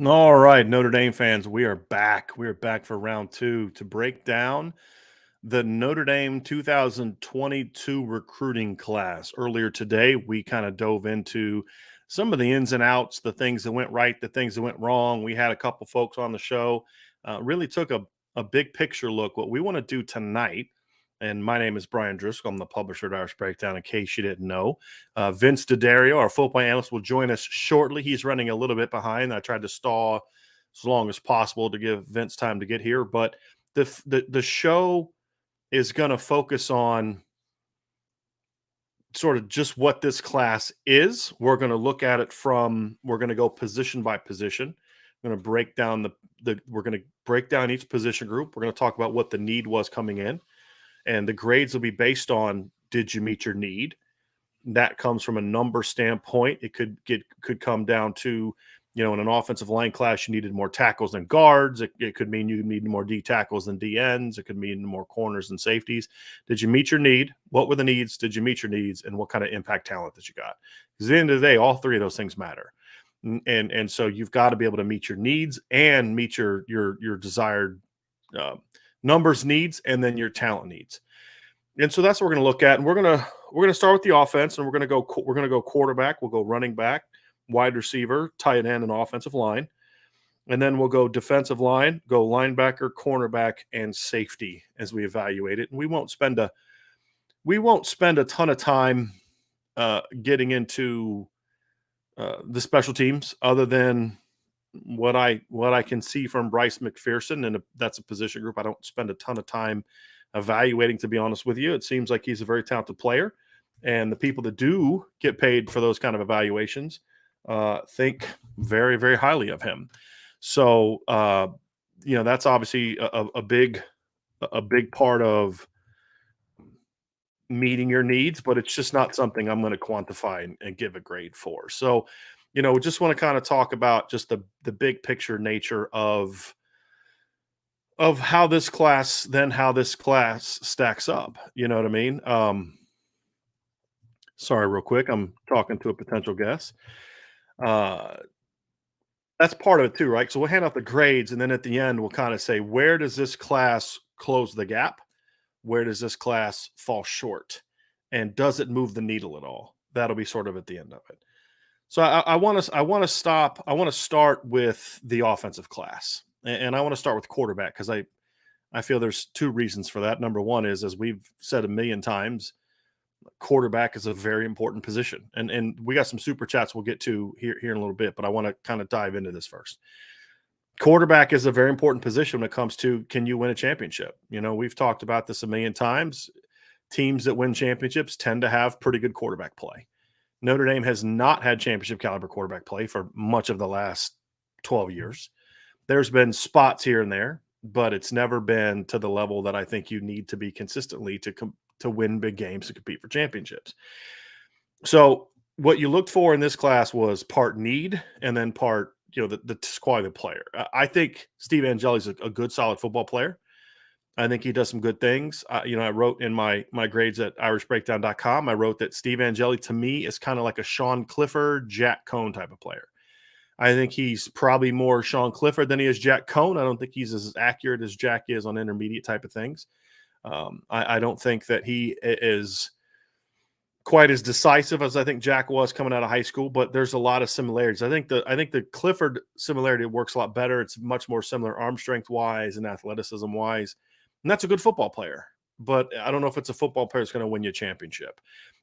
All right, Notre Dame fans, we are back. We are back for round two to break down the Notre Dame 2022 recruiting class. Earlier today, we kind of dove into some of the ins and outs, the things that went right, the things that went wrong. We had a couple folks on the show, really took a big picture look. What we want to do tonight, and my name is Brian Driscoll. I'm the publisher at Irish Breakdown, in case you didn't know. Vince D'Addario, our football analyst, will join us shortly. He's running a little bit behind. I tried to stall as long as possible to give Vince time to get here, but the show is going to focus on sort of just what this class is. We're going to look at it we're going to go position by position. We're going to break down we're going to break down each position group. We're going to talk about what the need was coming in, and the grades will be based on, did you meet your need? That comes from a number standpoint. It could come down to, in an offensive line class, you needed more tackles than guards. It could mean you need more D tackles than D ends. It could mean more corners than safeties. Did you meet your need? What were the needs? Did you meet your needs? And what kind of impact talent that you got? Because at the end of the day, all three of those things matter. And so you've got to be able to meet your needs and meet your desired numbers needs, and then your talent needs. And so that's what we're going to look at. And we're going to start with the offense, and we're going to go quarterback. We'll go running back, wide receiver, tight end, and offensive line. And then we'll go defensive line, go linebacker, cornerback, and safety as we evaluate it. And we won't spend a ton of time getting into the special teams, other than what I can see from Bryce Mcpherson, and that's a position group I don't spend a ton of time evaluating, to be honest with you. It seems like he's a very talented player, and the people that do get paid for those kind of evaluations think very, very highly of him. So that's obviously a big part of meeting your needs, but it's just not something I'm going to quantify and give a grade for. So we just want to kind of talk about just the big picture nature of how this class stacks up. You know what I mean? Sorry, real quick. I'm talking to a potential guest. That's part of it too, right? So we'll hand out the grades, and then at the end, we'll kind of say, where does this class close the gap? Where does this class fall short? And does it move the needle at all? That'll be sort of at the end of it. So I want to start with the offensive class, and I want to start with quarterback, because I feel there's two reasons for that. Number one is, as we've said a million times, quarterback is a very important position. And we got some super chats we'll get to here in a little bit, but I want to kind of dive into this first. Quarterback is a very important position when it comes to, can you win a championship? We've talked about this a million times. Teams that win championships tend to have pretty good quarterback play. Notre Dame has not had championship caliber quarterback play for much of the last 12 years. There's been spots here and there, but it's never been to the level that I think you need to be consistently to win big games, to compete for championships. So what you looked for in this class was part need, and then part, the quality of the player. I think Steve Angeli is a good, solid football player. I think he does some good things. I wrote in my grades at irishbreakdown.com, I wrote that Steve Angeli, to me, is kind of like a Sean Clifford, Jack Cohn type of player. I think he's probably more Sean Clifford than he is Jack Cohn. I don't think he's as accurate as Jack is on intermediate type of things. I don't think that he is quite as decisive as I think Jack was coming out of high school, but there's a lot of similarities. I think the Clifford similarity works a lot better. It's much more similar arm strength wise and athleticism wise. And that's a good football player, but I don't know if it's a football player that's going to win you a championship.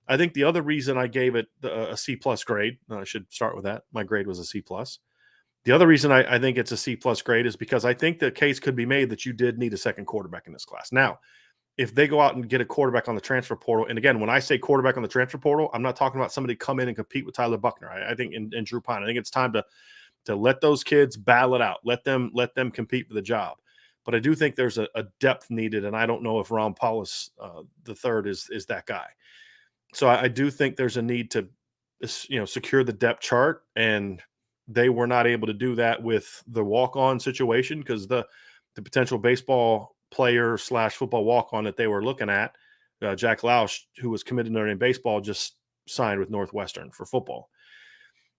I think the other reason I gave it a C+ grade, I should start with that. My grade was a C+. The other reason I think it's a C+ grade is because I think the case could be made that you did need a second quarterback in this class. Now, if they go out and get a quarterback on the transfer portal, and again, when I say quarterback on the transfer portal, I'm not talking about somebody come in and compete with Tyler Buckner. I think in Drew Pine, I think it's time to let those kids battle it out. Let them compete for the job. But I do think there's a depth needed, and I don't know if Ron Paulus III is that guy. So I do think there's a need to secure the depth chart, and they were not able to do that with the walk-on situation, because the potential baseball player / football walk-on that they were looking at, Jack Lausch, who was committed to Notre Dame baseball, just signed with Northwestern for football.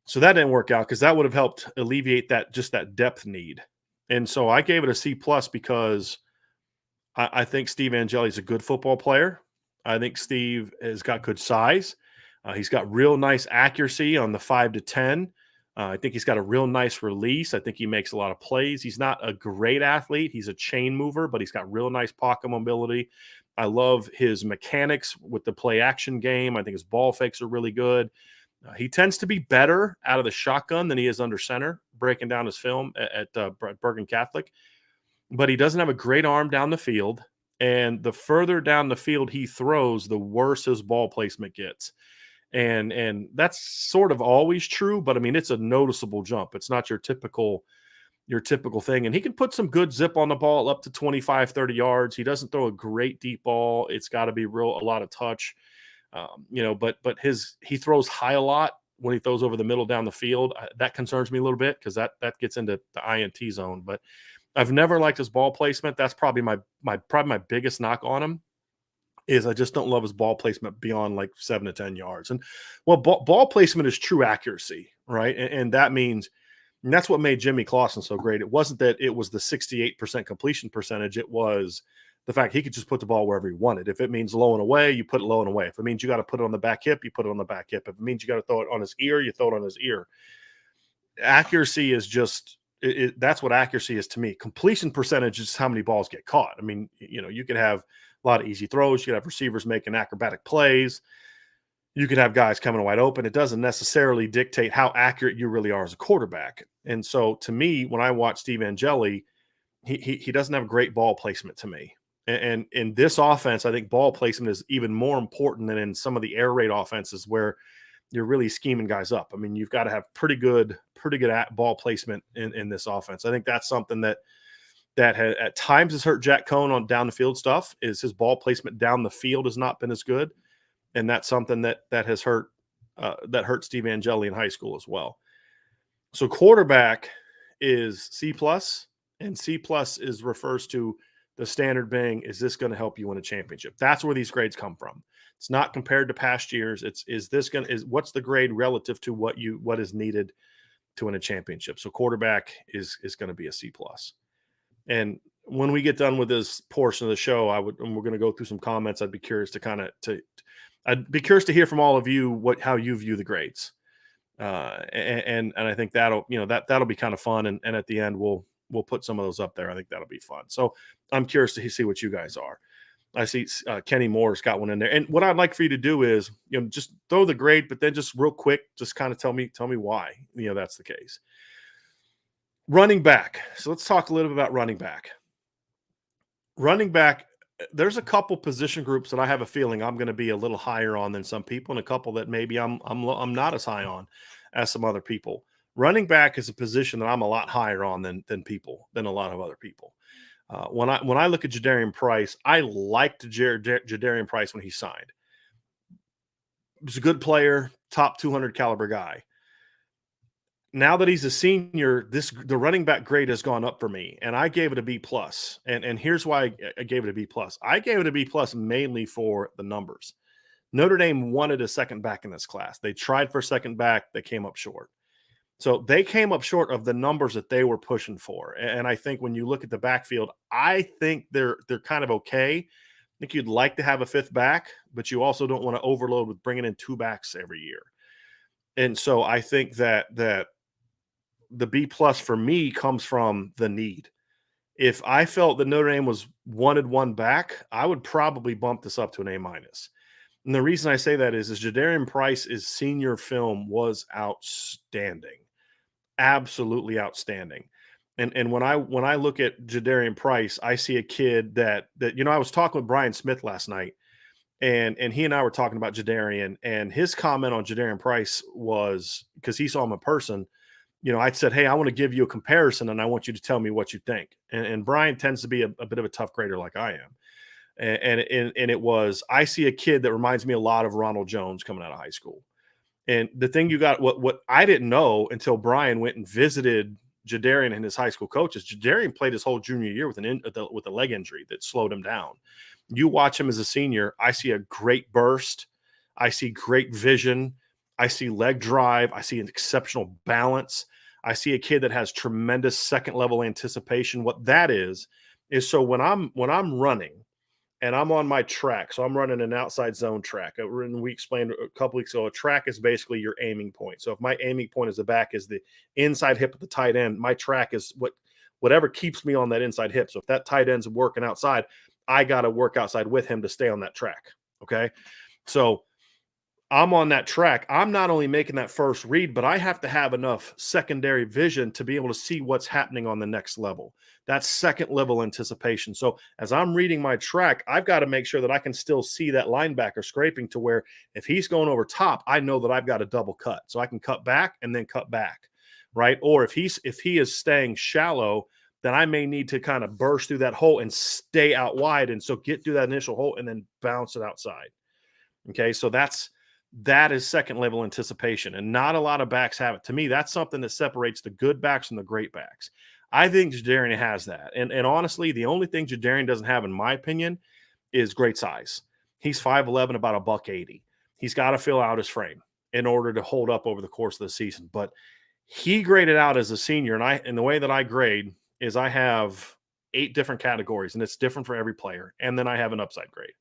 So that didn't work out because that would have helped alleviate that depth need. And so I gave it a C plus because I think Steve Angeli is a good football player. I think Steve has got good size. He's got real nice accuracy on the 5 to 10. I think he's got a real nice release. I think he makes a lot of plays. He's not a great athlete. He's a chain mover, but he's got real nice pocket mobility. I love his mechanics with the play action game. I think his ball fakes are really good. He tends to be better out of the shotgun than he is under center, breaking down his film at Bergen Catholic. But he doesn't have a great arm down the field. And the further down the field he throws, the worse his ball placement gets. And that's sort of always true, but I mean, it's a noticeable jump. It's not your typical thing. And he can put some good zip on the ball up to 25, 30 yards. He doesn't throw a great deep ball. It's got to be a lot of touch. But he throws high a lot when he throws over the middle down the field. That concerns me a little bit because that gets into the INT zone. But I've never liked his ball placement. That's probably my biggest knock on him is I just don't love his ball placement beyond like 7 to 10 yards. And well, ball placement is true accuracy, right? And that means and that's what made Jimmy Clausen so great. It wasn't that it was the 68% completion percentage. It was the fact he could just put the ball wherever he wanted. If it means low and away, you put it low and away. If it means you got to put it on the back hip, you put it on the back hip. If it means you got to throw it on his ear, you throw it on his ear. Accuracy is just that's what accuracy is to me. Completion percentage is how many balls get caught. I mean, you could have a lot of easy throws. You could have receivers making acrobatic plays. You could have guys coming wide open. It doesn't necessarily dictate how accurate you really are as a quarterback. And so to me, when I watch Steve Angeli, he doesn't have great ball placement to me. And in this offense, I think ball placement is even more important than in some of the air raid offenses where you're really scheming guys up. I mean, you've got to have pretty good ball placement in this offense. I think that's something that at times has hurt Jack Cohn on down the field stuff is his ball placement down the field has not been as good. And that's something that has hurt Steve Angeli in high school as well. So quarterback is C plus, and C plus refers to the standard being, is this going to help you win a championship? That's where these grades come from. It's not compared to past years. What's the grade relative to what is needed to win a championship? So quarterback is going to be a C plus. And when we get done with this portion of the show, and we're going to go through some comments. I'd be curious I'd be curious to hear from all of you how you view the grades. And I think that'll be kind of fun. And at the end, we'll put some of those up there. I think that'll be fun. So I'm curious to see what you guys are. I see Kenny Moore's got one in there. And what I'd like for you to do is, just throw the grade, but then just real quick, just kind of tell me why, that's the case. Running back. So let's talk a little bit about running back. Running back, there's a couple position groups that I have a feeling I'm going to be a little higher on than some people, and a couple that maybe I'm not as high on as some other people. Running back is a position that I'm a lot higher on than a lot of other people. When I look at Jadarian Price, I liked Jadarian Price when he signed. He was a good player, top 200 caliber guy. Now that he's a senior, the running back grade has gone up for me, and I gave it a B plus. And here's why I gave it a B plus. I gave it a B plus mainly for the numbers. Notre Dame wanted a second back in this class. They tried for a second back. They came up short. So they came up short of the numbers that they were pushing for. And I think when you look at the backfield, I think they're kind of okay. I think you'd like to have a fifth back, but you also don't want to overload with bringing in two backs every year. And so I think that the B plus for me comes from the need. If I felt that Notre Dame wanted one back, I would probably bump this up to an A minus. And the reason I say that is Jadarian Price's senior film was outstanding. Absolutely outstanding. And when I look at Jadarian Price, I see a kid that I was talking with Brian Smith last night, and he and I were talking about Jadarian, and his comment on Jadarian Price was, because he saw him in person, I said, hey, I want to give you a comparison, and I want you to tell me what you think. And Brian tends to be a bit of a tough grader like I am. And it was, I see a kid that reminds me a lot of Ronald Jones coming out of high school. And the thing what I didn't know until Brian went and visited Jadarian and his high school coaches, Jadarian played his whole junior year with a leg injury that slowed him down. You watch him as a senior, I see a great burst. I see great vision. I see leg drive. I see an exceptional balance. I see a kid that has tremendous second level anticipation. What that is so when I'm running and I'm on my track, so I'm running an outside zone track. And we explained a couple weeks ago, a track is basically your aiming point. So if my aiming point is the back is the inside hip of the tight end, my track is whatever keeps me on that inside hip. So if that tight end's working outside, I got to work outside with him to stay on that track. Okay. So I'm on that track. I'm not only making that first read, but I have to have enough secondary vision to be able to see what's happening on the next level. That's second level anticipation. So as I'm reading my track, I've got to make sure that I can still see that linebacker scraping to where if he's going over top, I know that I've got a double cut. So I can cut back and then cut back, right? Or if he is staying shallow, then I may need to kind of burst through that hole and stay out wide. And so get through that initial hole and then bounce it outside. Okay, so that is second level anticipation, and not a lot of backs have it. To me, that's something that separates the good backs from the great backs. I think Jadarian has that. And honestly, the only thing Jadarian doesn't have, in my opinion, is great size. He's 5'11", about $180. He's got to fill out his frame in order to hold up over the course of the season. But he graded out as a senior, and the way that I grade is I have 8 different categories, and it's different for every player. And then I have an upside grade.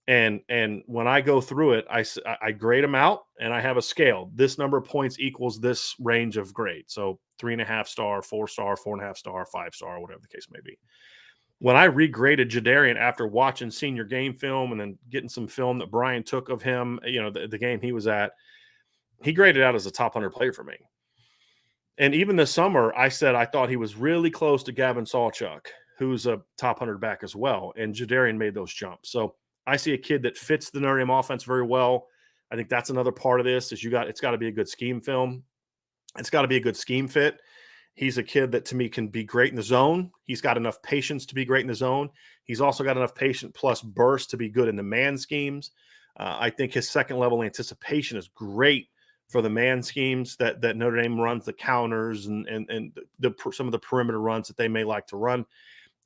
And when I go through it, I grade them out, and I have a scale. This number of points equals this range of grade. So 3.5 star, 4 star, 4.5 star, 5 star, whatever the case may be. When I regraded Jadarian after watching senior game film and then getting some film that Brian took of him, the game he was at, he graded out as a top 100 player for me. And even this summer, I said I thought he was really close to Gavin Sawchuk, who's a top 100 back as well. And Jadarian made those jumps. So I see a kid that fits the Notre Dame offense very well. I think that's another part of this is it's got to be a good scheme film. It's got to be a good scheme fit. He's a kid that to me can be great in the zone. He's got enough patience to be great in the zone. He's also got enough patience plus burst to be good in the man schemes. I think his second level anticipation is great for the man schemes that Notre Dame runs, the counters and some of the perimeter runs that they may like to run.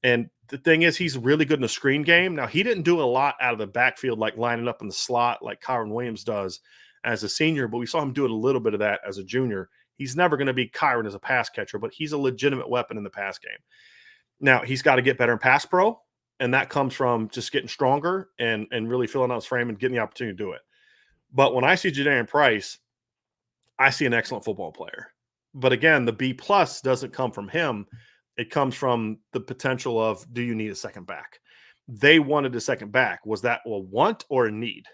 And the thing is, he's really good in the screen game. Now, he didn't do a lot out of the backfield, like lining up in the slot like Kyron Williams does as a senior, but we saw him do a little bit of that as a junior. He's never going to be Kyron as a pass catcher, but he's a legitimate weapon in the pass game. Now, he's got to get better in pass pro, and that comes from just getting stronger and really filling out his frame and getting the opportunity to do it. But when I see Judarian Price, I see an excellent football player. But again, the B+ doesn't come from him. It comes from the potential of, do you need a second back? They wanted a second back. Was that a want or a need?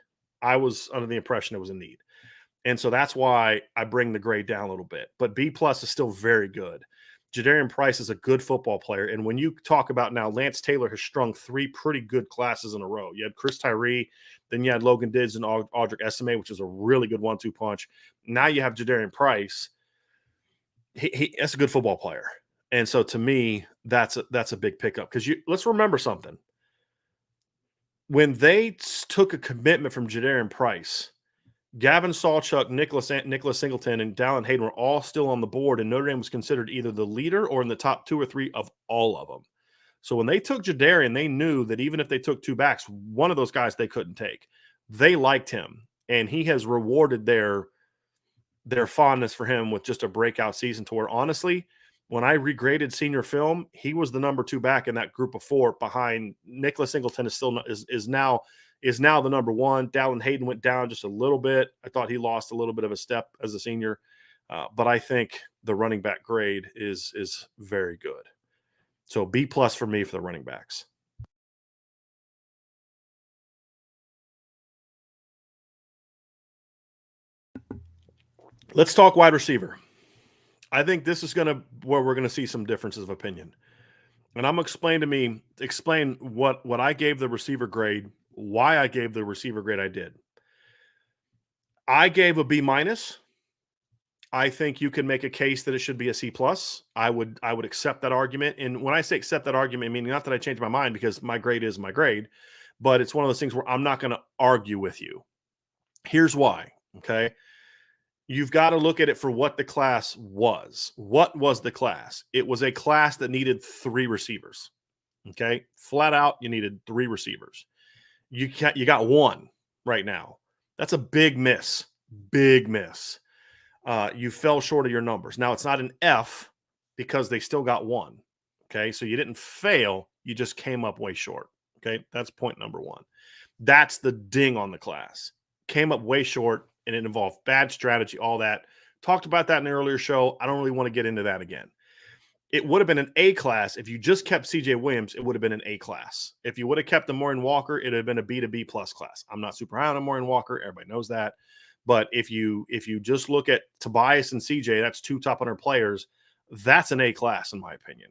I was under the impression it was a need. And so that's why I bring the grade down a little bit. But B+ is still very good. Jadarian Price is a good football player. And when you talk about now, Lance Taylor has strung 3 pretty good classes in a row. You had Chris Tyree, then you had Logan Diggs and Audric Esime, which is a really good 1-2 punch. Now you have Jadarian Price. That's a good football player. And so to me, that's a big pickup because let's remember something. When they took a commitment from Jadarian Price, Gavin Sawchuk, Nicholas Singleton, and Dallin Hayden were all still on the board, and Notre Dame was considered either the leader or in the top 2 or 3 of all of them. So when they took Jadarian, they knew that even if they took 2 backs, one of those guys they couldn't take. They liked him, and he has rewarded their fondness for him with just a breakout season to where, honestly, when I regraded senior film, he was the number 2 back in that group of 4 behind Nicholas Singleton is now the number 1. Dallin Hayden went down just a little bit. I thought he lost a little bit of a step as a senior. But I think the running back grade is very good. So B+ for me for the running backs. Let's talk wide receiver. I think this is where we're gonna see some differences of opinion. And I'm gonna explain what I gave the receiver grade, why I gave the receiver grade I did. I gave a B-. I think you can make a case that it should be a C+. I would accept that argument. And when I say accept that argument, meaning not that I changed my mind because my grade is my grade, but it's one of those things where I'm not going to argue with you. Here's why. Okay. You've got to look at it for what the class was. What was the class? It was a class that needed 3 receivers. Okay. Flat out, you needed 3 receivers. You got 1 right now. That's a big miss. Big miss. You fell short of your numbers. Now, it's not an F because they still got 1. Okay. So you didn't fail. You just came up way short. Okay. That's point number 1. That's the ding on the class. Came up way short, and it involved bad strategy, all that. Talked about that in the earlier show. I don't really want to get into that again. It would have been an A class. If you just kept CJ Williams, it would have been an A class. If you would have kept the Morrison Walker, it would have been a B to B plus class. I'm not super high on Morrison Walker. Everybody knows that. But if you just look at Tobias and CJ, that's 2 top 100 players. That's an A class, in my opinion.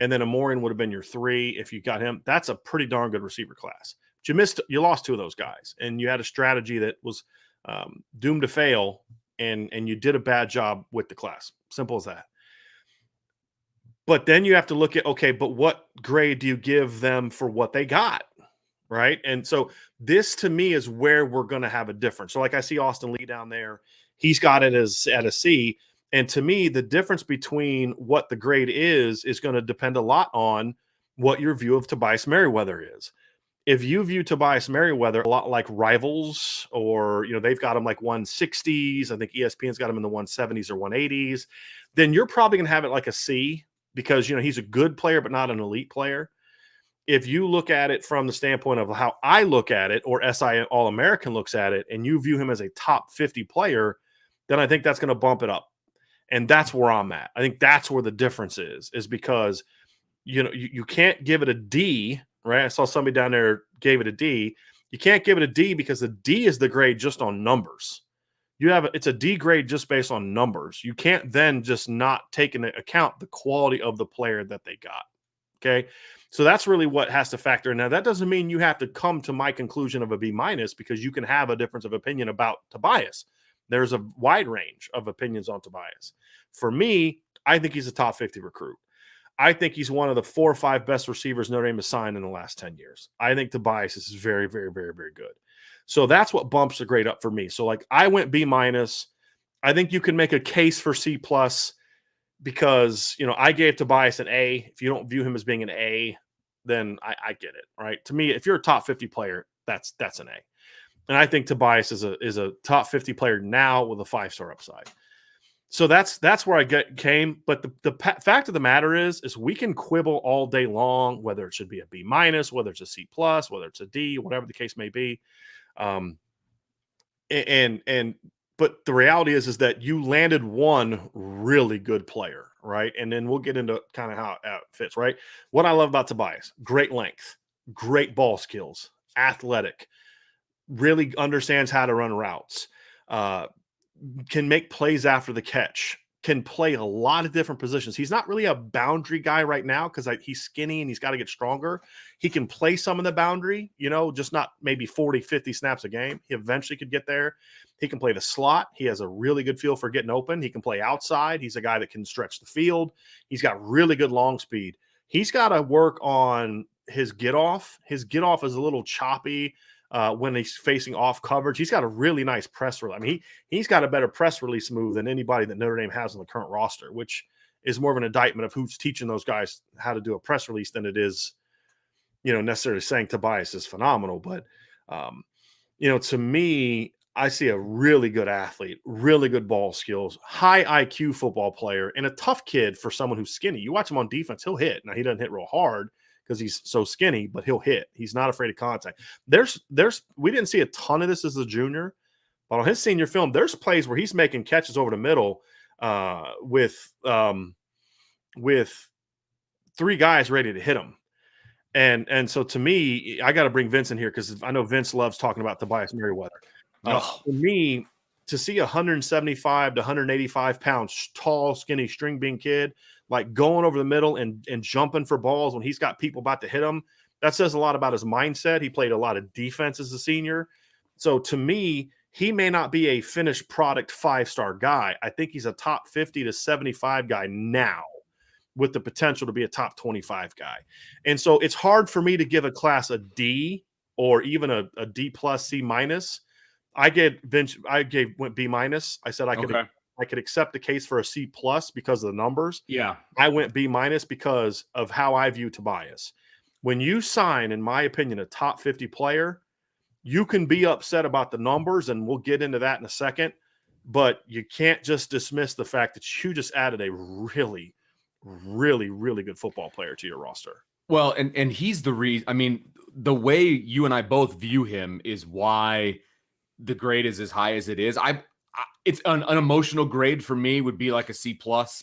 And then a Morrison would have been your 3 if you got him. That's a pretty darn good receiver class. But you lost 2 of those guys, and you had a strategy that was doomed to fail, and you did a bad job with the class. Simple as that. But then you have to look at, okay, but what grade do you give them for what they got, right? And so this, to me, is where we're going to have a difference. So like I see Austin Lee down there. He's got it as at a C. And to me, the difference between what the grade is going to depend a lot on what your view of Tobias Merriweather is. If you view Tobias Merriweather a lot like Rivals, or, they've got him like 160s, I think ESPN's got him in the 170s or 180s, then you're probably going to have it like a C, because, he's a good player, but not an elite player. If you look at it from the standpoint of how I look at it, or SI All-American looks at it, and you view him as a top 50 player, then I think that's going to bump it up. And that's where I'm at. I think that's where the difference is because, you can't give it a D, right? I saw somebody down there gave it a D. You can't give it a D because the D is the grade just on numbers. It's a D grade just based on numbers. You can't then just not take into account the quality of the player that they got. Okay. So that's really what has to factor in. Now, that doesn't mean you have to come to my conclusion of a B minus, because you can have a difference of opinion about Tobias. There's a wide range of opinions on Tobias. For me, I think he's a top 50 recruit. I think he's one of the 4 or 5 best receivers Notre Dame has signed in the last 10 years. I think Tobias is very, very, very, very good. So that's what bumps the grade up for me. So like I went B minus. I think you can make a case for C plus because, I gave Tobias an A. If you don't view him as being an A, then I get it, right? To me, if you're a top 50 player, that's an A. And I think Tobias is a top 50 player now with a 5-star upside. So that's where I came. But the fact of the matter is we can quibble all day long whether it should be a B minus, whether it's a C plus, whether it's a D, whatever the case may be. But the reality is that you landed one really good player, right? And then we'll get into kind of how it fits, right? What I love about Tobias: great length, great ball skills, athletic, really understands how to run routes, can make plays after the catch, can play a lot of different positions. He's not really a boundary guy right now because he's skinny and he's got to get stronger. He can play some of the boundary, just not maybe 40, 50 snaps a game. He eventually could get there. He can play the slot. He has a really good feel for getting open. He can play outside. He's a guy that can stretch the field. He's got really good long speed. He's got to work on his get off. His get off is a little choppy. When he's facing off coverage, he's got a really nice press release. I mean, he's got a better press release move than anybody that Notre Dame has on the current roster, which is more of an indictment of who's teaching those guys how to do a press release than it is, necessarily saying Tobias is phenomenal. But, to me, I see a really good athlete, really good ball skills, high IQ football player, and a tough kid for someone who's skinny. You watch him on defense, he'll hit. Now, he doesn't hit real hard because he's so skinny, but he'll hit. He's not afraid of contact. We didn't see a ton of this as a junior, but on his senior film, there's plays where he's making catches over the middle with 3 guys ready to hit him. And so to me, I got to bring Vince in here because I know Vince loves talking about Tobias Merriweather. For me, to see 175 to 185 pounds, tall, skinny string bean kid, like going over the middle and jumping for balls when he's got people about to hit him, that says a lot about his mindset. He played a lot of defense as a senior. So to me, he may not be a finished product 5-star guy. I think he's a top 50 to 75 guy now with the potential to be a top 25 guy. And so it's hard for me to give a class a D or even a D plus, C minus. Went B minus. I said I could accept the case for a C plus because of the numbers. Yeah. I went B minus because of how I view Tobias. When you sign, in my opinion, a top 50 player, you can be upset about the numbers, and we'll get into that in a second, but you can't just dismiss the fact that you just added a really, really, really good football player to your roster. Well, and he's the reason. I mean, the way you and I both view him is why the grade is as high as it is. It's an emotional grade for me would be like a C+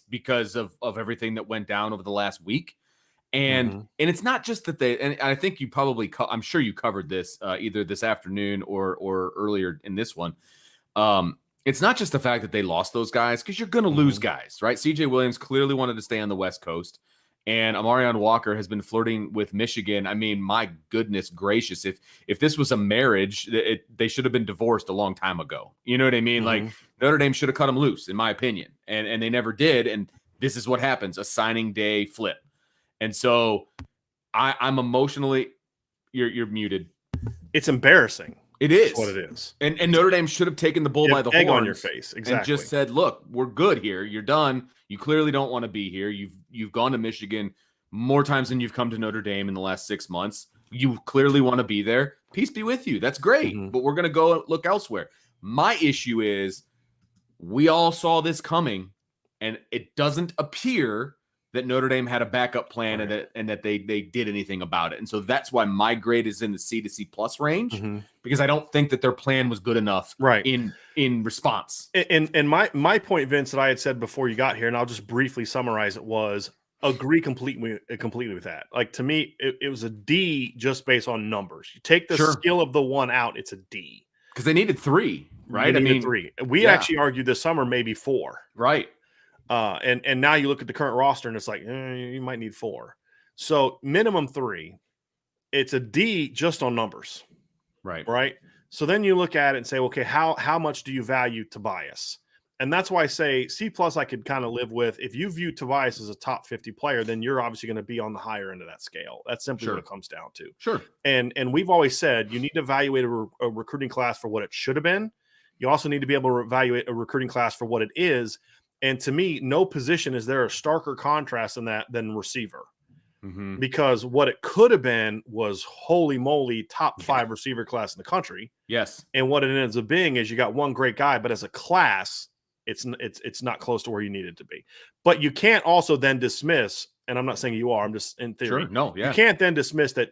because of everything that went down over the last week. And it's not just that and I think you probably, I'm sure you covered this either this afternoon or earlier in this one. It's not just the fact that they lost those guys, because you're going to lose guys, right? CJ Williams clearly wanted to stay on the West Coast, and Amarion Walker has been flirting with Michigan. I mean, my goodness gracious, if this was a marriage, they should have been divorced a long time ago. You know what I mean? Like, Notre Dame should have cut them loose, in my opinion, and they never did. And this is what happens: a signing day flip. And so I'm emotionally, you're muted. It's embarrassing. It is. That's what it is. And Notre Dame should have taken the bull by the horns on your face. Exactly. And just said, look, we're good here. You're done. You clearly don't want to be here. You've gone to Michigan more times than you've come to Notre Dame in the last 6 months. You clearly want to be there. Peace be with you. That's great. But we're going to go look elsewhere. My issue is we all saw this coming, and it doesn't appear that Notre Dame had a backup plan and that they did anything about it. And so that's why my grade is in the C to C+ range, because I don't think that their plan was good enough in response. And my point, Vince, that I had said before you got here, and I'll just briefly summarize it, was agree completely with that. Like, to me, it was a D just based on numbers. You take the skill of the one out, it's a D. Because they needed 3, right? I mean, 3. We actually argued this summer maybe 4. Right. And now you look at the current roster and it's like, you might need 4. So minimum 3. It's a D just on numbers. Right. So then you look at it and say, okay, how much do you value Tobias? And that's why I say C+ I could kind of live with. If you view Tobias as a top 50 player, then you're obviously going to be on the higher end of that scale. That's simply what it comes down to. Sure. And we've always said you need to evaluate a recruiting class for what it should have been. You also need to be able to evaluate a recruiting class for what it is. And to me, no position is there a starker contrast in that than receiver. Because what it could have been was, holy moly, top 5 receiver class in the country. Yes. And what it ends up being is you got one great guy, but as a class, it's not close to where you need it to be. But you can't also then dismiss, and I'm not saying you are, I'm just in theory. Sure. No, yeah. You can't then dismiss that,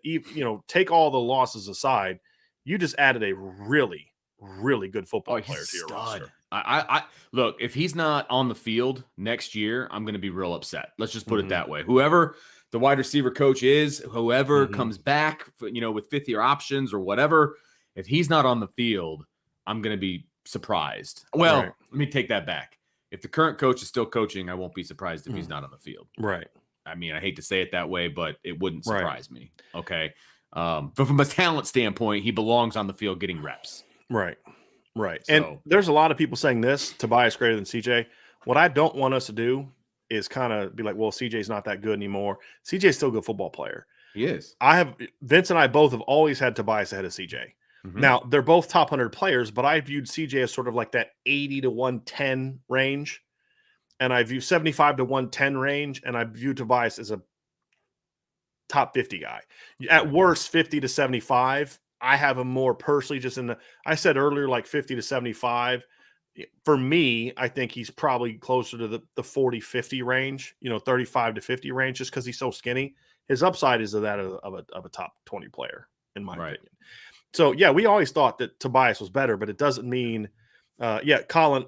take all the losses aside, you just added a really, really good football player to your roster. I look, if he's not on the field next year, I'm going to be real upset. Let's just put it that way. Whoever the wide receiver coach is, whoever comes back, with 5th-year options or whatever, if he's not on the field, I'm going to be surprised. Well, let me take that back. If the current coach is still coaching, I won't be surprised if he's not on the field. Right. I mean, I hate to say it that way, but it wouldn't surprise me. Okay. But from a talent standpoint, he belongs on the field getting reps. Right. So, and there's a lot of people saying this, Tobias greater than CJ. What I don't want us to do is kind of be like, well, CJ's not that good anymore. CJ's still a good football player. He is. Vince and I both have always had Tobias ahead of CJ. Now, they're both top 100 players, but I viewed CJ as sort of like that 80 to 110 range. And I view 75 to 110 range. And I view Tobias as a top 50 guy. At worst, 50 to 75. I have him more personally just I said earlier, like 50 to 75. For me, I think he's probably closer to the 40-50 range, 35 to 50 range, just because he's so skinny. His upside is that of a top 20 player, in my opinion. So, yeah, we always thought that Tobias was better, but it doesn't mean Colin,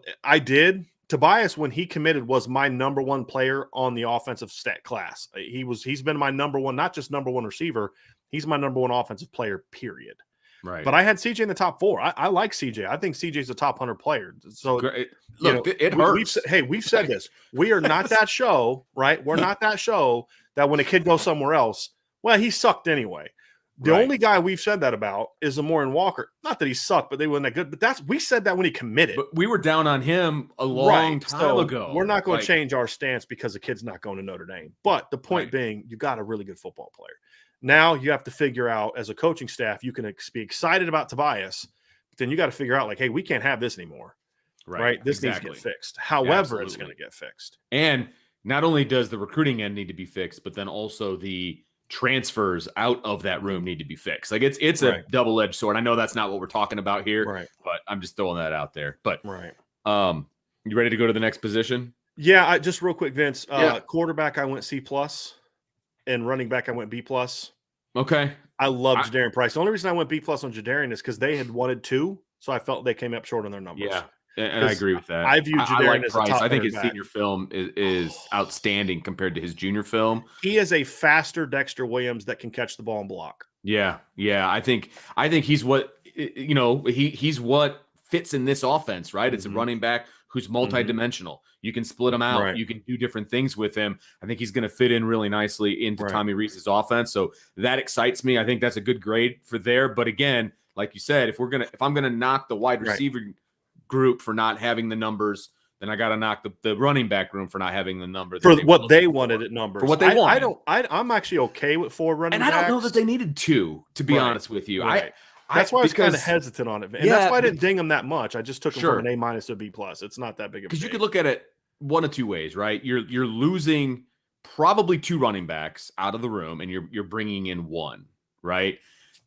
Tobias, when he committed, was my number 1 player on the offensive stat class. He's been my number 1, not just number 1 receiver. He's my number 1 offensive player, period. Right. But I had CJ in the top 4. I like CJ. I think CJ's a top 100 player. So look, it hurts. We've said this. We are not that show, right? We're not that show that when a kid goes somewhere else, well, he sucked anyway. The only guy we've said that about is Amarion Walker. Not that he sucked, but they weren't that good. But we said that when he committed. But we were down on him a long time ago. We're not going to change our stance because the kid's not going to Notre Dame. But the point being, you got a really good football player. Now you have to figure out, as a coaching staff, you can be excited about Tobias, but then you got to figure out, like, hey, we can't have this anymore. Right? This needs to get fixed. However, it's going to get fixed. And not only does the recruiting end need to be fixed, but then also the transfers out of that room need to be fixed. Like it's a Right. double-edged sword. I know that's not what we're talking about here, Right. but I'm just throwing that out there. But Right. you ready to go to the next position? Yeah, I just real quick, Vince. Yeah. Quarterback, I went C+, and running back, I went B+. Okay. I love Jadarian Price. The only reason I went B+ on Jadarian is because they had wanted 2, so I felt they came up short on their numbers. Yeah, and I agree with that. I view I Jadarian like as a Price. top I think third his back. senior film is outstanding compared to his junior film. He is a faster Dexter Williams that can catch the ball and block. Yeah. I think he's what he's what fits in this offense, right? It's a running back who's multidimensional. You can split him out. Right. You can do different things with him. I think he's going to fit in really nicely into Tommy Rees's offense. So that excites me. I think that's a good grade for there. But again, like you said, if I'm gonna knock the wide receiver group for not having the numbers, then I got to knock the running back room for not having the number for what they wanted at numbers. For what they wanted. I'm actually okay with 4 running backs. And I don't know that they needed 2, to be honest with you. That's why I was kind of hesitant on it. And that's why I didn't ding him that much. I just took him from an A- to a B+. It's not that big of a because you could look at it one of 2 ways, right? You're losing probably 2 running backs out of the room, and you're bringing in 1, right?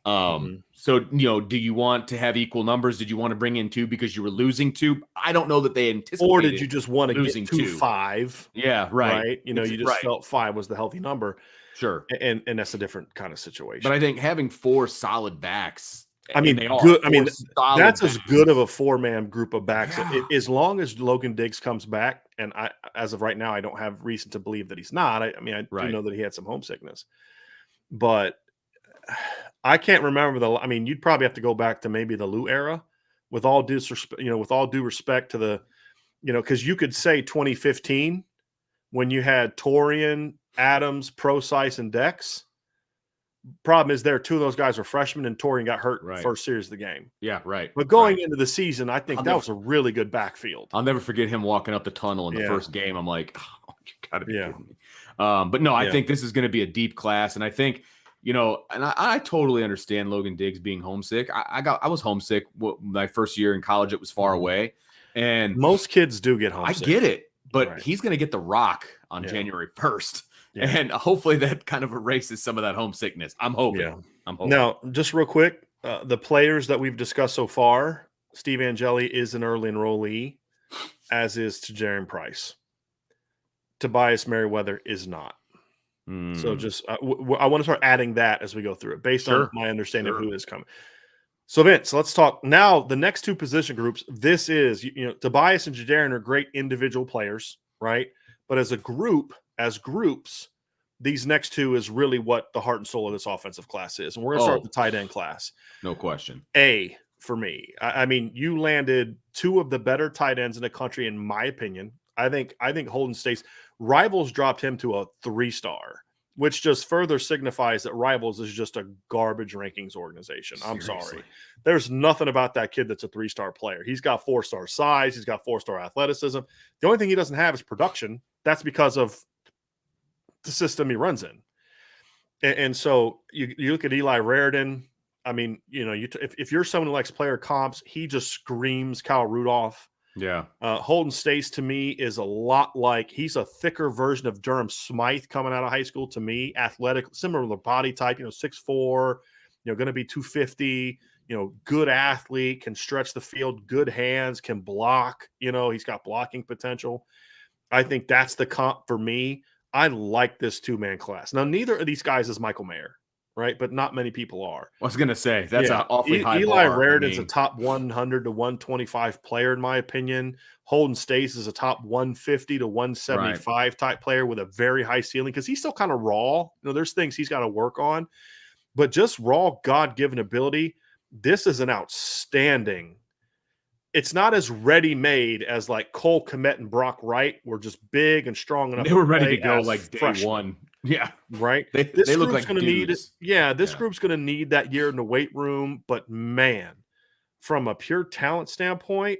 So, do you want to have equal numbers? Did you want to bring in 2 because you were losing 2? I don't know that they anticipated. Or did you just want to losing get 5? Yeah, right. You just felt 5 was the healthy number. Sure. And that's a different kind of situation. But I think having 4 solid backs, they are good. That's as good of a 4-man group of backs. Yeah. As long as Logan Diggs comes back, and as of right now, I don't have reason to believe that he's not. I do know that he had some homesickness, but I can't remember you'd probably have to go back to maybe the Lou era, with all due respect to the, because you could say 2015 when you had Torian, Adams, Procise, and Dex. Problem is, 2 of those guys were freshmen, and Torian got hurt first series of the game. Yeah, right. But going into the season, I think that was a really good backfield. I'll never forget him walking up the tunnel in the first game. I'm like, oh, you got to be kidding me. But no, I think this is going to be a deep class, and I think, and I totally understand Logan Diggs being homesick. I was homesick my first year in college. It was far away, and most kids do get homesick. I get it, but he's going to get the rock on January 1st. Yeah. And hopefully that kind of erases some of that homesickness. I'm hoping. Yeah. Now, just real quick, the players that we've discussed so far, Steve Angeli is an early enrollee, as is Judarian Price. Tobias Merriweather is not. So just I want to start adding that as we go through it, based on my understanding of who is coming. So, Vince, let's talk now. The next 2 position groups. This is Tobias and Jadarian are great individual players, right? But as a group, as groups, these next 2 is really what the heart and soul of this offensive class is. And we're going to start with the tight end class. No question. A for me. You landed 2 of the better tight ends in the country, in my opinion. I think Holden State's Rivals dropped him to a 3-star, which just further signifies that Rivals is just a garbage rankings organization. Seriously. I'm sorry. There's nothing about that kid that's a 3-star player. He's got 4-star size. He's got 4-star athleticism. The only thing he doesn't have is production. That's because of the system he runs in. And so you look at Eli Raritan. If you're someone who likes player comps, he just screams Kyle Rudolph. Yeah. Holden Stace to me is a lot like, he's a thicker version of Durham Smythe coming out of high school to me. Athletic, similar body type, 6'4", going to be 250, good athlete, can stretch the field, good hands, can block, he's got blocking potential. I think that's the comp for me. I like this 2-man class. Now, neither of these guys is Michael Mayer, right? But not many people are. I was going to say, that's an awfully high Eli bar. Raritan's a top 100 to 125 player, in my opinion. Holden Stace is a top 150 to 175 type player with a very high ceiling, because he's still kind of raw. There's things he's got to work on. But just raw God-given ability, this is an outstanding. It's not as ready-made as like Cole Kmet and Brock Wright were just big and strong enough. They were ready to go like day freshmen. 1. Yeah. Right. They look like going to need it. Yeah. This Yeah. group's going to need that year in the weight room. But man, from a pure talent standpoint,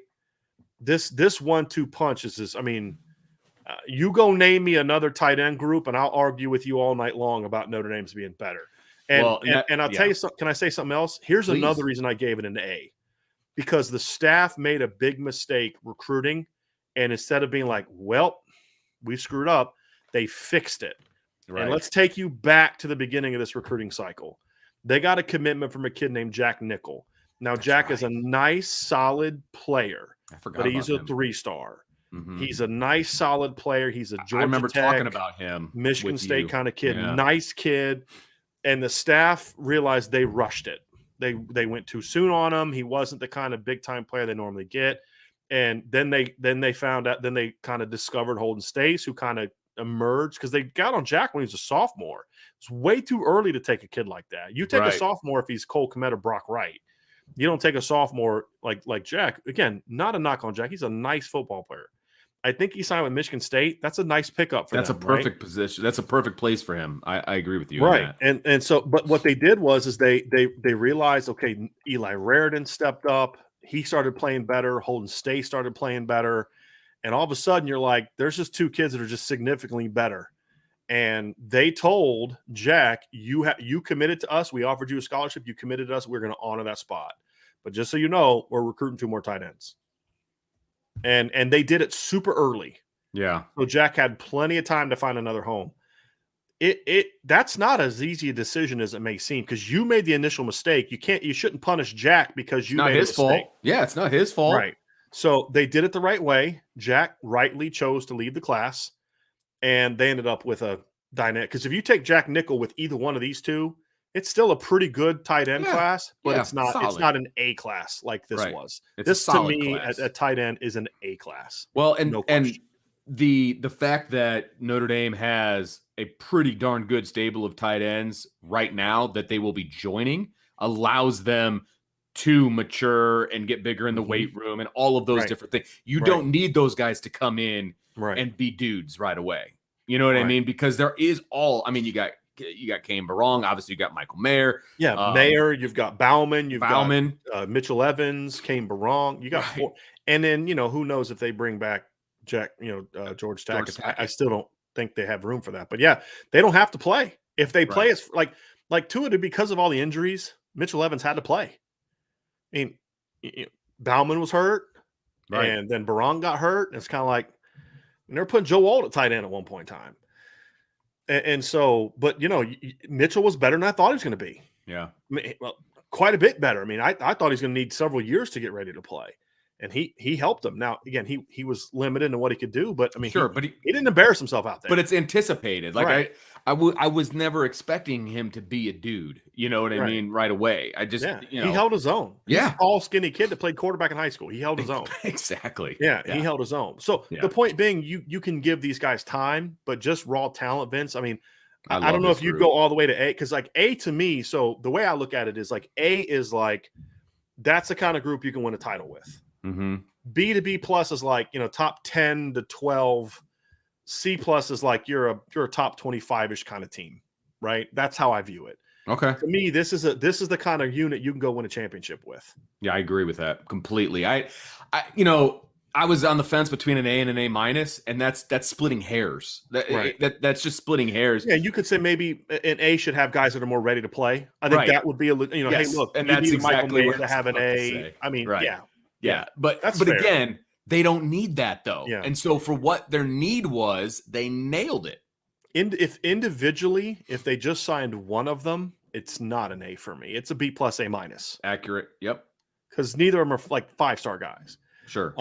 this 1-2 punch is this. You go name me another tight end group, and I'll argue with you all night long about Notre Dame's being better. And I'll tell you something. Can I say something else? Here's another reason I gave it an A. Because the staff made a big mistake recruiting, and instead of being like, well, we screwed up, they fixed it. Right. And let's take you back to the beginning of this recruiting cycle. They got a commitment from a kid named Jack Nichol. Now, Jack is a nice, solid player, I forgot but he's about a him. 3-star. Mhm. He's a nice, solid player. He's a I Georgia remember Tech, talking about him. Michigan with State you. kind of kid. Yeah. Nice kid. And the staff realized they rushed it. They went too soon on him. He wasn't the kind of big time player they normally get. And then they found out. Then they kind of discovered Holden Stace, who kind of emerged because they got on Jack when he was a sophomore. It's way too early to take a kid like that. You take a sophomore if he's Cole Kmet or Brock Wright. You don't take a sophomore like Jack. Again, not a knock on Jack. He's a nice football player. I think he signed with Michigan State. That's a nice pickup for That's them. a perfect position. That's a perfect place for him. I agree with you. Right. On that. And so, but what they did was they realized, okay, Eli Raritan stepped up. He started playing better. Holden State started playing better. And all of a sudden you're like, there's just two kids that are just significantly better. And they told Jack, you committed to us. We offered you a scholarship. You committed to us. We're going to honor that spot. But just so you know, we're recruiting 2 more tight ends. And they did it super early. Yeah. So Jack had plenty of time to find another home. That's not as easy a decision as it may seem, because you made the initial mistake. You shouldn't punish Jack because you not made his a mistake. fault. Yeah, it's not his fault. Right. So they did it the right way. Jack rightly chose to lead the class, and they ended up with a dynamic. Because if you take Jack Nichol with either one of these two, it's still a pretty good tight end class, but it's not an A class like this was. It's this to me class. at tight end is an A class. Well, and the fact that Notre Dame has a pretty darn good stable of tight ends right now that they will be joining allows them to mature and get bigger in the weight room and all of those different things. You don't need those guys to come in and be dudes right away. You know what I mean? Because there is you got Kane Barong, obviously you got Michael Mayer. Yeah, Mayer, you've got Bauman, got Mitchell Evans, Kane Barong. You got 4. And then, who knows if they bring back Jack, George Tackett. I still don't think they have room for that. But yeah, they don't have to play. If they play, it's like Tua did because of all the injuries. Mitchell Evans had to play. I mean, Bauman was hurt, and then Barong got hurt. And it's kind of like they're putting Joe Alt at tight end at one point in time. And so, but Mitchell was better than I thought he was going to be. Yeah, well, quite a bit better. I mean, I thought he was going to need several years to get ready to play. And he helped them. Now, again, he was limited in what he could do, but I mean, but he didn't embarrass himself out there. But it's anticipated. Like I was never expecting him to be a dude. You know what I mean? Right away. I just he held his own. He's a tall, skinny kid that played quarterback in high school. He held his own. Exactly. Yeah, he held his own. So the point being, you can give these guys time, but just raw talent, Vince. I mean, I don't know if you'd go all the way to A, because like A to me. So the way I look at it is like A is like that's the kind of group you can win a title with. Mm-hmm. B to B plus is like, top 10 to 12. C plus is like you're a top 25-ish kind of team, right? That's how I view it. Okay. To me, this is the kind of unit you can go win a championship with. Yeah, I agree with that completely. I was on the fence between an A and an A minus, and that's splitting hairs. That's just splitting hairs. Yeah, you could say maybe an A should have guys that are more ready to play. I think that would be hey, look, and that's exactly what to have an A. I mean, yeah, but fair. Again, they don't need that though. Yeah. And so for what their need was, they nailed it. If individually, if they just signed one of them, it's not an A for me. It's a B plus A minus. Accurate. Yep. Because neither of them are like 5-star guys. Sure.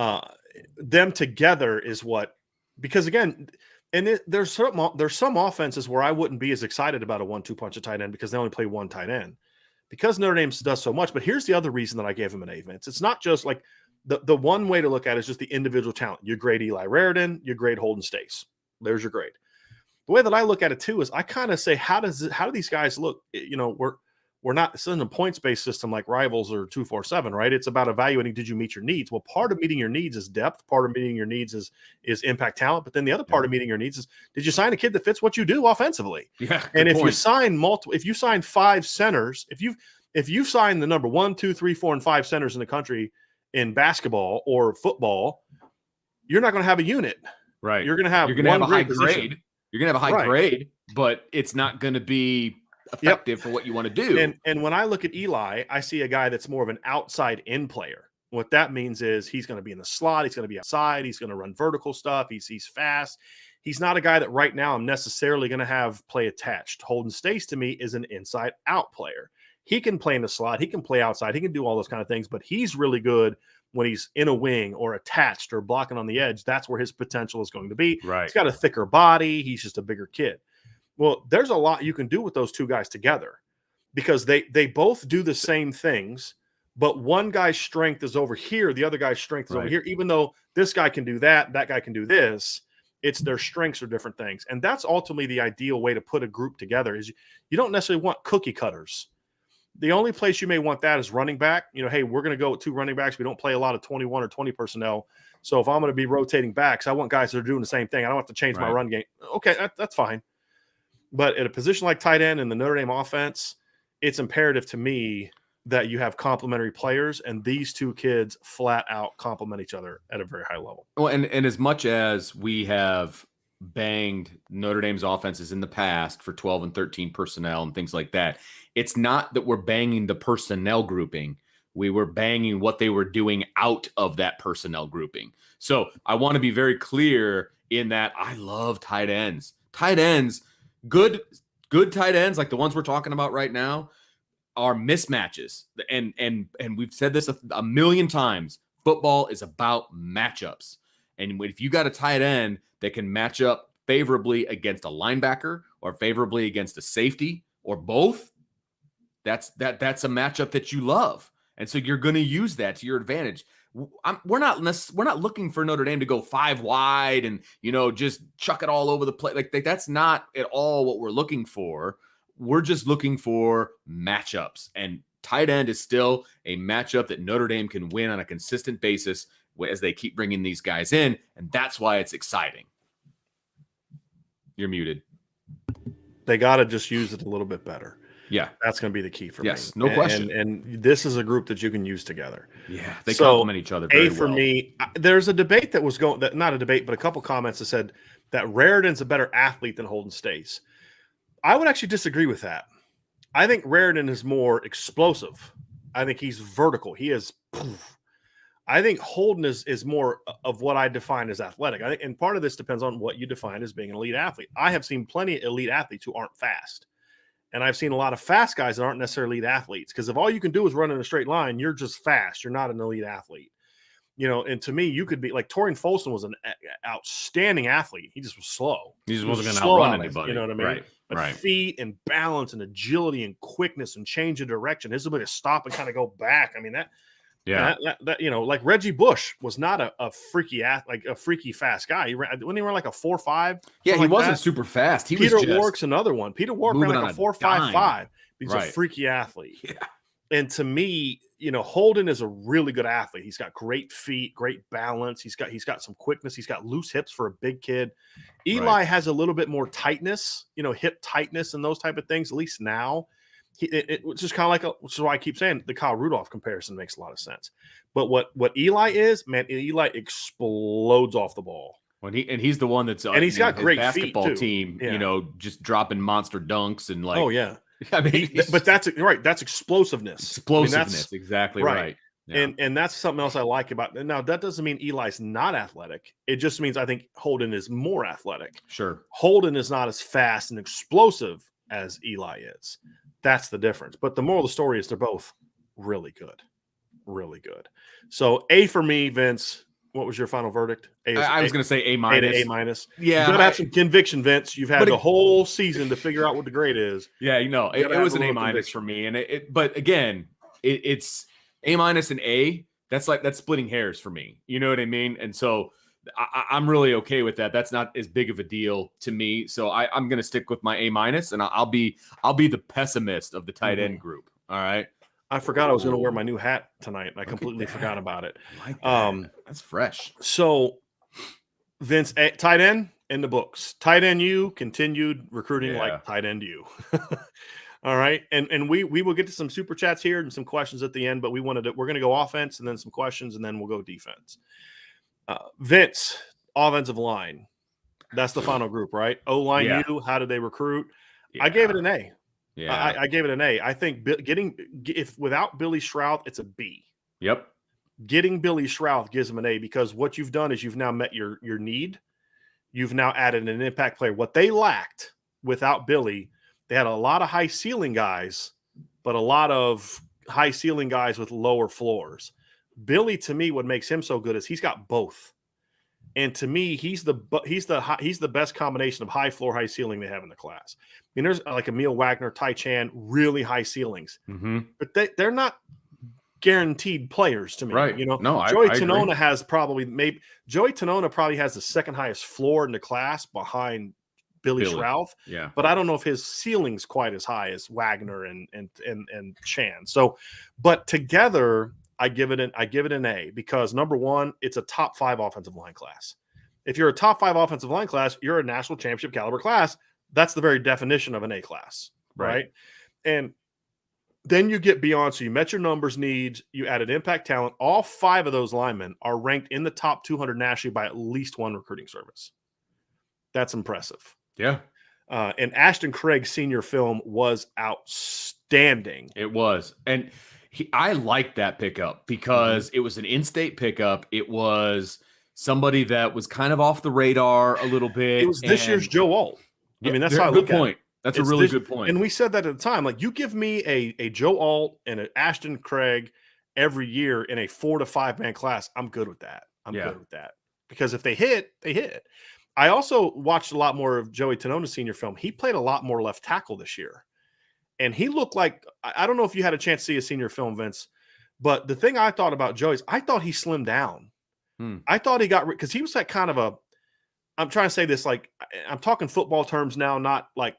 Them together is what, because again, and there's some offenses where I wouldn't be as excited about a 1-2 punch at tight end because they only play one tight end. Because Notre Dame does so much. But here's the other reason that I gave him an A, Vince. It's not just like the one way to look at it is just the individual talent. You grade Eli Raritan, you grade Holden Stace. There's your grade. The way that I look at it too is I kind of say, how do these guys look? We're not, this isn't a points-based system like Rivals or 247, right? It's about evaluating, did you meet your needs? Well, part of meeting your needs is depth. Part of meeting your needs is impact talent. But then the other part of meeting your needs is, did you sign a kid that fits what you do offensively? Yeah. And if you sign 5 centers, if you've signed the number 1, 2, 3, 4, and 5 centers in the country in basketball or football, you're not going to have a unit. Right. You're going to have a high grade. You're going to have a high grade, but it's not going to be effective for what you want to do. And when I look at Eli, I see a guy that's more of an outside in player. What that means is he's going to be in the slot. He's going to be outside. He's going to run vertical stuff. He's fast. He's not a guy that right now I'm necessarily going to have play attached. Holden Stace to me is an inside out player. He can play in the slot. He can play outside. He can do all those kind of things, but he's really good when he's in a wing or attached or blocking on the edge. That's where his potential is going to be. Right. He's got a thicker body. He's just a bigger kid. Well, there's a lot you can do with those two guys together because they both do the same things, but one guy's strength is over here. The other guy's strength is over here. Even though this guy can do that guy can do this, it's their strengths are different things. And that's ultimately the ideal way to put a group together is you don't necessarily want cookie cutters. The only place you may want that is running back. Hey, we're going to go with 2 running backs. We don't play a lot of 21 or 20 personnel. So if I'm going to be rotating backs, I want guys that are doing the same thing. I don't have to change my run game. Okay, that's fine. But at a position like tight end in the Notre Dame offense, it's imperative to me that you have complementary players, and these two kids flat out complement each other at a very high level. Well, and as much as we have banged Notre Dame's offenses in the past for 12 and 13 personnel and things like that, it's not that we're banging the personnel grouping. We were banging what they were doing out of that personnel grouping. So I want to be very clear in that I love tight ends. Tight ends, good tight ends like the ones we're talking about right now are mismatches. And we've said this a million times. Football is about matchups. And if you got a tight end that can match up favorably against a linebacker or favorably against a safety or both, that's a matchup that you love. And so you're going to use that to your advantage. We're not looking for Notre Dame to go 5 wide and, just chuck it all over the place. Like that's not at all what we're looking for. We're just looking for matchups, and tight end is still a matchup that Notre Dame can win on a consistent basis as they keep bringing these guys in, and that's why it's exciting. You're muted. They got to just use it a little bit better. Yeah. That's going to be the key for me. Yes, no question. And this is a group that you can use together. Yeah, they complement each other very well. For me, there's a debate that was going – not a debate, but a couple comments that said that Raritan's a better athlete than Holden Stace. I would actually disagree with that. I think Raritan is more explosive. I think he's vertical. He is – I think Holden is more of what I define as athletic. I think, and part of this depends on what you define as being an elite athlete. I have seen plenty of elite athletes who aren't fast. And I've seen a lot of fast guys that aren't necessarily elite athletes because if all you can do is run in a straight line, you're just fast. You're not an elite athlete. And to me, you could be like Torian Folsom was an outstanding athlete. He just was slow. He just wasn't going to outrun anybody. You know what I mean? But feet and balance and agility and quickness and change of direction, his ability to stop and kind of go back. I mean, like Reggie Bush was not a freaky fast guy. When he ran like a 4.5. Yeah, he wasn't super fast. Peter Warrick's another one. Peter Warrick ran like a 4.55. He's a freaky athlete. Yeah. And to me, Holden is a really good athlete. He's got great feet, great balance. He's got some quickness. He's got loose hips for a big kid. Eli has a little bit more tightness, hip tightness and those type of things, at least now. It's just kind of like which is why I keep saying the Kyle Rudolph comparison makes a lot of sense. But what Eli is, man, Eli explodes off the ball. He's the one that's and he's got great basketball feet too. Team, just dropping monster dunks and like. Oh yeah. I mean, but that's right. That's explosiveness. Explosiveness, exactly right. Yeah. And that's something else I like about it. Now, that doesn't mean Eli's not athletic. It just means I think Holden is more athletic. Sure. Holden is not as fast and explosive as Eli is. That's the difference. But the moral of the story is they're both really good. Really good. So A for me, Vince. What was your final verdict? I was going to say A-. A-. Yeah. You got to have some conviction, Vince. You've had the whole season to figure out what the grade is. Yeah, it was an A- for me. And but again, it's A- and A. That's splitting hairs for me. You know what I mean? And so I'm really okay with that. That's not as big of a deal to me. So I'm going to stick with my A-, and I'll be the pessimist of the tight end group. All right. I forgot I was going to wear my new hat tonight. I completely forgot about it. I like that. That's fresh. So, Vince, tight end in the books. Tight end U continued recruiting like tight end U. All right, and we will get to some super chats here and some questions at the end, but we're going to go offense and then some questions and then we'll go defense. Vince, offensive line. That's the final group, right? O-line U. How did they recruit? Yeah. I gave it an A. Yeah, I gave it an A. I think if without Billy Shrouth, it's a B. Yep. Getting Billy Shrouth gives him an A because what you've done is you've now met your need. you've now added an impact player. What they lacked without Billy, they had a lot of high ceiling guys, but a lot of high ceiling guys with lower floors. Billy, to me, what makes him so good is he's got both. And to me, he's the best combination of high floor, high ceiling they have in the class. I mean, there's like Emile Wagner, Ty Chan, really high ceilings, but they're not guaranteed players to me. Right. You know, No, Joey I Tenona agree. has Joey Tenona probably has the second highest floor in the class behind Billy Schrouth. Yeah. But I don't know if his ceiling's quite as high as Wagner and Chan. So, but together, I give it an A because number one, it's a top 5 offensive line class. If you're a top 5 offensive line class, you're a national championship caliber class. That's the very definition of an A class, right? And then you get beyond. So you met your numbers needs, you added impact talent. All 5 of those linemen are ranked in the top 200 nationally by at least one recruiting service. That's impressive. Yeah. And Ashton Craig's senior film was outstanding. It was. And I liked that pickup because it was an in-state pickup. It was somebody that was kind of off the radar a little bit. It was this year's Joe Alt. I mean, that's how I look at it. That's a really good point. And we said that at the time. Like, you give me a Joe Alt and an Ashton Craig every year in a 4 to 5 man class, I'm good with that. I'm good with that. Because if they hit, they hit. I also watched a lot more of Joey Tenona's senior film. He played a lot more left tackle this year. And he looked like, I don't know if you had a chance to see his senior film, Vince, but the thing I thought about Joey is I thought he slimmed down. I thought he got, because he was like kind of I'm trying to say this, like, I'm talking football terms now, not like,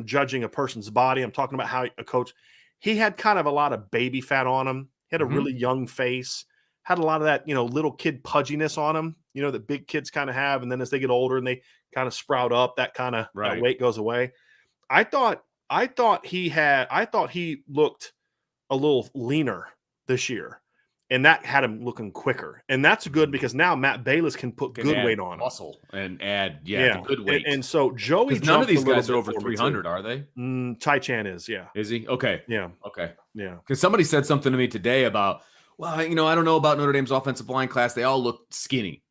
judging a person's body. I'm talking about how a coach, he had kind of a lot of baby fat on him. He had a really young face, had a lot of that, little kid pudginess on him, that big kids kind of have. And then as they get older and they kind of sprout up, that kind of that weight goes away. I thought he looked a little leaner this year, and that had him looking quicker. And that's good because now Matt Bayless can put good weight on muscle and add the good weight. And so Joey, none of these guys are over 300, are they? Tai Chan is, Is he? Okay. Yeah. Okay. Yeah. Because somebody said something to me today about, well, I don't know about Notre Dame's offensive line class. They all look skinny.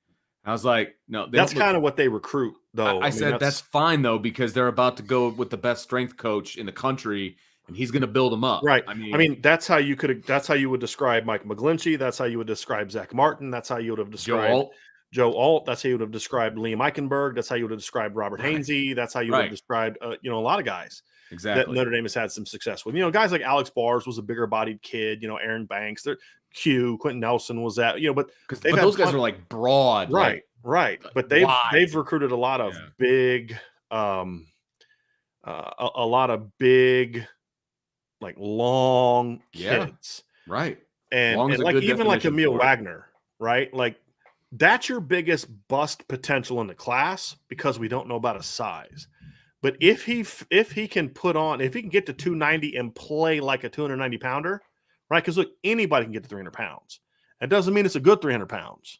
I was like, no, that's kind of what they recruit, though. I said that's fine though, because they're about to go with the best strength coach in the country, and he's going to build them up. Right. I mean, that's how you would describe Mike McGlinchey. That's how you would describe Zac Martin. That's how you would have described Joe Alt. That's how you would have described Liam Eichenberg. That's how you would have described Robert Hainsey. That's how you would have described, a lot of guys that Notre Dame has had some success with. Guys like Alex Bars was a bigger bodied kid. Aaron Banks, Quentin Nelson was that. But those guys are like broad, right. But they've recruited a lot of big, a lot of big, like long kids, right? And like even like Emile Wagner, right? Like that's your biggest bust potential in the class because we don't know about his size. But if he can get to 290 and play like a 290 pounder, right? Because look, anybody can get to 300 pounds. That doesn't mean it's a good 300 pounds.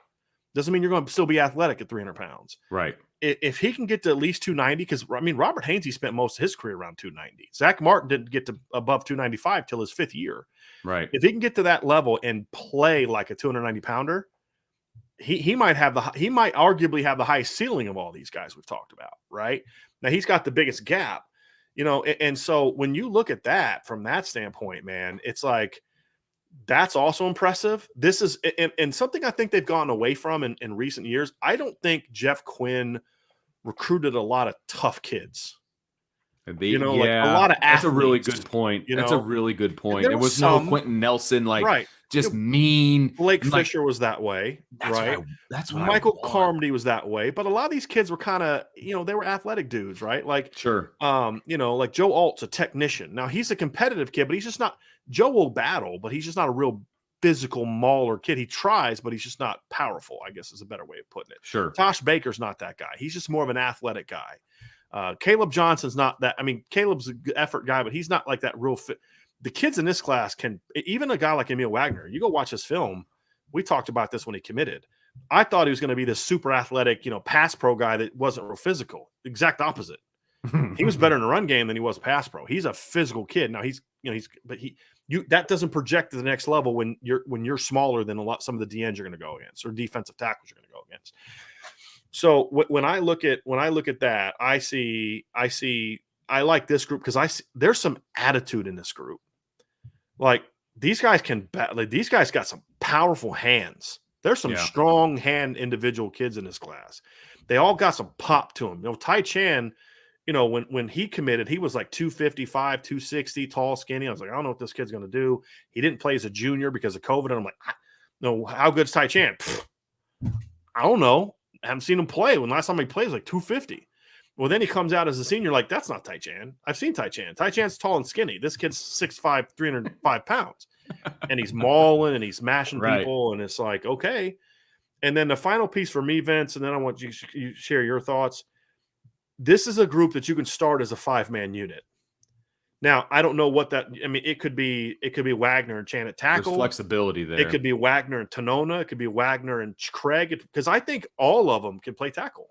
Doesn't mean you're going to still be athletic at 300 pounds. Right. If he can get to at least 290, because Robert Hainsey spent most of his career around 290. Zac Martin didn't get to above 295 till his 5th year. Right. If he can get to that level and play like a 290 pounder, he might arguably have the highest ceiling of all these guys we've talked about. Right now, he's got the biggest gap, and so when you look at that from that standpoint, man, it's like, that's also impressive. This is and something I think they've gone away from in recent years. I don't think Jeff Quinn recruited a lot of tough kids. Like a lot of athletes. That's a really good point. That's a really good point. There was no Quentin Nelson, just mean. Blake Fisher was that way, right? That's what Michael Carmody was that way. But a lot of these kids were kind of, they were athletic dudes, right? Like, sure. Like Joe Alt's a technician. Now he's a competitive kid, but he's just not. Joe will battle, but he's just not a real physical mauler kid. He tries, but he's just not powerful, I guess is a better way of putting it. Sure. Tosh Baker's not that guy. He's just more of an athletic guy. Caleb Johnson's not that. I mean, Caleb's an effort guy, but he's not like that real fit. The kids in this class can, even a guy like Emile Wagner, you go watch his film. We talked about this when he committed. I thought he was going to be this super athletic, pass pro guy that wasn't real physical. Exact opposite. He was better in the run game than he was pass pro. He's a physical kid. Now that doesn't project to the next level when you're smaller than some of the DNs you're going to go against or defensive tackles you're going to go against. So when I look at that, I like this group because there's some attitude in this group. Like these guys these guys got some powerful hands. There's some strong hand individual kids in this class. They all got some pop to them. Tai Chan, when he committed, he was like 255, 260, tall, skinny. I was like, I don't know what this kid's going to do. He didn't play as a junior because of COVID. And I'm like, no, how good's Tai Chan? I don't know. I haven't seen him play. When last time he played was like 250. Well, then he comes out as a senior, like, that's not Tai Chan. I've seen Tai Chan. Tai Chan's tall and skinny. This kid's 6'5", 305 pounds. And he's mauling and he's mashing people. And it's like, okay. And then the final piece for me, Vince, and then I want you to share your thoughts. This is a group that you can start as a 5-man unit. Now, I don't know what that – I mean, it could be Wagner and Chan at tackle. There's flexibility there. It could be Wagner and Tennon. It could be Wagner and Craig because I think all of them can play tackle.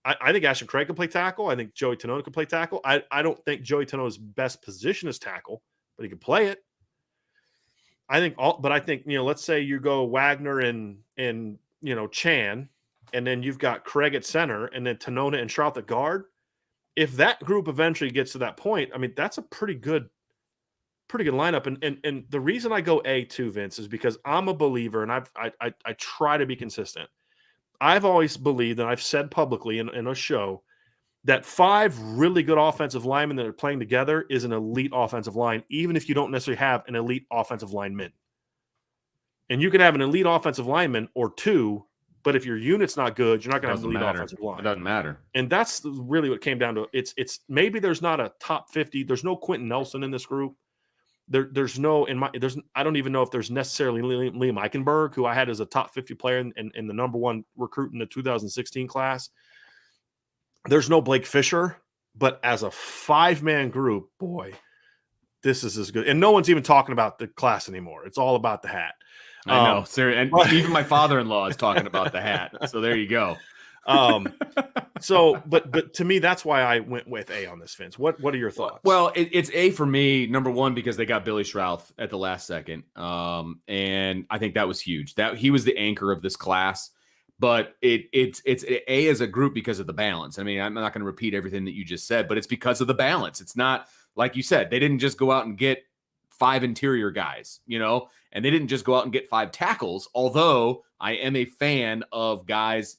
I think Ashton Craig can play tackle. I think Joey Tennon can play tackle. I don't think Joey Tenon's best position is tackle, but he can play it. I think let's say you go Wagner and Chan, and then you've got Craig at center, and then Tenona and Shrout at guard. If that group eventually gets to that point, I mean, that's a pretty good lineup. And the reason I go A2, Vince, is because I'm a believer, and I try to be consistent. I've always believed, and I've said publicly in a show, that 5 really good offensive linemen that are playing together is an elite offensive line, even if you don't necessarily have an elite offensive lineman. And you can have an elite offensive lineman or 2, but if your unit's not good, you're not going to have an elite offensive line. It doesn't matter. And that's really what it came down to. It's maybe there's not a top 50. There's no Quentin Nelson in this group. There's I don't even know if there's necessarily Liam Eichenberg, who I had as a top 50 player in the number 1 recruit in the 2016 class. There's no Blake Fisher, but as a 5-man group, boy, this is as good. And no one's even talking about the class anymore. It's all about the hat. I know, sir. And even my father-in-law is talking about the hat. So there you go. But to me, that's why I went with A on this, Vince. What are your thoughts? Well, it's A for me, number 1, because they got Billy Shrouth at the last second. And I think that was huge. That he was the anchor of this class. But it's A as a group because of the balance. I mean, I'm not going to repeat everything that you just said, but it's because of the balance. It's not like you said, they didn't just go out and get 5 interior guys, and they didn't just go out and get 5 tackles. Although I am a fan of guys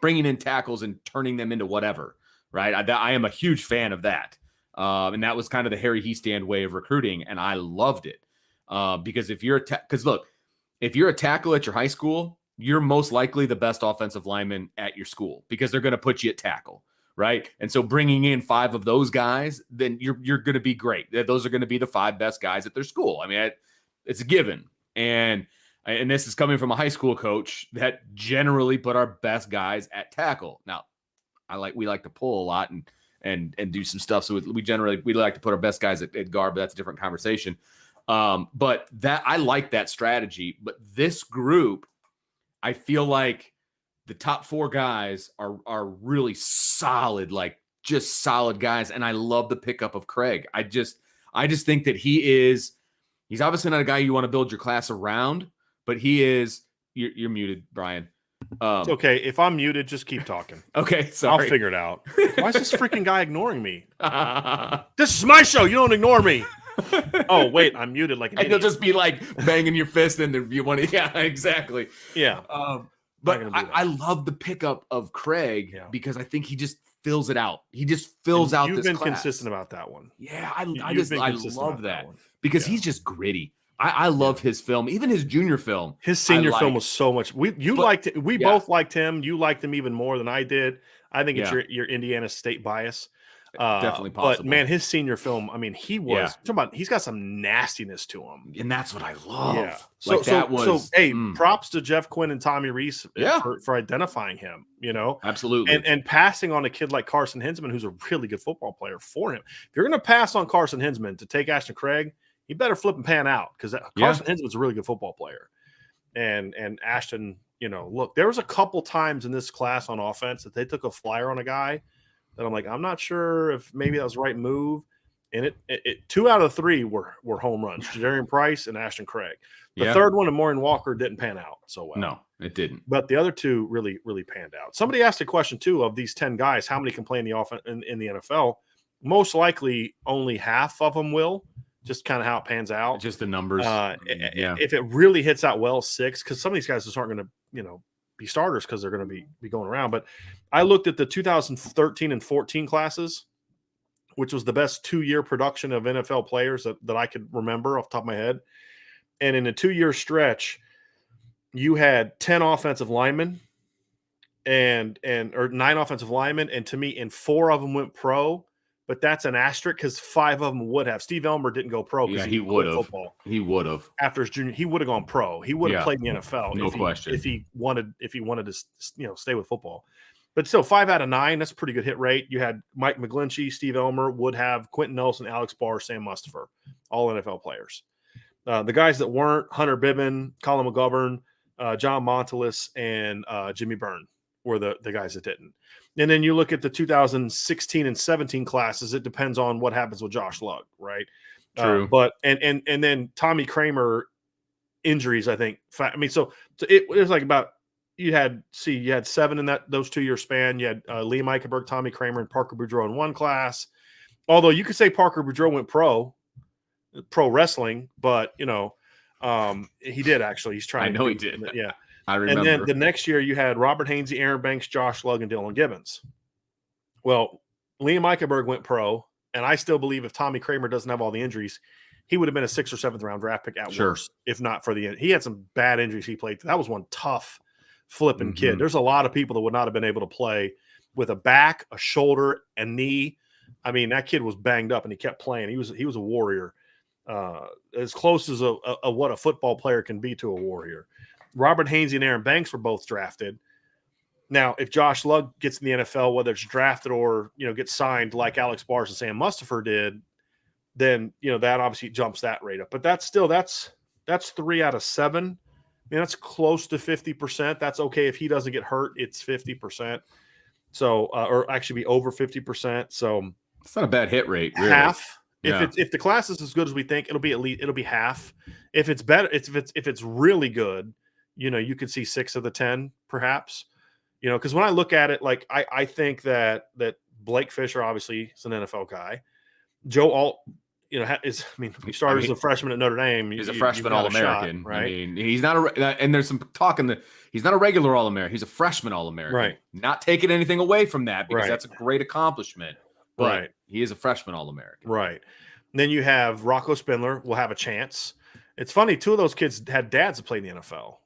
bringing in tackles and turning them into whatever, right? I am a huge fan of that. And that was kind of the Harry Heastand way of recruiting. And I loved it because if you're a tackle at your high school, you're most likely the best offensive lineman at your school because they're going to put you at tackle, right? And so bringing in 5 of those guys, then you're going to be great. Those are going to be the 5 best guys at their school. I mean, it's a given. And this is coming from a high school coach that generally put our best guys at tackle. Now, we like to pull a lot and do some stuff. So we like to put our best guys at guard, but that's a different conversation. But that I like that strategy. But this group, I feel like the top 4 guys are really solid, like just solid guys. And I love the pickup of Craig. I just think that he's obviously not a guy you want to build your class around, but he is. You're muted, Brian. It's okay. If I'm muted, just keep talking. Okay, sorry. I'll figure it out. Why is this freaking guy ignoring me? This is my show. You don't ignore me. Oh, wait, I'm muted like an idiot. You'll just be like banging your fist and you want to. Yeah, exactly. Yeah. But I love the pickup of Craig because I think he just fills it out. He just fills out this class. You've been consistent about that one. Yeah, I love that because he's just gritty. I love his film, even his junior film. His senior film was so much. We both liked him. You liked him even more than I did. I think it's your Indiana State bias. Definitely possible. But man, his senior film, I mean, he's got some nastiness to him. And that's what I love. Yeah. Props to Jeff Quinn and Tommy Reese for identifying him, Absolutely. And passing on a kid like Carson Hinsman, who's a really good football player for him. If you're going to pass on Carson Hinsman to take Ashton Craig, you better flip and pan out because Carson Hinsman's a really good football player. And Ashton, look, there was a couple times in this class on offense that they took a flyer on a guy that I'm like, I'm not sure if maybe that was the right move. And it 2 out of 3 were home runs. Judarian Price and Ashton Craig. The third one, Morrison Walker, didn't pan out so well. No, it didn't. But the other 2 really, really panned out. Somebody asked a question too of these 10 guys, how many can play in the offense in the NFL? Most likely, only half of them will. Just kind of how it pans out. Just the numbers. If it really hits out well, 6, because some of these guys just aren't going to, be starters because they're going to be going around. But I looked at the 2013 and 14 classes, which was the best 2-year production of NFL players that I could remember off the top of my head. And in a 2-year stretch, you had 10 offensive linemen or 9 offensive linemen. And to me, 4 of them went pro, but that's an asterisk because 5 of them would have. Steve Elmer didn't go pro because he would have. Football. He would have. After his junior, he would have gone pro. He would have played in the NFL. No question. If he wanted to, stay with football. But still, 5 out of 9, that's a pretty good hit rate. You had Mike McGlinchey, Steve Elmer, would have Quentin Nelson, Alex Barr, Sam Mustipher, all NFL players. The guys that weren't, Hunter Bibbin, Colin McGovern, John Montelis, and Jimmy Byrne were the guys that didn't. And then you look at the 2016 and 17 classes, it depends on what happens with Josh Lugg, right? True. But then Tommy Kramer injuries, I think. I mean, so it was like about you had 7 in those 2-year span. You had Liam Eichenberg, Tommy Kramer, and Parker Boudreaux in one class. Although you could say Parker Boudreaux went pro wrestling, but he did actually. He's trying. I know he did. Yeah, I remember. And then the next year you had Robert Hainsey, Aaron Banks, Josh Lugg, and Dylan Gibbons. Well, Liam Eichenberg went pro, and I still believe if Tommy Kramer doesn't have all the injuries, he would have been a 6th or 7th round draft pick at worst, if not for the end. He had some bad injuries he played. That was one tough flipping kid. There's a lot of people that would not have been able to play with a back, a shoulder, a knee. I mean, that kid was banged up and he kept playing. He was a warrior, as close as a what a football player can be to a warrior. Robert Hainsey and Aaron Banks were both drafted. Now, if Josh Lugg gets in the NFL, whether it's drafted or gets signed like Alex Bars and Sam Mustipher did, then that obviously jumps that rate up. But that's 3 out of 7. I mean, that's close to 50%. That's okay if he doesn't get hurt. It's 50%. So, or actually be over 50%. So it's not a bad hit rate. Really. Half. Yeah. If the class is as good as we think, it'll be half. If it's better, if it's really good, you could see 6 of the 10 perhaps. Because when I look at it, like I think that Blake Fisher obviously is an NFL guy. Joe Alt, he started as a freshman at Notre Dame. He's a freshman All-American, right? I mean, he's not and there's some talk he's not a regular All-American. He's a freshman All-American. Right. Not taking anything away from that because that's a great accomplishment. But right. He is a freshman All-American. Right. And then you have Rocco Spindler will have a chance. It's funny, 2 of those kids had dads that played in the NFL.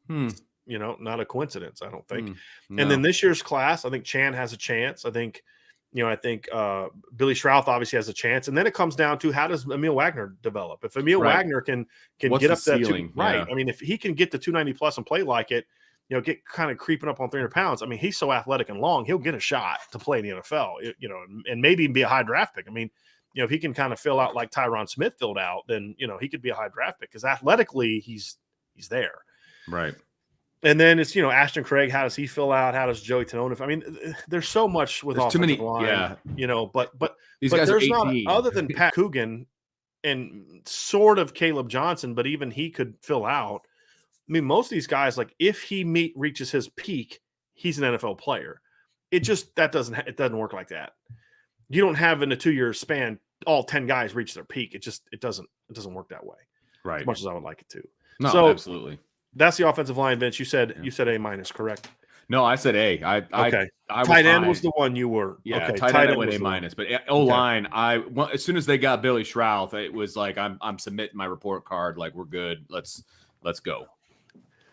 Not a coincidence, I don't think. No. And then this year's class, I think Chan has a chance. I think Billy Strouth obviously has a chance. And then it comes down to how does Emile Wagner develop? If Emile Wagner can What's get up the that ceiling? right. Yeah. I mean, if he can get to 290 plus and play like it, get kind of creeping up on 300 pounds. I mean, he's so athletic and long, he'll get a shot to play in the NFL, and maybe even be a high draft pick. I mean, if he can kind of fill out like Tyron Smith filled out, then, he could be a high draft pick because athletically he's there. Right. And then it's, Ashton Craig, how does he fill out? How does Joey Tennon? I mean, there's so much with there's offensive too many, line, but these guys there's are not, 18. other than Pat Coogan and sort of Caleb Johnson, but even he could fill out. I mean, most of these guys, like if he reaches his peak, he's an NFL player. It doesn't work like that. You don't have in a 2-year span, all 10 guys reach their peak. It doesn't work that way. Right. As much as I would like it to. No, so, absolutely. That's the offensive line, Vince. You said A-, correct? No, I said A. Okay. I tight end was the one you were. Yeah, okay. tight end went A-. But O-line, as soon as they got Billy Strouth, it was like I'm submitting my report card. Like we're good. Let's go.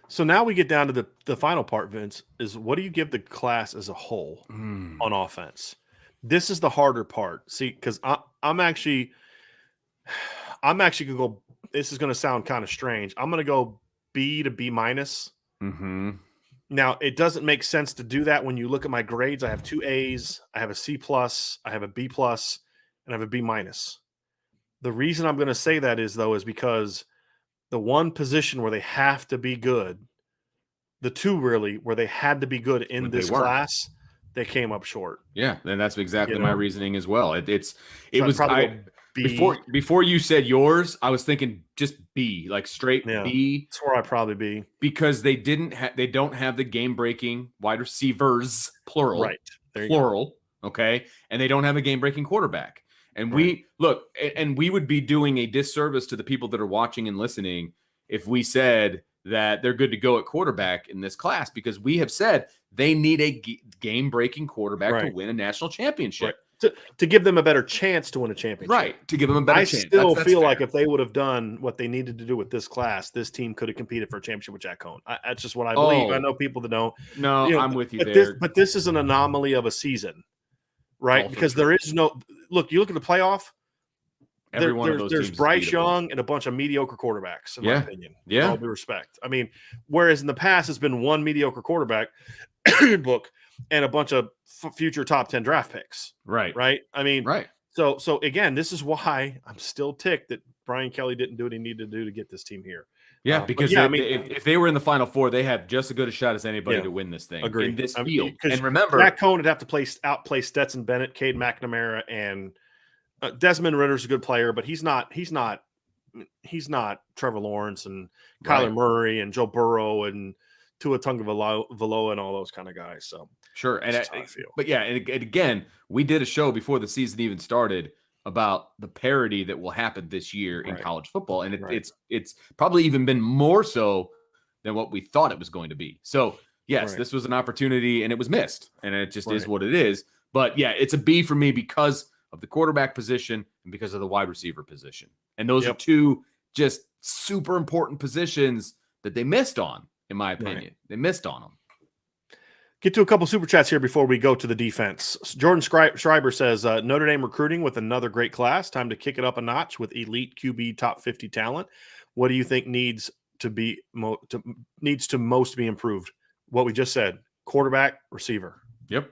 So now we get down to the final part, Vince. Is what do you give the class as a whole on offense? This is the harder part. See, because I'm actually gonna go. This is gonna sound kind of strange. I'm gonna go B to B-. Mm-hmm. Now, it doesn't make sense to do that when you look at my grades. I have 2 A's, I have a C+, I have a B+, and I have a B-. The reason I'm going to say that is because the one position where they have to be good, the 2 really where they had to be good in this class, they came up short. Yeah, and that's exactly my reasoning as well. It was probably B. Before you said yours, I was thinking just B, like straight B. That's where I'd probably be. Because they don't have the game-breaking wide receivers, plural. Right. Plural. Okay. And they don't have a game-breaking quarterback. And we would be doing a disservice to the people that are watching and listening if we said that they're good to go at quarterback in this class, because we have said they need a game-breaking quarterback to win a national championship. To give them a better chance to win a championship. Right. To give them a better chance. I still feel like if they would have done what they needed to do with this class, this team could have competed for a championship with Jack Cohn. That's just what I believe. I know people that don't. No, I'm with you there. But this is an anomaly of a season, right? Also because there is no – look, you look at the playoff, every one of those there's Bryce Young and a bunch of mediocre quarterbacks, in my opinion. Yeah. With all due respect. I mean, whereas in the past it's been one mediocre quarterback book and a bunch of future top 10 draft picks. Right. I mean, right. So again, this is why I'm still ticked that Brian Kelly didn't do what he needed to do to get this team here. Yeah, because if they were in the Final Four, they have just as good a shot as anybody to win this thing. Agreed. In this field. And remember, Jack Cohn would have to outplay Stetson Bennett, Cade McNamara, and Desmond Ritter's a good player, but he's not Trevor Lawrence and Kyler Murray and Joe Burrow and Tua Tagovailoa and all those kind of guys. So sure, and but yeah, and again, we did a show before the season even started about the parity that will happen this year in college football, and it's probably even been more so than what we thought it was going to be. So yes, this was an opportunity, and it was missed, and it just is what it is. But yeah, it's a B for me because of the quarterback position and because of the wide receiver position, and those are two just super important positions that they missed on. In my opinion, they missed on them. Get to a couple super chats here before we go to the defense. Jordan Schreiber says, Notre Dame recruiting with another great class. Time to kick it up a notch with elite QB top 50 talent. What do you think needs to most be improved? What we just said, quarterback, receiver. Yep.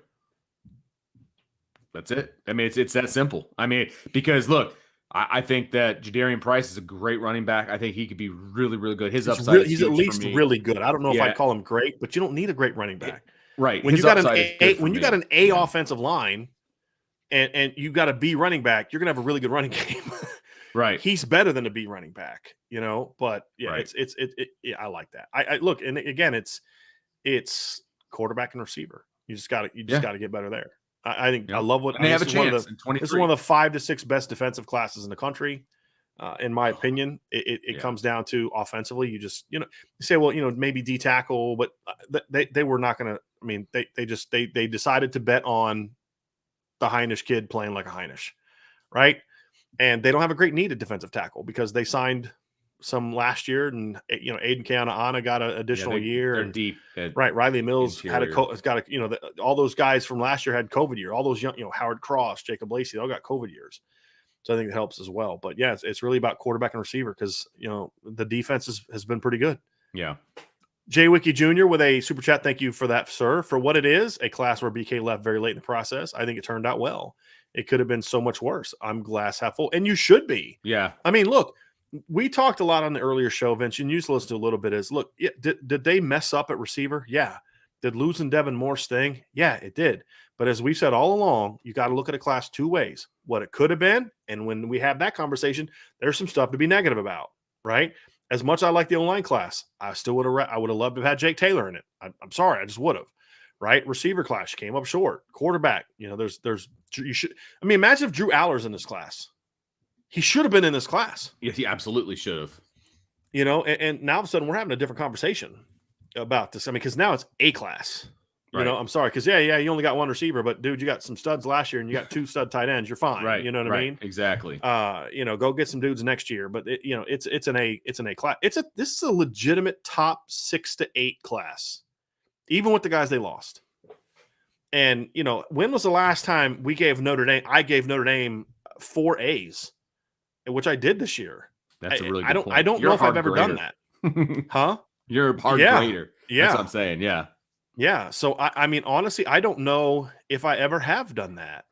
That's it. I mean, it's that simple. I mean, because look, I think that Judarian Price is a great running back. I think he could be really, really good. His upside is he's at least really good. I don't know if I'd call him great, but you don't need a great running back. Right. When you got an A offensive line and you got a B running back, you're gonna have a really good running game. Right. He's better than a B running back, but I like that. I look, and again, it's quarterback and receiver. You just gotta get better there. I think I love what they have a chance. This is one of the 5 to 6 best defensive classes in the country, in my opinion. It comes down to offensively. You just you say, well, maybe D tackle, but they were not going to. I mean, they decided to bet on the Heinisch kid playing like a Heinisch, right? And they don't have a great need at defensive tackle because they signed some last year, and Aiden Keanaaina got an additional year. They're and deep, Riley Mills has got all those guys from last year had COVID year. All those young, Howard Cross, Jacob Lacey, they all got COVID years. So I think it helps as well. But yeah, it's really about quarterback and receiver because the defense has been pretty good. Yeah. Jay Wiki Jr. with a super chat. Thank you for that, sir. For what it is, a class where BK left very late in the process. I think it turned out well. It could have been so much worse. I'm glass half full, and you should be. Yeah. I mean, look. We talked a lot on the earlier show, Vince, and you used to listen to a little bit. Did they mess up at receiver? Yeah. Did losing Devin Moore sting? Yeah, it did. But as we've said all along, you got to look at a class 2 ways. What it could have been, and when we have that conversation, there's some stuff to be negative about, right? As much as I like the O-line class, I would have loved to have had Jake Taylor in it. I'm sorry, I just would have. Right? Receiver class came up short. Quarterback, imagine if Drew Aller's in this class. He should have been in this class. Yes, he absolutely should have. And now all of a sudden we're having a different conversation about this. I mean, because now it's A class. I'm sorry, because you only got one receiver, but dude, you got some studs last year and you got 2 stud tight ends. You're fine. Right. You know what I mean? Exactly. Go get some dudes next year. But it's an A class. This is a legitimate top 6 to 8 class, even with the guys they lost. And when was the last time I gave Notre Dame 4 A's? Which I did this year. That's a really good point. I don't know if I've ever done that. Huh? You're a hard grader. Yeah. That's what I'm saying. Yeah. Yeah. So, I mean, honestly, I don't know if I ever have done that.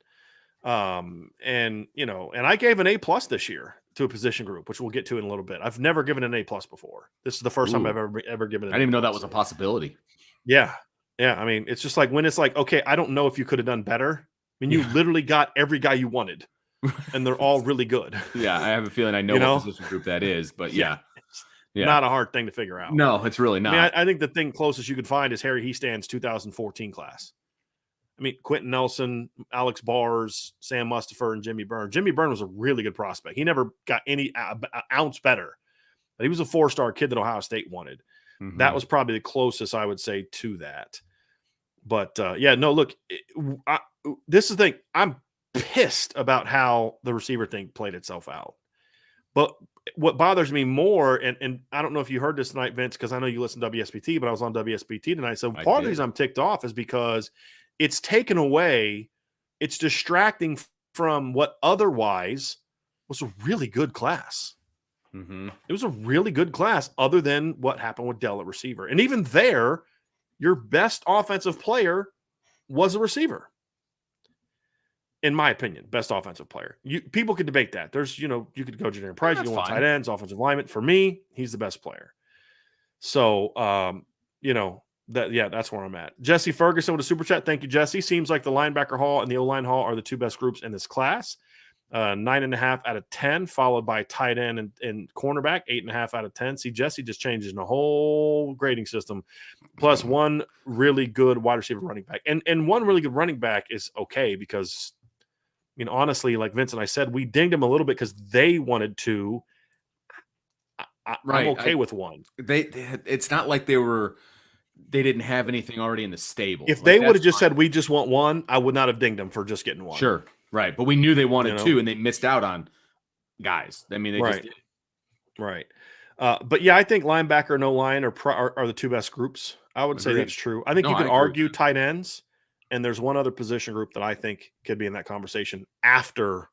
And I gave an A+ this year to a position group, which we'll get to in a little bit. I've never given an A+ before. This is the first time I've ever given it. I didn't even know that was a possibility. Yeah. Yeah. I mean, it's just like when it's like, okay, I don't know if you could have done better. I mean, you literally got every guy you wanted. and they're all really good. Yeah, I have a feeling I know what position group that is, but yeah. Not a hard thing to figure out. No, it's really not. I mean, I think the thing closest you could find is Harry Heastand's 2014 class. I mean, Quentin Nelson, Alex Bars, Sam Mustipher, and Jimmy Byrne. Jimmy Byrne was a really good prospect. He never got any ounce better, but he was a 4-star kid that Ohio State wanted. Mhm. That was probably the closest I would say to that. But look, this is the thing. I'm pissed about how the receiver thing played itself out. But what bothers me more, and I don't know if you heard this tonight, Vince, because I know you listen to WSBT, but I was on WSBT tonight. So part of the reason I'm ticked off is because it's taken away, it's distracting from what otherwise was a really good class. Mm-hmm. It was a really good class other than what happened with Dell at receiver. And even there, your best offensive player was a receiver. In my opinion, best offensive player. People could debate that. There's, you could go Judarian Price, you want tight ends, offensive lineman. For me, he's the best player. So, that's where I'm at. Jesse Ferguson with a super chat. Thank you, Jesse. Seems like the linebacker hall and the O-line hall are the two best groups in this class. 9.5 out of 10, followed by tight end and cornerback, 8.5 out of 10. See, Jesse just changes the whole grading system. Plus one really good wide receiver running back. And one really good running back is okay because, honestly, like Vince and I said, we dinged them a little bit because they wanted to. I'm okay with one. It's not like they didn't have anything already in the stable. If they would have just said, we just want one, I would not have dinged them for just getting one. Sure. Right. But we knew they wanted two, and they missed out on guys. I mean, they just did. Right. But yeah, I think linebacker and O-line are the two best groups. I would say that's true. I think you can argue tight ends, and there's one other position group that I think could be in that conversation after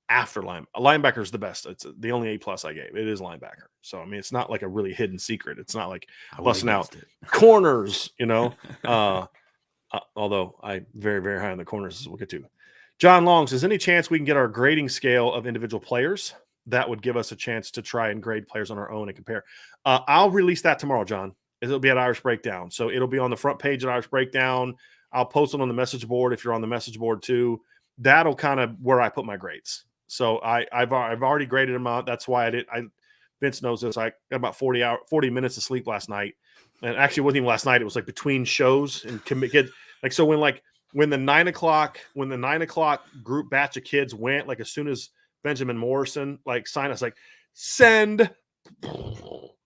line. A linebacker is the best. It's the only A+ I gave. It is linebacker. So, I mean, it's not like a really hidden secret. It's not like busting out corners, although I'm very, very high on the corners, as we'll get to. John Long says, any chance we can get our grading scale of individual players? That would give us a chance to try and grade players on our own and compare. I'll release that tomorrow, John. It'll be at Irish Breakdown. So it'll be on the front page at Irish Breakdown. I'll post it on the message board if you're on the message board too. That'll kind of where I put my grades. So I've already graded them out. That's why Vince knows this. I got about 40 minutes of sleep last night. And actually it wasn't even last night. It was like between shows and when the 9 o'clock group batch of kids went, like as soon as Benjamin Morrison signed us, send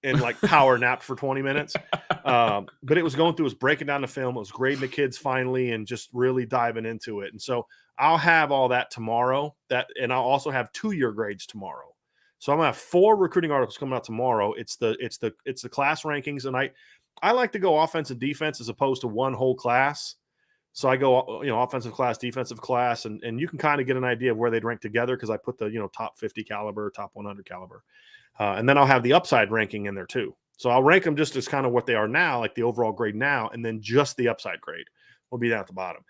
and power napped for 20 minutes. But it was breaking down the film. It was grading the kids finally and just really diving into it. And so I'll have all that tomorrow. And I'll also have 2-year grades tomorrow. So I'm gonna have 4 recruiting articles coming out tomorrow. It's the class rankings, and I like to go offense and defense as opposed to one whole class. So I go, offensive class, defensive class, and you can kind of get an idea of where they'd rank together because I put the, top 50 caliber, top 100 caliber. And then I'll have the upside ranking in there too. So I'll rank them just as kind of what they are now, like the overall grade now, and then just the upside grade will be down at the bottom.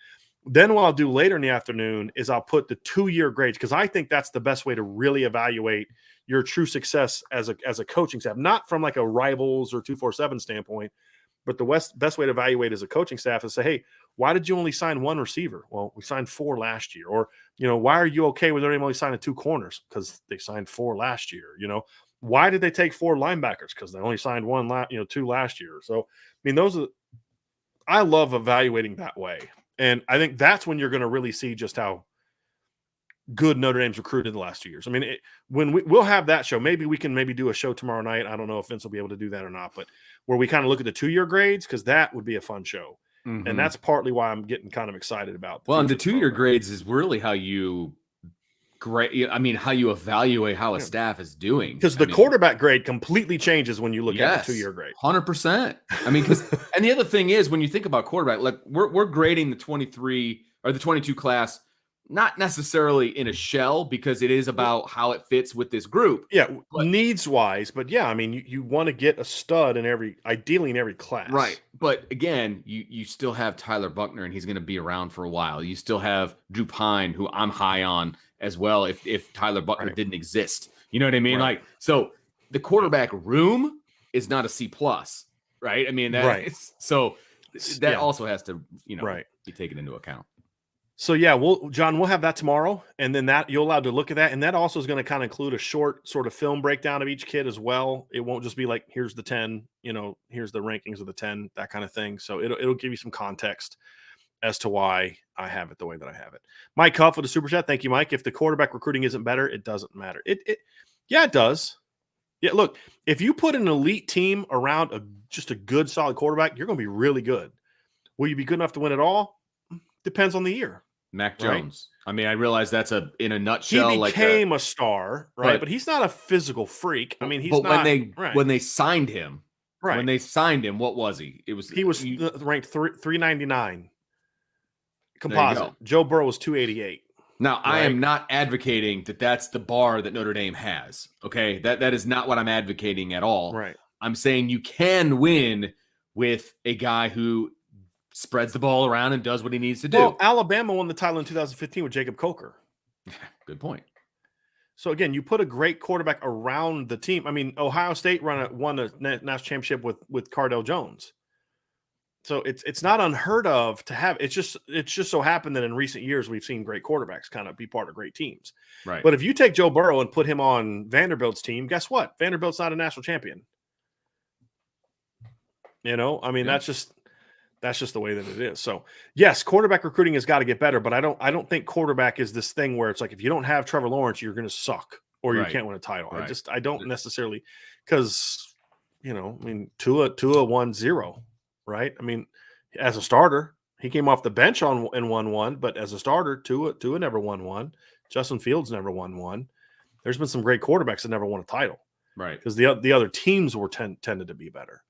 Then what I'll do later in the afternoon is I'll put the 2-year grades because I think that's the best way to really evaluate your true success as a coaching staff, not from like a Rivals or 247 standpoint, but the best way to evaluate as a coaching staff is say, hey, why did you only sign 1 receiver? Well, we signed 4 last year. Or, why are you okay with them only signing 2 corners? Because they signed 4 last year. Why did they take 4 linebackers? Because they only signed 2 last year. So, I mean, I love evaluating that way. And I think that's when you're going to really see just how good Notre Dame's recruited the last 2 years. I mean, we'll have that show. Maybe we can do a show tomorrow night. I don't know if Vince will be able to do that or not, but where we kind of look at the 2-year grades, because that would be a fun show. Mm-hmm. And that's partly why I'm getting kind of excited about. And the 2-year grades is really how you how you evaluate how a staff is doing. Because the quarterback grade completely changes when you look at the 2-year grade. 100%. I mean, and the other thing is when you think about quarterback, like we're grading the 23 or the 22 class not necessarily in a shell because it is about how it fits with this group. Yeah, needs wise, but yeah, I mean, you want to get a stud ideally in every class. Right. But again, you still have Tyler Buckner and he's going to be around for a while. You still have Drew Pine, who I'm high on as well if Tyler Buckner didn't exist. You know what I mean? Right. So the quarterback room is not a C+, right? I mean, that also has to, be taken into account. So yeah, we'll have that tomorrow, and then that you're allowed to look at that, and that also is going to kind of include a short sort of film breakdown of each kid as well. It won't just be like here's the 10, here's the rankings of the 10, that kind of thing. So it'll give you some context as to why I have it the way that I have it. Mike Huff with a super chat. Thank you, Mike. If the quarterback recruiting isn't better, it doesn't matter. Yeah, it does. Yeah, look, if you put an elite team around just a good, solid quarterback, you're going to be really good. Will you be good enough to win it all? Depends on the year. Mack Right? Jones. I mean, I realize that's in a nutshell. He became a star, right? But he's not a physical freak. I mean, he's not. When they signed him, right? When they signed him, what was he? He was ranked 399 composite. Joe Burrow was 288. Now, right? I am not advocating that that's the bar that Notre Dame has. Okay, that is not what I'm advocating at all. Right. I'm saying you can win with a guy who spreads the ball around and does what he needs to do. Well, Alabama won the title in 2015 with Jacob Coker. Good point. So again, you put a great quarterback around the team. I mean, Ohio State won a national championship with Cardale Jones. So it's not unheard of to have. It's just so happened that in recent years we've seen great quarterbacks kind of be part of great teams. Right. But if you take Joe Burrow and put him on Vanderbilt's team, guess what? Vanderbilt's not a national champion. I mean, that's just the way that it is. So yes, quarterback recruiting has got to get better, but I don't think quarterback is this thing where it's like if you don't have Trevor Lawrence, you're going to suck or you can't win a title. Right. I don't necessarily because I mean Tua 1-0, right? I mean, as a starter, he came off the bench and won one, but as a starter, Tua never won one. Justin Fields never won one. There's been some great quarterbacks that never won a title, right? Because the other teams were tended to be better.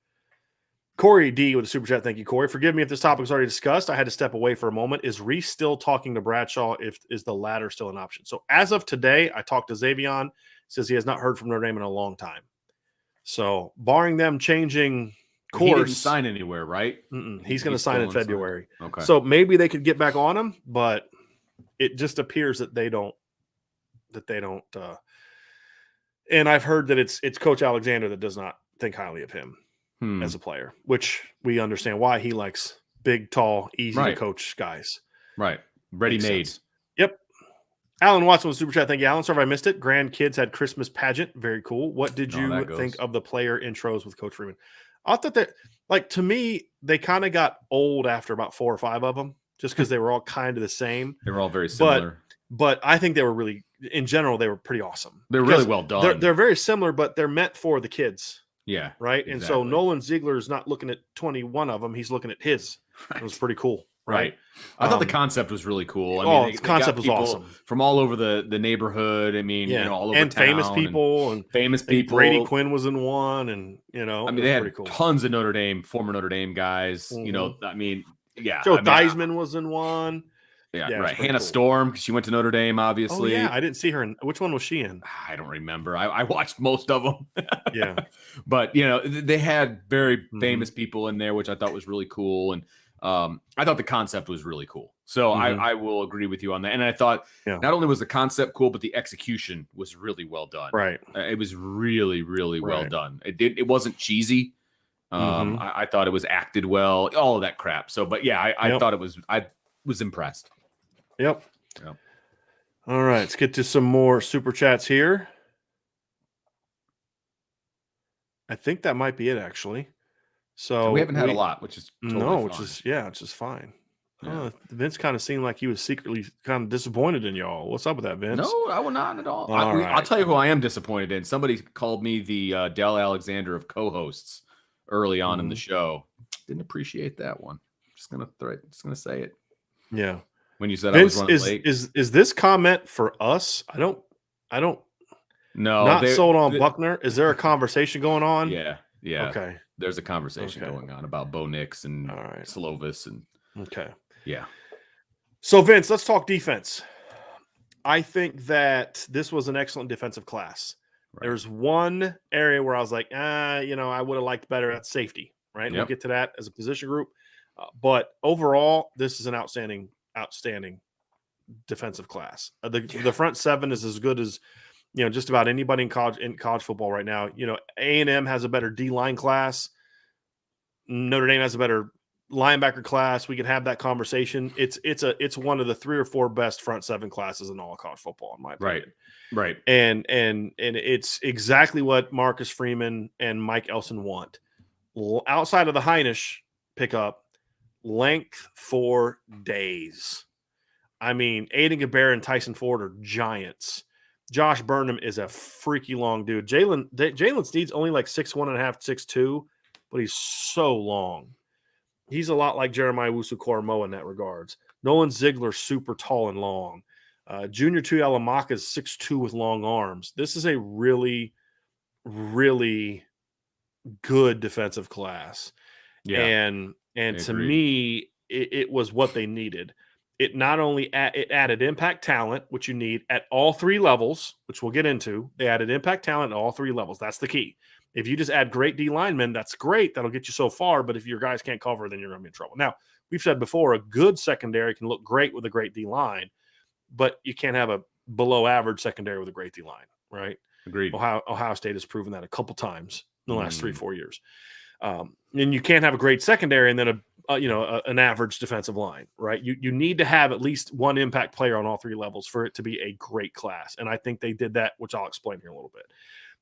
Corey D with a super chat. Thank you, Corey. Forgive me if this topic was already discussed. I had to step away for a moment. Is Reese still talking to Bradshaw? Is the latter still an option? So as of today, I talked to Xavion. Says he has not heard from Notre Dame in a long time. So barring them changing course, he didn't sign anywhere, right? He's going to sign in February. Okay. So maybe they could get back on him, but it just appears that they don't. And I've heard that it's Coach Alexander that does not think highly of him as a player, which we understand why. He likes big, tall, easy to coach guys. Right. Ready-made. Yep. Alan Watson with super chat. Thank you, Alan. Sorry if I missed it. Grandkids had Christmas pageant. Very cool. What did you think of the player intros with Coach Freeman? I thought that, to me, they kind of got old after about 4 or 5 of them, just because they were all kind of the same. They were all very similar. But I think they were really, in general, they were pretty awesome. They're really well done. They're very similar, but they're meant for the kids. Yeah. Right. Exactly. And so Nolan Ziegler is not looking at 21 of them. He's looking at his. Right. It was pretty cool. Right. I thought the concept was really cool. I mean, the concept was awesome. From all over the neighborhood. I mean, all over and town. Famous people. Brady Quinn was in one. And, I mean, they had tons of former Notre Dame guys. Mm-hmm. I mean, yeah. Joe Theismann was in one. Yeah, right. Hannah Storm, because she went to Notre Dame, obviously. Oh, yeah, I didn't see her. Which one was she in? I don't remember. I watched most of them. Yeah. But, they had very famous people in there, which I thought was really cool. And I thought the concept was really cool. So I will agree with you on that. And I thought not only was the concept cool, but the execution was really well done. Right. It was really, really well done. It wasn't cheesy. I thought it was acted well, all of that crap. So, but yeah, I thought I was impressed. Yep. All right, let's get to some more super chats here. I think that might be it, actually. So we haven't had a lot, which is totally fine. which is fine. Yeah. Vince kind of seemed like he was secretly kind of disappointed in y'all. What's up with that, Vince? No, I will not at all. I'll tell you who I am disappointed in. Somebody called me the Del Alexander of co-hosts early on in the show. Didn't appreciate that one. Just gonna say it. Yeah. When you said Vince, I was running late. Is this comment for us? I don't No, not sold on Buckner. Is there a conversation going on? Yeah. Okay. There's a conversation going on about Bo Nix and Slovis and yeah. So Vince, let's talk defense. I think that this was an excellent defensive class. Right. There's one area where I was like, I would have liked better at safety. Right. Yep. We'll get to that as a position group. But overall, this is an outstanding defensive class. The front seven is as good as just about anybody in college football right now. A&M has a better D-line class. Notre Dame has a better linebacker class, we can have that conversation. It's one of the 3 or 4 best front 7 classes in all of college football, in my opinion. Right. And it's exactly what Marcus Freeman and Mike Elson want. Outside of the Heinisch pickup, length for days. I mean, Aiden Gaber and Tyson Ford are giants. Josh Burnham is a freaky long dude. Jalen Sneed's only like 6'1.5", 6'2", but he's so long. He's a lot like Jeremiah Wusu-Koramoah in that regards. Nolan Ziegler, super tall and long. Junior Tuihalamaka is 6'2" with long arms. This is a really, really good defensive class. Yeah. And to me, it was what they needed. It not only it added impact talent, which you need at all 3 levels, which we'll get into. They added impact talent at all 3 levels. That's the key. If you just add great D linemen, that's great. That'll get you so far. But if your guys can't cover, then you're going to be in trouble. Now, we've said before, a good secondary can look great with a great D line, but you can't have a below average secondary with a great D line, right? Agreed. Ohio State has proven that a couple times in the last 3-4 years. And you can't have a great secondary and then an average defensive line, right? You need to have at least one impact player on all 3 levels for it to be a great class. And I think they did that, which I'll explain here in a little bit.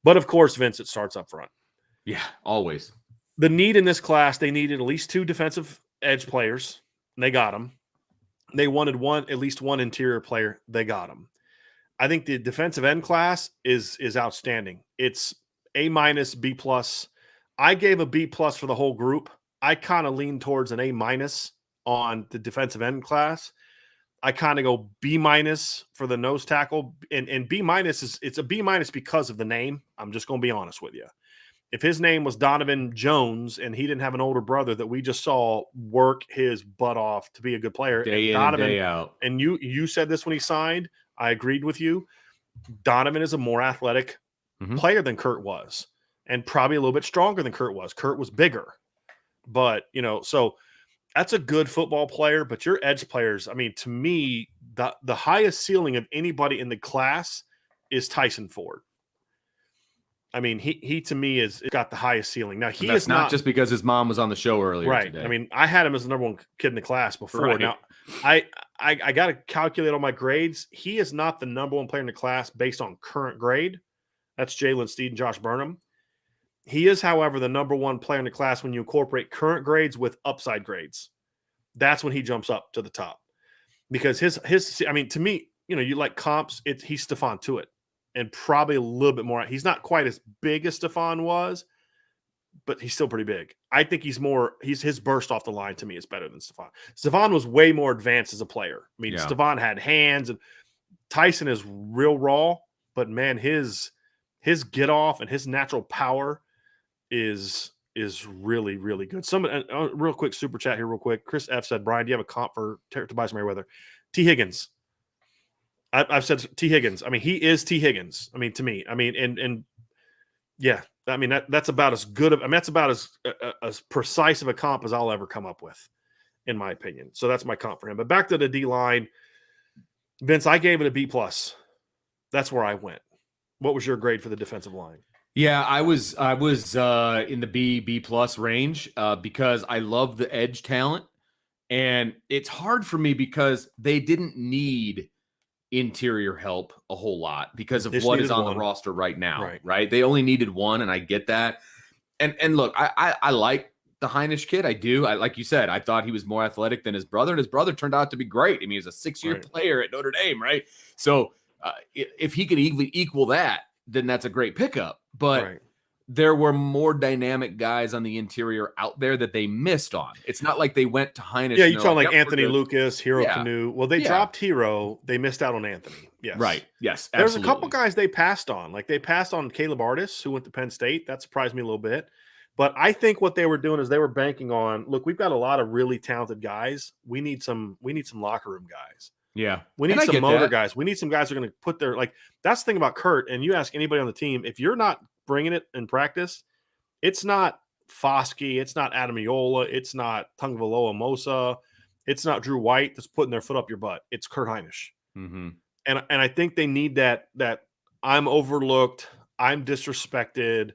But of course, Vince, it starts up front. Yeah, always. The need in this class, they needed at least 2 defensive edge players. And they got them. They wanted at least one interior player. They got them. I think the defensive end class is outstanding. It's A-, B+. I gave a B+ for the whole group. I kind of lean towards an A- on the defensive end class. I kind of go B- for the nose tackle, and B- it's a B- because of the name. I'm just going to be honest with you. If his name was Donovan Jones and he didn't have an older brother that we just saw work his butt off to be a good player, day in Donovan, and day out, and you said this when he signed, I agreed with you. Donovan is a more athletic player than Kurt was, and probably a little bit stronger than Kurt was. Kurt was bigger, but so that's a good football player. But your edge players, I mean, to me, the highest ceiling of anybody in the class is Tyson Ford. I mean, he to me is got the highest ceiling. Now that's not just because his mom was on the show earlier today. I mean, I had him as the number 1 kid in the class before. Right. Now, I got to calculate all my grades. He is not the number 1 player in the class based on current grade. That's Jalen Sneed and Josh Burnham. He is, however, the number 1 player in the class when you incorporate current grades with upside grades. That's when he jumps up to the top. Because his I mean, to me, you like comps, he's Stephon Tuitt. And probably a little bit more. He's not quite as big as Stephon was, but he's still pretty big. I think his burst off the line to me is better than Stephon. Stephon was way more advanced as a player. I mean, Stephon had hands, and Tyson is real raw, but man, his get off and his natural power is really, really good. Real quick super chat here, real quick. Chris F said, Brian, do you have a comp for Tobias Merriweather? T. Higgins. I've said T. Higgins. I mean, he is T. Higgins. I mean, to me, I mean, and yeah, I mean that's about as good of. I mean, that's about as precise of a comp as I'll ever come up with, in my opinion. So that's my comp for him. But back to the D line, Vince, I gave it a B+. That's where I went. What was your grade for the defensive line? Yeah, I was in the B+ range because I love the edge talent, and it's hard for me because they didn't need interior help a whole lot because of what is on the roster right now, right? They only needed 1, and I get that. And look, I like the Heinisch kid. I do. Like you said, I thought he was more athletic than his brother, and his brother turned out to be great. I mean, he was a 6-year player at Notre Dame, right? So if he could equal that, then that's a great pickup. But there were more dynamic guys on the interior out there that they missed on. It's not like they went to Heinisch. Yeah, you're talking like Anthony Lucas, Hero Canoe. Well, they dropped Hero. They missed out on Anthony. Yes. Right. Yes, absolutely. There's a couple guys they passed on. Like they passed on Caleb Artis, who went to Penn State. That surprised me a little bit. But I think what they were doing is they were banking on, look, we've got a lot of really talented guys. We need some locker room guys. Yeah. We need some motor guys. We need some guys who are going to put their, like, that's the thing about Kurt. And you ask anybody on the team, if you're not bringing it in practice, it's not Foskey, it's not Adam Iola, it's not Tungvaloa Mosa, it's not Drew White that's putting their foot up your butt. It's Kurt Heinisch. Mm-hmm. And I think they need that I'm overlooked, I'm disrespected,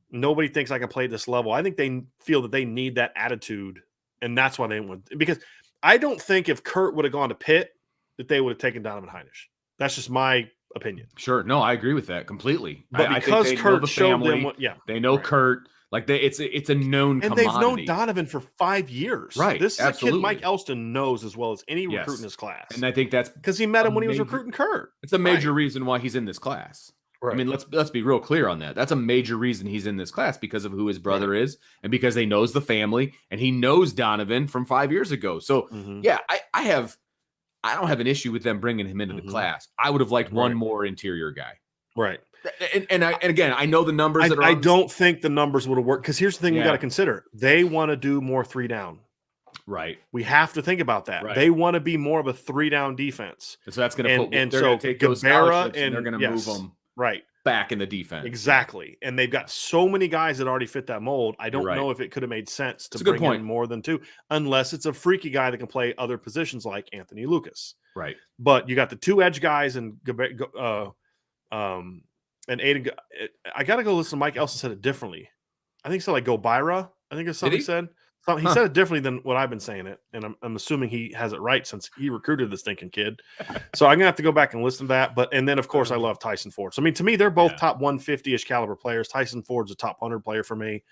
nobody thinks I can play at this level. I think they feel that they need that attitude And that's why they went, because I don't think if Kurt would have gone to Pitt that they would have taken Donovan Hinish. That's just my opinion. Sure. No, I agree with that completely. But I because think they Kurt know the showed family, them what, they know right. Kurt. Like it's a known and commodity. they've known Donovan for 5 years. Right. This is absolutely. a kid Mike Elston knows as well as any recruit in his class. And I think that's because he met him when he was recruiting Kurt. It's a major reason why he's in this class. Right. I mean, let's be real clear on that. That's a major reason he's in this class, because of who his brother is, and because they knows the family, and he knows Donovan from 5 years ago. So yeah, I don't have an issue with them bringing him into the class. I would have liked one more interior guy. Right. And again, I know the numbers that are I don't think the numbers would have worked, because here's the thing we got to consider. They want to do more 3 down. Right. We have to think about that. Right. They want to be more of a 3 down defense. So that's going to put, and they're so going to take those scholarships and they're going to move them back in the defense. Exactly. And they've got so many guys that already fit that mold. I don't know if it could have made sense to bring in more than 2, unless it's a freaky guy that can play other positions like Anthony Lucas. Right. But you got the 2 edge guys and Aiden. I got to go listen to Mike Elson said it differently. I think so, like Gobira. I think it's something he said. He said it differently than what I've been saying it, and I'm assuming he has it right since he recruited this thinking kid. So I'm gonna have to go back and listen to that. And then of course I love Tyson Ford. So I mean, to me, they're both top 150-ish caliber players. Tyson Ford's a top 100 player for me,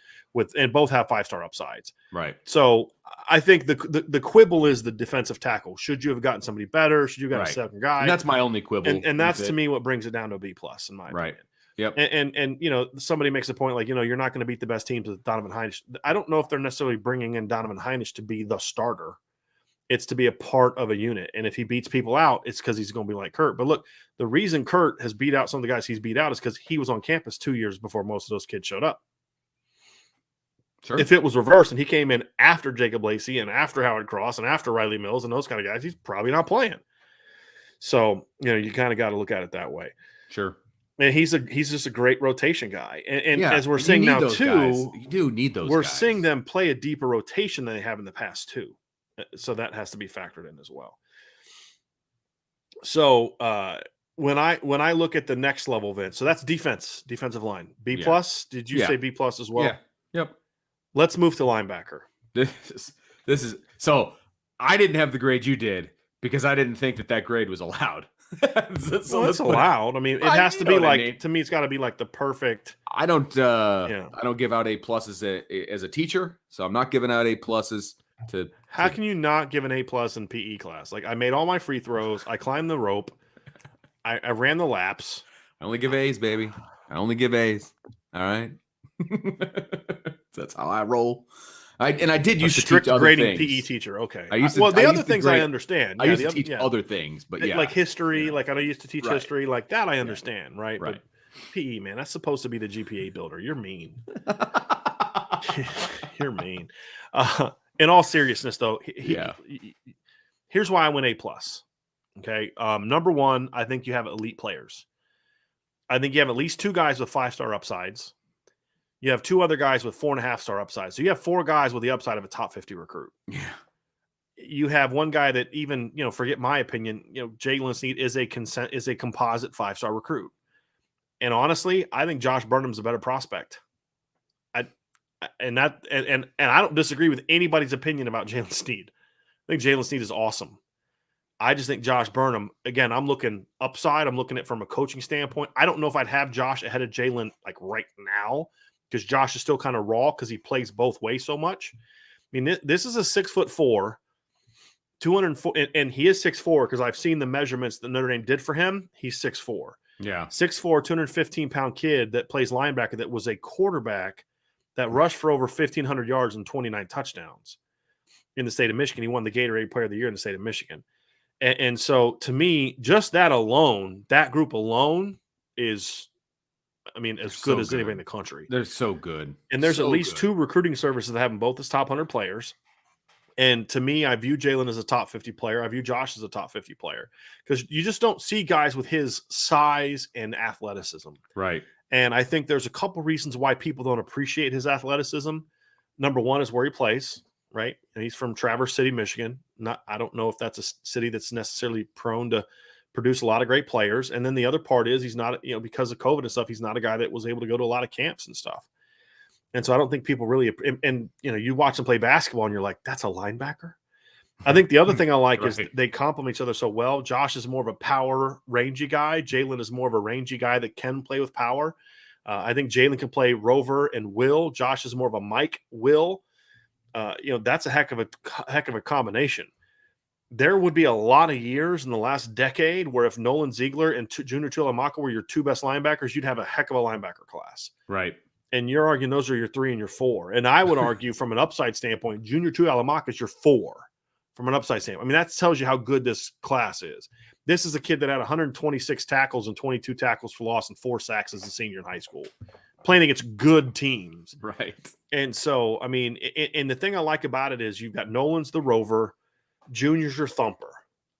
and both have 5-star upsides. Right. So I think the quibble is the defensive tackle. Should you have gotten somebody better? Should you have got a second guy? And that's my only quibble. And that's to me what brings it down to a B+ in my opinion. Yep. And you know, somebody makes a point like, you know, you're not going to beat the best teams with Donovan Hinish. I don't know if they're necessarily bringing in Donovan Hinish to be the starter. It's to be a part of a unit. And if he beats people out, it's because he's going to be like Kurt. But look, the reason Kurt has beat out some of the guys he's beat out is because he was on campus 2 years before most of those kids showed up. Sure. If it was reversed and he came in after Jacob Lacey and after Howard Cross and after Riley Mills and those kind of guys, he's probably not playing. So, you know, you kind of got to look at it that way. Sure. And he's just a great rotation guy. And as we're seeing now too, you do need those we're guys. seeing them play a deeper rotation than they have in the past too. So that has to be factored in as well. So when I look at the next level, Vince, so that's defensive line. B+, did you say B+ as well? Yeah. Yep. Let's move to linebacker. This is so I didn't have the grade you did because I didn't think that grade was allowed. So it's allowed. I mean, it has to be like, to me, it's got to be like the perfect. I don't give out A+ as a teacher, so I'm not giving out A+ to. How can you not give an A+ in PE class? Like, I made all my free throws. I climbed the rope. I ran the laps. I only give A's, baby. I only give A's. All right. That's how I roll. I did used to teach other grading things. PE teacher. Okay. The other things I understand. I used to teach other things, but like history. Like I used to teach history. Like that, I understand. Right. Right. But PE, man, that's supposed to be the GPA builder. You're mean. You're mean. In all seriousness, though, here's why I went A+. Okay. Number one, I think you have elite players. I think you have at least 2 guys with 5-star upsides. You have 2 other guys with 4.5-star upsides. So you have 4 guys with the upside of a top 50 recruit. Yeah. You have one guy that even, you know, forget my opinion, you know, Jalen Snead is a composite 5-star recruit. And honestly, I think Josh Burnham's a better prospect. I don't disagree with anybody's opinion about Jalen Snead. I think Jalen Snead is awesome. I just think Josh Burnham, again, I'm looking upside. I'm looking at it from a coaching standpoint. I don't know if I'd have Josh ahead of Jalen like right now, because Josh is still kind of raw because he plays both ways so much. I mean, this is a 6'4", 204, and he is 6'4" because I've seen the measurements that Notre Dame did for him. He's 6'4". Yeah. 6'4", 215-pound kid that plays linebacker that was a quarterback that rushed for over 1,500 yards and 29 touchdowns in the state of Michigan. He won the Gatorade Player of the Year in the state of Michigan. And so, to me, just that alone, that group alone is, I mean, as good as anybody in the country. They're so good. And there's at least 2 recruiting services that have them both as top 100 players. And to me, I view Jalen as a top 50 player. I view Josh as a top 50 player because you just don't see guys with his size and athleticism. Right. And I think there's a couple reasons why people don't appreciate his athleticism. Number one is where he plays, right? And he's from Traverse City, Michigan. I don't know if that's a city that's necessarily prone to produce a lot of great players. And then the other part is he's not, you know, because of COVID and stuff, he's not a guy that was able to go to a lot of camps and stuff. And so I don't think people really, and you watch them play basketball and you're like, that's a linebacker. I think the other thing I like is they complement each other so well. Josh is more of a power, rangy guy. Jalen is more of a rangy guy that can play with power. I think Jalen can play rover and will. Josh is more of a Mike will. That's a heck of a combination. There would be a lot of years in the last decade where if Nolan Ziegler and Junior Tuihalamaka were your two best linebackers, you'd have a heck of a linebacker class. Right. And you're arguing those are your 3 and your 4. And I would argue from an upside standpoint, Junior Tuihalamaka is your 4 from an upside standpoint. I mean, that tells you how good this class is. This is a kid that had 126 tackles and 22 tackles for loss and 4 sacks as a senior in high school, playing against good teams. Right. And so, I mean, and the thing I like about it is you've got Nolan's the rover, Junior's your thumper,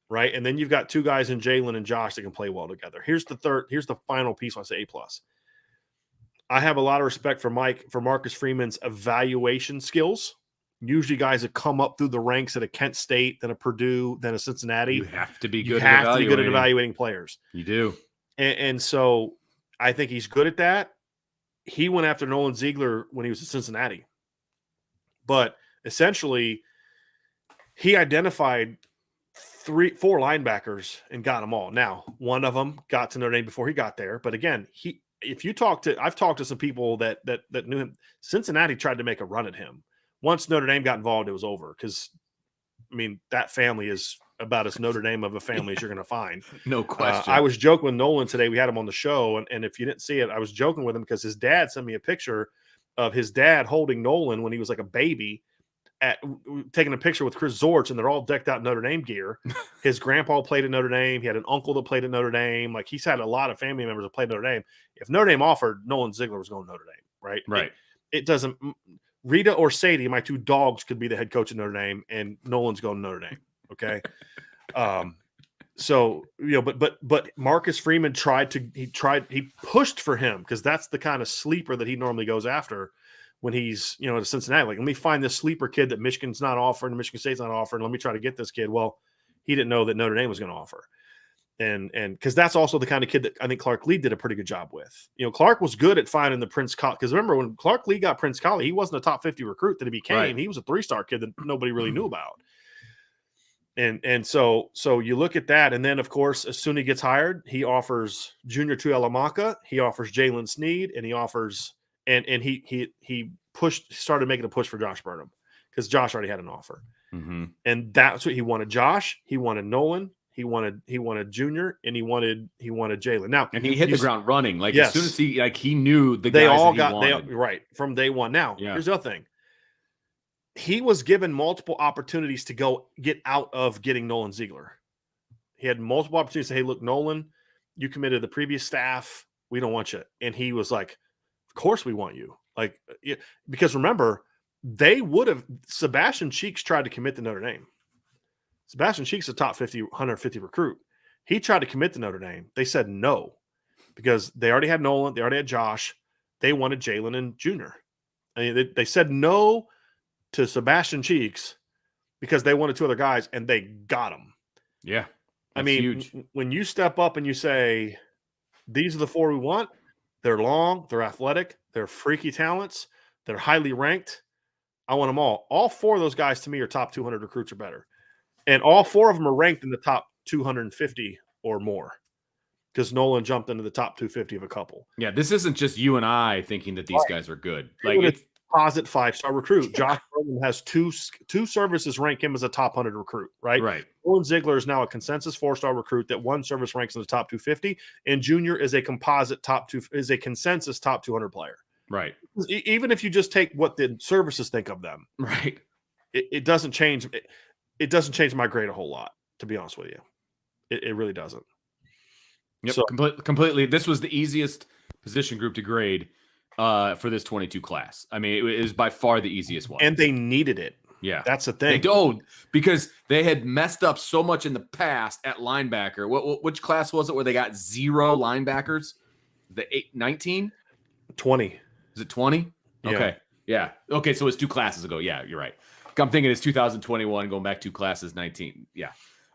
right? And then you've got 2 guys in Jalen and Josh that can play well together. Here's the final piece when I say A+. I have a lot of respect for Marcus Freeman's evaluation skills. Usually guys that come up through the ranks at a Kent State, then a Purdue, then a Cincinnati. You have to be good. You have to be good at evaluating players. You do. And so I think he's good at that. He went after Nolan Ziegler when he was at Cincinnati. But essentially, he identified 4 linebackers and got them all. Now, one of them got to Notre Dame before he got there. But again, I've talked to some people that knew him. Cincinnati tried to make a run at him. Once Notre Dame got involved, it was over because, I mean, that family is about as Notre Dame of a family as you're going to find. No question. I was joking with Nolan today. We had him on the show, and if you didn't see it, I was joking with him because his dad sent me a picture of his dad holding Nolan when he was like a baby, taking a picture with Chris Zorch, and they're all decked out in Notre Dame gear. His grandpa played at Notre Dame. He had an uncle that played at Notre Dame. Like, he's had a lot of family members that played at Notre Dame. If Notre Dame offered, Nolan Ziegler was going to Notre Dame, right? Right. It doesn't – Rita or Sadie, my 2 dogs, could be the head coach at Notre Dame, and Nolan's going to Notre Dame, okay? So, but Marcus Freeman he pushed for him because that's the kind of sleeper that he normally goes after when he's, at Cincinnati. Like, let me find this sleeper kid that Michigan's not offering, Michigan State's not offering. Let me try to get this kid. Well, he didn't know that Notre Dame was going to offer. And because that's also the kind of kid that I think Clark Lee did a pretty good job with. Clark was good at finding the Prince Collie. Because remember, when Clark Lee got Prince Collie, he wasn't a top 50 recruit that he became. Right. He was a 3-star kid that nobody really knew about. And so you look at that, and then of course, as soon as he gets hired, he offers Junior Tuihalamaka, he offers Jalen Sneed, and he offers and he started making a push for Josh Burnham because Josh already had an offer, and that's what he wanted. Josh, he wanted Nolan, he wanted Junior, and he wanted Jalen. Now, and he hit the ground running. Like, yes. As soon as he knew the they guys all that he wanted. right from day one. Now, here's the other thing. He was given multiple opportunities to go get out of getting Nolan Ziegler. He had multiple opportunities to say, hey, look, Nolan, you committed to the previous staff. We don't want you. And he was like, of course we want you. Like, because remember, Sebastian Cheeks tried to commit to Notre Dame. Sebastian Cheeks is a top 50, 150 recruit. He tried to commit to Notre Dame. They said no because they already had Nolan. They already had Josh. They wanted Jalen and Junior. I mean, they said no to Sebastian Cheeks because they wanted 2 other guys, and they got them. Yeah. I mean, huge. When you step up and you say, these are the 4 we want, they're long, they're athletic, they're freaky talents, they're highly ranked, I want them all. All 4 of those guys, to me, are top 200 recruits or better. And all 4 of them are ranked in the top 250 or more because Nolan jumped into the top 250 of a couple. Yeah, this isn't just you and I thinking that these guys are good. Like, it's composite 5-star recruit. Josh Burnham has two services rank him as a top 100 recruit, right? Right. Nolan Ziegler is now a consensus 4-star recruit that one service ranks in the top 250, and Junior is a consensus top 200 player. Right. Even if you just take what the services think of them, right, it doesn't change. It doesn't change my grade a whole lot, to be honest with you. It really doesn't. Yep. So, completely. This was the easiest position group to grade for this 22 class. I mean, it was by far the easiest one. And they needed it. Yeah. That's the thing. They don't, because they had messed up so much in the past at linebacker. Which class was it where they got 0 linebackers? The 19? 20. Is it 20? Yeah. Okay. Yeah. Okay, so it's 2 classes ago. Yeah, you're right. I'm thinking it's 2021, going back 2 classes, 19. Yeah.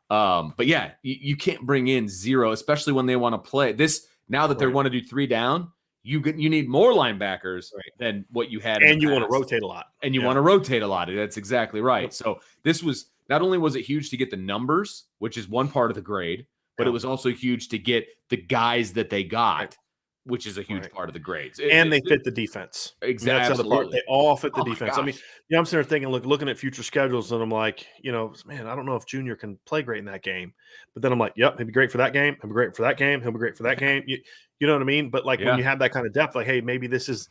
But yeah, you can't bring in 0, especially when they want to play this. Now that they want to do 3 down, you need more linebackers Right. than what you had. In And the you want to past. rotate a lot. And you want to rotate a lot. That's exactly right. Yep. So this was not only was it huge to get the numbers, which is one part of the grade, but it was also huge to get the guys that they got, which is a huge part of the grades. And they fit the defense. Exactly. That's the other part. They all fit the Oh defense. I mean, I'm sitting there thinking, looking at future schedules, and I'm like, man, I don't know if Junior can play great in that game. But then I'm like, yep, he'll be great for that game. He'll be great for that game. He'll be great for that game. You know what I mean? But like when you have that kind of depth, like, hey, maybe this is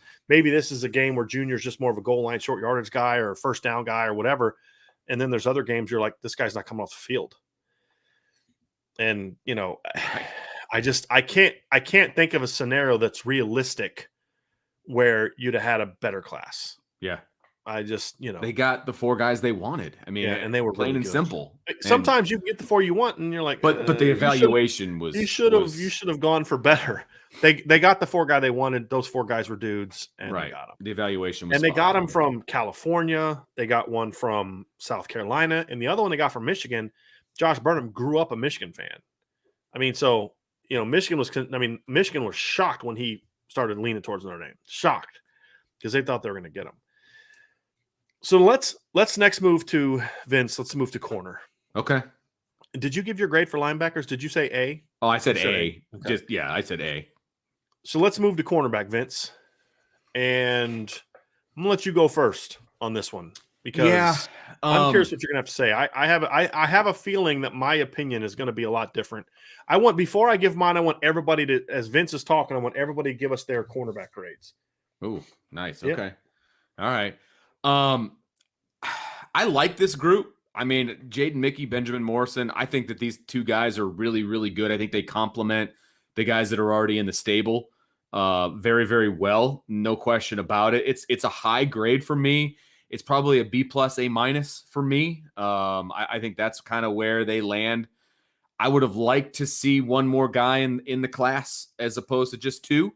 a game where Junior's just more of a goal line, short yardage guy or a first down guy or whatever. And then there's other games you're like, this guy's not coming off the field. And I can't think of a scenario that's realistic where you'd have had a better class. Yeah. I just, they got the 4 guys they wanted. I mean, and they were plain really and good. Simple. Sometimes you get the 4 you want, and you're like, but the evaluation was you should have gone for better. They got the 4 guy they wanted. Those 4 guys were dudes, and they got them. The evaluation was, and they got them from California. They got one from South Carolina, and the other one they got from Michigan. Josh Burnham grew up a Michigan fan. I mean, so Michigan was shocked when he started leaning towards Notre Dame. Shocked because they thought they were going to get him. So let's next move to Vince. Let's move to corner. Okay. Did you give your grade for linebackers? Did you say A? Oh, I said A. Okay. I said A. So let's move to cornerback, Vince. And I'm gonna let you go first on this one because I'm curious what you're gonna have to say. I have a feeling that my opinion is gonna be a lot different. Before I give mine, I want everybody to, as Vince is talking, I want everybody to give us their cornerback grades. Oh, nice. Okay. Yep. All right. I like this group. I mean, Jaden Mickey, Benjamin Morrison, I think that these 2 guys are really, really good. I think they complement the guys that are already in the stable very, very well. No question about it. It's a high grade for me. It's probably a B+, A- for me. I think that's kind of where they land. I would have liked to see one more guy in the class as opposed to just 2.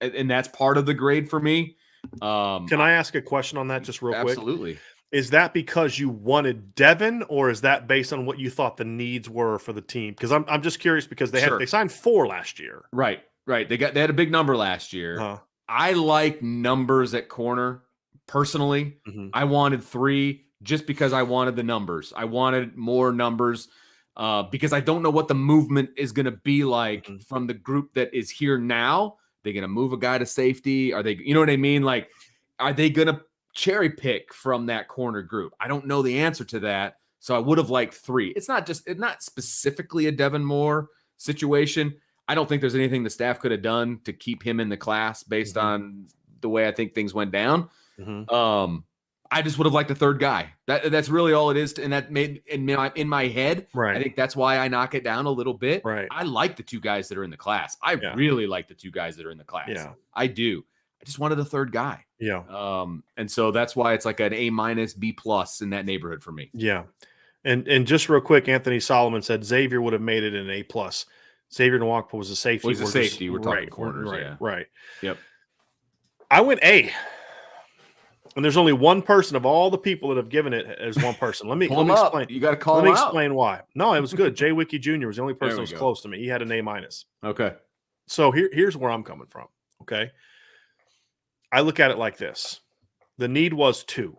And that's part of the grade for me. Can I ask a question on that just real quick? Absolutely. Is that because you wanted Devin, or is that based on what you thought the needs were for the team? Because I'm just curious because they signed 4 last year. Right. They had a big number last year. I like numbers at corner personally. Mm-hmm. I wanted 3 just because I wanted the numbers. I wanted more numbers because I don't know what the movement is going to be like from the group that is here now. They're going to move a guy to safety. Are they, you know what I mean? Like, are they going to cherry pick from that corner group? I don't know the answer to that. So I would have liked 3. It's not specifically a Devin Moore situation. I don't think there's anything the staff could have done to keep him in the class based on the way I think things went down. I just would have liked a 3rd guy. That's really all it is. And that made in my head. Right. I think that's why I knock it down a little bit. Right. I like the 2 guys that are in the class. I really like the 2 guys that are in the class. Yeah. I do. I just wanted a 3rd guy. Yeah. And so that's why it's like an A-, B+ in that neighborhood for me. Yeah. And just real quick, Anthony Solomon said Xavier would have made it an A+. Xavier Nwakpo was a safety. Well, he's a safety. We're talking corners. Right. Yeah. Right. Yep. I went A. And there's only one person of all the people that have given it as one person. Let me explain. You got to call him out. Let me explain why. No, it was good. Jay Wiki Jr. was the only person that was close to me. He had an A-. Okay. So here's where I'm coming from. Okay. I look at it like this. The need was 2.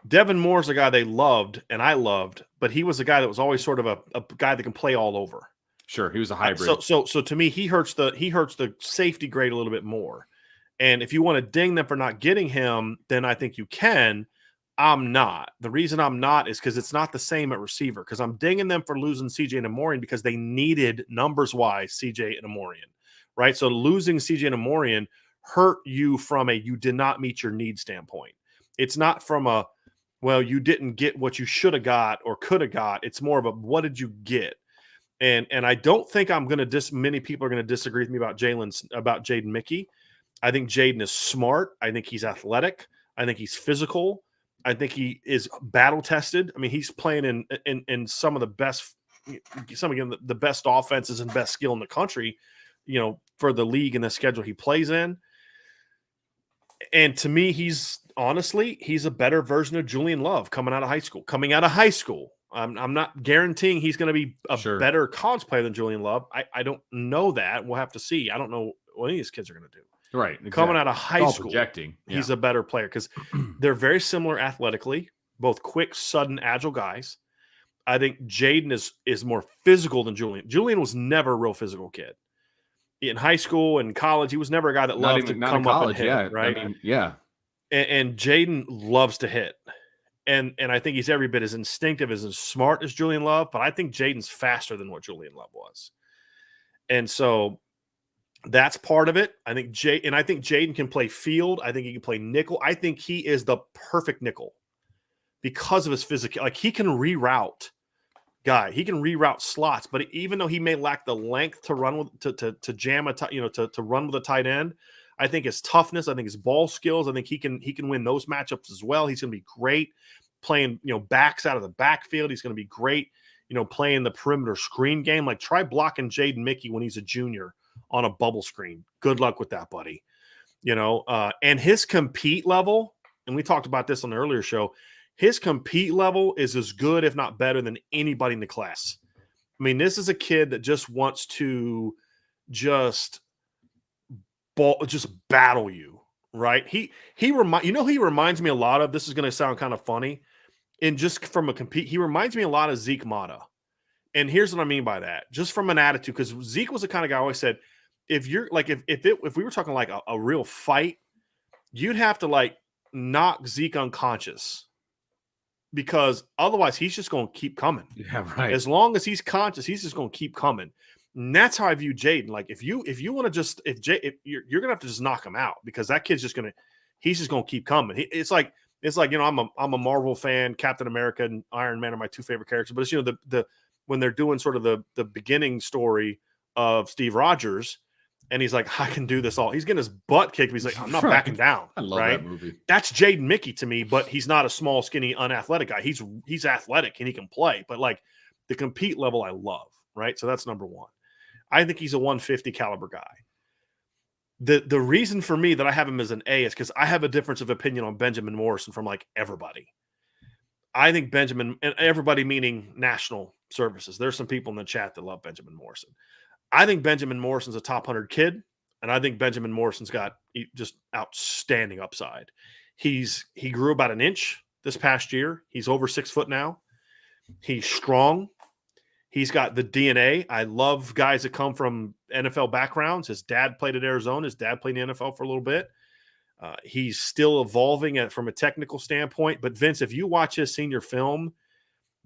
Devin Moore's a guy they loved and I loved, but he was a guy that was always sort of a guy that can play all over. Sure. He was a hybrid. So to me, he hurts the safety grade a little bit more. And if you want to ding them for not getting him, then I think you can. I'm not. The reason I'm not is because it's not the same at receiver, because I'm dinging them for losing CJ and Amorian because they needed, numbers-wise, CJ and Amorian, right? So losing CJ and Amorian hurt you from you did not meet your need standpoint. It's not from you didn't get what you should have got or could have got. It's more of what did you get? And I don't think many people are going to disagree with me about Jaden Mickey. I think Jaden is smart. I think he's athletic. I think he's physical. I think he is battle tested. I mean, he's playing in some of the best, the best offenses and best skill in the country, for the league and the schedule he plays in. And to me, he's a better version of Julian Love coming out of high school. I'm not guaranteeing he's going to be a better college player than Julian Love. I don't know that. We'll have to see. I don't know what any of these kids are going to do. Right. Exactly. Coming out of high school, projecting. He's a better player because they're very similar athletically, both quick, sudden, agile guys. I think Jaden is more physical than Julian. Julian was never a real physical kid. In high school and college, he was never a guy that loved to come up and hit, right? I mean, And Jaden loves to hit. And I think he's every bit as instinctive, as smart as Julian Love, but I think Jaden's faster than what Julian Love was. And so that's part of it. I think Jaden can play field. I think he can play nickel. I think he is the perfect nickel because of his physical. Like, he can reroute guy. He can reroute slots, but even though he may lack the length to run with to jam to run with a tight end, I think his toughness, I think his ball skills, I think he can win those matchups as well. He's going to be great playing, backs out of the backfield. He's going to be great, playing the perimeter screen game. Like, try blocking Jaden Mickey when he's a junior on a bubble screen. Good luck with that, buddy. And his compete level, and we talked about this on the earlier show, his compete level is as good, if not better, than anybody in the class. I mean, this is a kid that just wants to just battle you, right? He reminds me a lot of, this is going to sound kind of funny, and just from a compete, he reminds me a lot of Zeke Mata. And here's what I mean by that, just from an attitude, because Zeke was the kind of guy I always said, if you're like, if we were talking like a real fight, you'd have to like knock Zeke unconscious, because otherwise he's just going to keep coming. Yeah, right. As long as he's conscious, he's just going to keep coming. And that's how I view Jaden. Like, if you want to just, if you're going to have to just knock him out, because that kid's just going to keep coming. It's like, I'm a Marvel fan. Captain America and Iron Man are my two favorite characters, but it's, when they're doing sort of the beginning story of Steve Rogers, and he's like, I can do this all. He's getting his butt kicked. But he's like, I'm not backing down. I love that movie. That's Jaden Mickey to me, but he's not a small, skinny, unathletic guy. He's athletic and he can play. But like, the compete level, I love, right? So that's number one. I think he's a 150 caliber guy. The reason for me that I have him as an A is because I have a difference of opinion on Benjamin Morrison from like everybody. I think Benjamin, and everybody meaning national services, there's some people in the chat that love Benjamin Morrison. I think Benjamin Morrison's a top 100 kid, and I think Benjamin Morrison's got just outstanding upside. He grew about an inch this past year. He's over 6 foot now. He's strong. He's got the DNA. I love guys that come from NFL backgrounds. His dad played at Arizona. His dad played in the NFL for a little bit. He's still evolving from a technical standpoint. But, Vince, if you watch his senior film,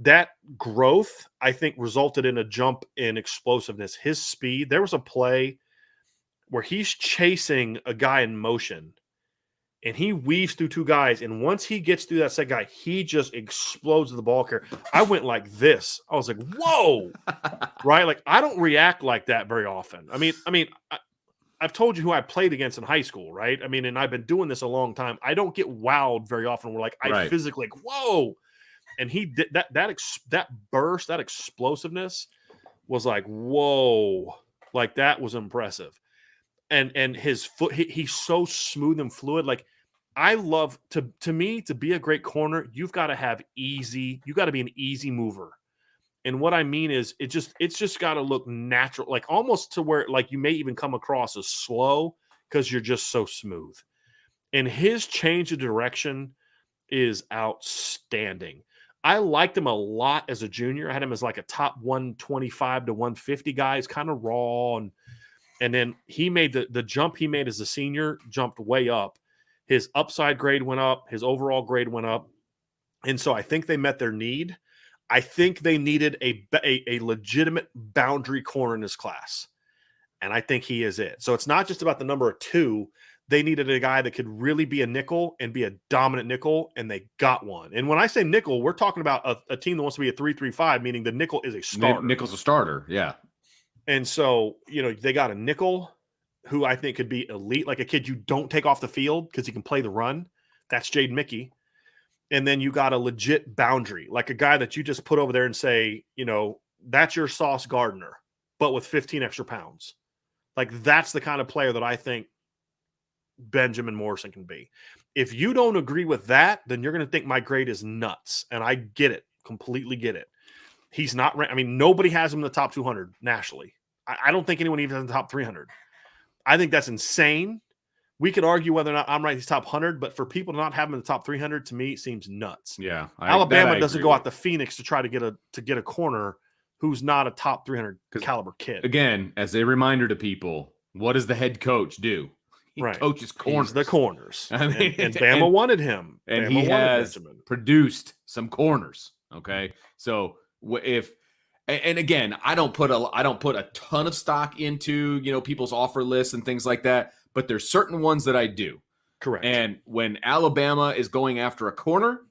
that growth, I think, resulted in a jump in explosiveness. His speed, there was a play where he's chasing a guy in motion, and he weaves through 2 guys. And once he gets through that second guy, he just explodes the ball carrier. I went like this. I was like, whoa, right? Like, I don't react like that very often. I mean, I've told you who I played against in high school, right? I mean, and I've been doing this a long time. I don't get wowed very often. We're like, I physically like, whoa. And he did that burst, that explosiveness was like, whoa, like that was impressive. And his foot, he's so smooth and fluid. Like, I love to me, to be a great corner, you've got to have you got to be an easy mover. And what I mean is it's just got to look natural, like almost to where like you may even come across as slow because you're just so smooth. And his change of direction is outstanding. I liked him a lot as a junior. I had him as like a top 125 to 150 guy. He's kind of raw. And then he made the jump he made as a senior, jumped way up. His upside grade went up. His overall grade went up. And so I think they met their need. I think they needed a legitimate boundary corner in this class. And I think he is it. So it's not just about the number 2. They needed a guy that could really be a nickel and be a dominant nickel, and they got one. And when I say nickel, we're talking about a team that wants to be a 3-3-5, meaning the nickel is a starter. Nickel's a starter, yeah. And so, they got a nickel who I think could be elite, like a kid you don't take off the field because he can play the run. That's Jaden Mickey. And then you got a legit boundary, like a guy that you just put over there and say, that's your Sauce Gardner, but with 15 extra pounds. Like, that's the kind of player that I think Benjamin Morrison can be. If you don't agree with that, then you're going to think my grade is nuts. And I get it, completely get it. He's not, nobody has him in the top 200 nationally. I don't think anyone even has in the top 300. I think that's insane. We could argue whether or not I'm right, he's top 100, but for people to not have him in the top 300, to me, seems nuts. Yeah. Alabama doesn't go out to Phoenix to try to get a corner who's not a top 300 caliber kid. Again, as a reminder to people, what does the head coach do? He coaches corners. He's the corners. I mean, and Bama wanted him. And Bama he has Benjamin. produced some corners. Okay. So and again, I don't put a ton of stock into, people's offer lists and things like that, but there's certain ones that I do. Correct. And when Alabama is going after a corner,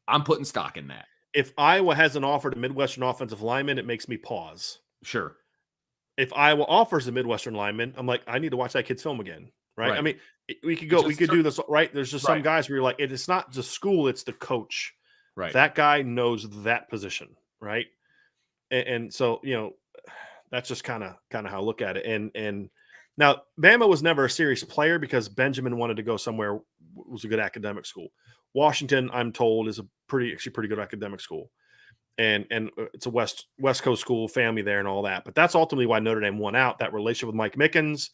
I'm putting stock in that. If Iowa has an offer to Midwestern offensive lineman, it makes me pause. Sure. If Iowa offers a Midwestern lineman, I'm like, I need to watch that kid's film again. Right. I mean, we could do this. Right. There's just some guys where you're like, it's not just school, it's the coach. Right. That guy knows that position. Right. And so, that's just kind of how I look at it. And now Bama was never a serious player because Benjamin wanted to go somewhere, was a good academic school. Washington, I'm told, is pretty good academic school. And it's a West Coast school, family there and all that. But that's ultimately why Notre Dame won out, that relationship with Mike Mickens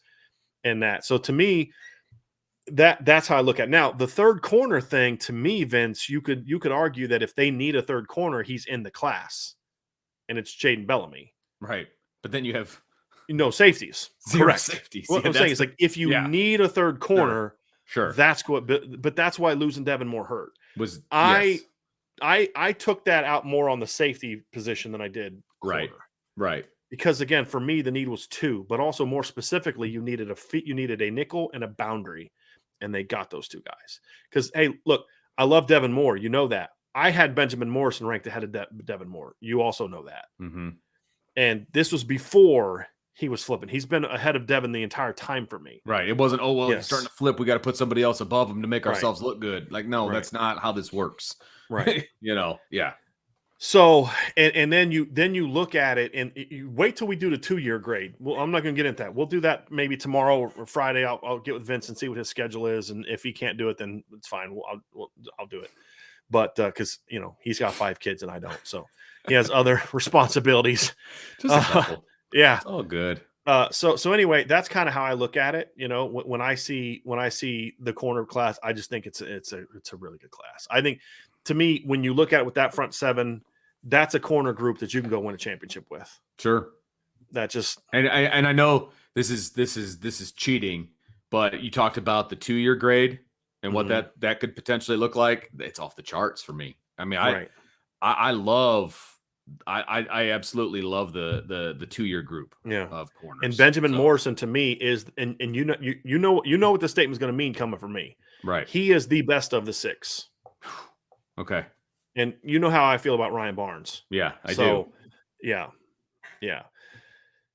and that. So to me, that's how I look at it. Now, the third corner thing, to me, Vince, you could argue that if they need a third corner, he's in the class. And it's Jaden Bellamy. Right. But then you have safeties. Zero safeties. What I'm saying is, like, if you need a third corner, sure. That's what. But that's why losing Devin Moore hurt. I took that out more on the safety position than I did corner. Right. Because again, for me, the need was 2, but also more specifically, you needed a nickel and a boundary, and they got those 2 guys. Because hey, look, I love Devin Moore. You know that. I had Benjamin Morrison ranked ahead of Devin Moore. You also know that. Mm-hmm. And this was before he was flipping. He's been ahead of Devin the entire time for me. Right. It wasn't, he's starting to flip. We got to put somebody else above him to make ourselves look good. Like, no, that's not how this works. Right. Yeah. So, and then you look at it and you wait till we do the 2-year grade. Well, I'm not going to get into that. We'll do that maybe tomorrow or Friday. I'll get with Vince and see what his schedule is. And if he can't do it, then it's fine. I'll do it. But because he's got 5 kids and I don't, so he has other responsibilities. Just a couple. Yeah, it's all good. So anyway, that's kind of how I look at it. When I see the corner class, I just think it's a really good class. I think, to me, when you look at it with that front 7, that's a corner group that you can go win a championship with. Sure. That just and I know this is cheating, but you talked about the 2-year grade. And what that could potentially look like, it's off the charts for me. I mean, I absolutely love the 2-year group of corners. And Benjamin Morrison, to me, is and you know what the statement is going to mean coming from me. Right. He is the best of the 6. Okay. And you know how I feel about Ryan Barnes. Yeah, I do. Yeah.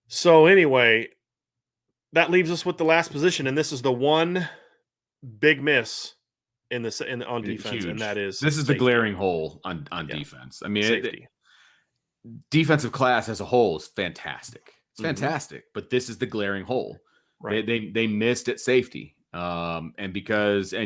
So anyway, that leaves us with the last position, and this is the one big miss on defense, huge. And that is this is safety. the glaring hole on defense. I mean, defensive class as a whole is fantastic. It's fantastic, but this is the glaring hole. Right. They missed at safety, and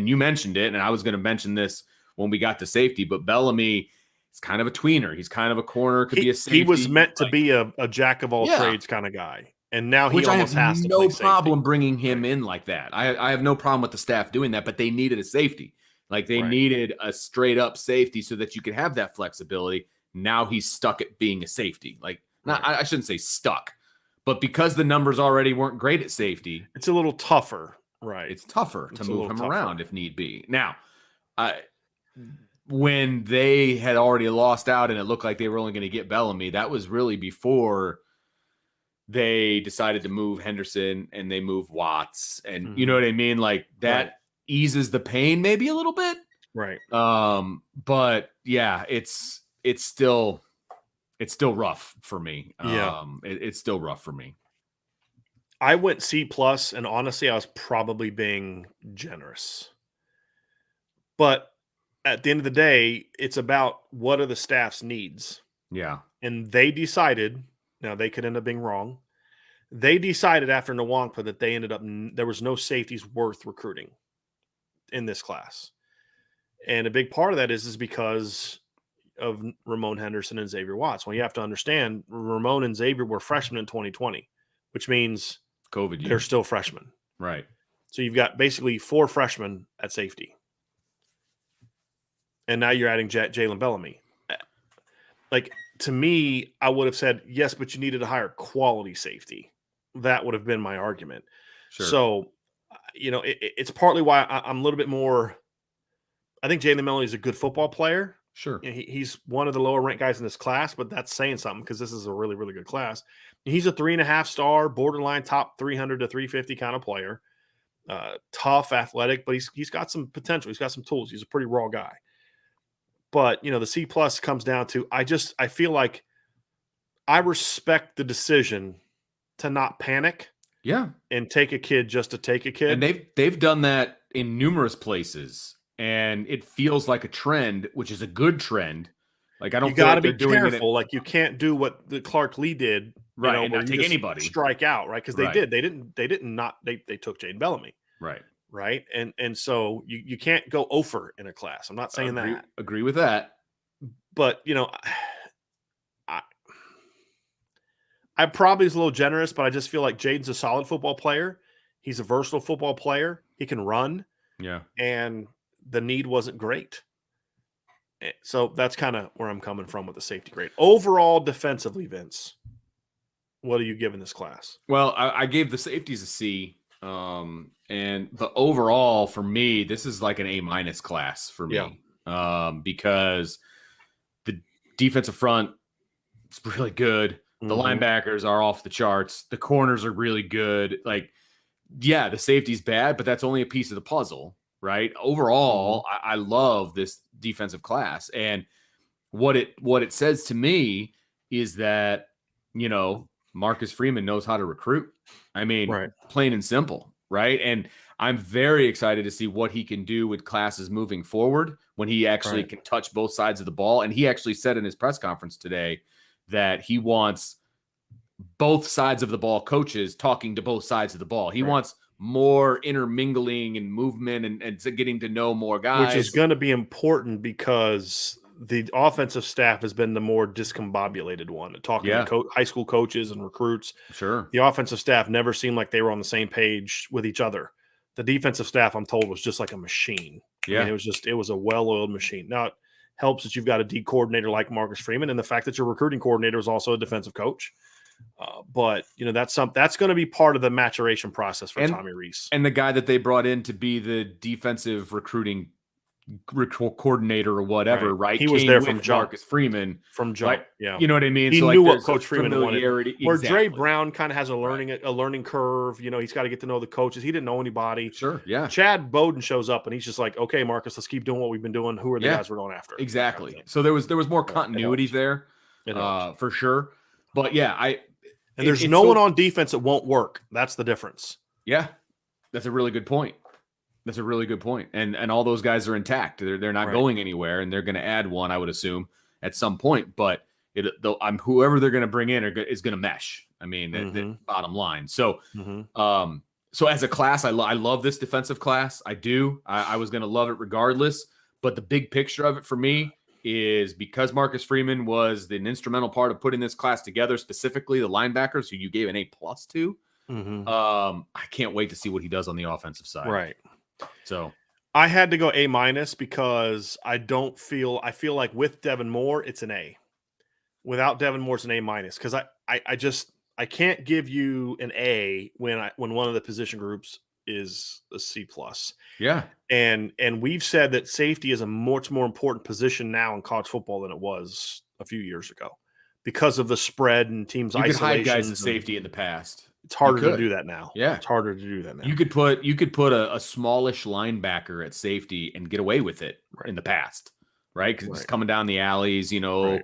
you mentioned it, and I was going to mention this when we got to safety, but Bellamy is kind of a tweener. He's kind of a corner, could be a safety. He was meant to be a jack of all trades kind of guy. And now he almost has to no problem bringing him in like that. I have no problem with the staff doing that, but they needed a safety. Like they needed a straight up safety so that you could have that flexibility. Now he's stuck at being a safety. Like I shouldn't say stuck, but because the numbers already weren't great at safety, it's a little tougher. Right. It's tougher to move him around if need be. Now, when they had already lost out and it looked like they were only going to get Bellamy, that was really before they decided to move Henderson and they moved Watts, and you know what I mean? Like that eases the pain maybe a little bit. Right. But yeah, it's still rough for me. It's still rough for me. I went C+, and honestly, I was probably being generous. But at the end of the day, it's about what are the staff's needs. Yeah. And they decided, now they could end up being wrong, they decided after Nwankpa that there was no safeties worth recruiting in this class. And a big part of that is because of Ramon Henderson and Xavier Watts. Well, you have to understand, Ramon and Xavier were freshmen in 2020, which means COVID year. They're still freshmen. Right. So you've got basically 4 freshmen at safety. And now you're adding Jalen Bellamy. Like, to me, I would have said, yes, but you needed to hire quality safety. That would have been my argument. Sure. So, it's partly why I'm a little bit more – I think Jalen Bellamy is a good football player. Sure. He's one of the lower ranked guys in this class, but that's saying something because this is a really, really good class. He's a 3.5-star, borderline top 300 to 350 kind of player. Tough, athletic, but he's got some potential. He's got some tools. He's a pretty raw guy. But, the C+ comes down to I feel like I respect the decision to not panic. Yeah. And take a kid just to take a kid. And they've done that in numerous places. And it feels like a trend, which is a good trend. Like, I don't feel like they're doing it. You got to be careful. Like, you can't do what the Clark Lee did. Right. And not take anybody. Strike out, right? Because they did. They took Jaden Bellamy. Right. Right. And so you can't go over in a class. I'm not saying that. Agree with that. But, I probably is a little generous, but I just feel like Jaden's a solid football player. He's a versatile football player. He can run. Yeah. And the need wasn't great. So that's kind of where I'm coming from with the safety grade. Overall, defensively, Vince, what are you giving this class? Well, I gave the safeties a C. But overall, for me, this is like an A- class for me. Yeah. Because the defensive front is really good. The linebackers are off the charts. The corners are really good. Like, yeah, the safety's bad, but that's only a piece of the puzzle, right? Overall, I love this defensive class. And what it says to me is that, Marcus Freeman knows how to recruit. I mean, plain and simple, right? And I'm very excited to see what he can do with classes moving forward when he actually can touch both sides of the ball. And he actually said in his press conference today that he wants both sides of the ball coaches talking to both sides of the ball. He wants more intermingling and movement and getting to know more guys. Which is going to be important because the offensive staff has been the more discombobulated one. Talking to high school coaches and recruits. Sure. The offensive staff never seemed like they were on the same page with each other. The defensive staff, I'm told, was just like a machine. Yeah. I mean, it was a well-oiled machine. Now, it helps that you've got a D coordinator like Marcus Freeman, and the fact that your recruiting coordinator is also a defensive coach. But that's going to be part of the maturation process for Tommy Rees. And the guy that they brought in to be the defensive recruiting coordinator or whatever, right? He was there from Marcus Freeman. From jump, right? Yeah. You know what I mean? He knew what Coach Freeman wanted. Where Dre Exactly. Brown kind of has a learning curve. He's got to get to know the coaches. He didn't know anybody. Sure, yeah. Chad Bowden shows up and he's just like, okay, Marcus, let's keep doing what we've been doing. Who are the guys we're going after? Exactly. Kind of so there was more continuity there, for sure. But yeah, there's no one on defense that won't work. That's the difference. Yeah, that's a really good point. And all those guys are intact. They're not going anywhere, and they're going to add one, I would assume, at some point. But whoever they're going to bring in is going to mesh. I mean, the bottom line. So, so as a class, I love this defensive class. I do. I was going to love it regardless. But the big picture of it for me is because Marcus Freeman was an instrumental part of putting this class together, specifically the linebackers, who you gave an A+ to. I can't wait to see what he does on the offensive side. Right. So I had to go A- because I feel like with Devin Moore, it's an A. Without Devin Moore, it's an A-, because I can't give you an A when one of the position groups is a C+. Yeah. And we've said that safety is a much more important position now in college football than it was a few years ago because of the spread and teams isolation. You could hide guys at safety in the past. It's harder to do that now. Yeah. It's harder to do that now. You could put a smallish linebacker at safety and get away with it in the past, right? Because it's coming down the alleys, Tom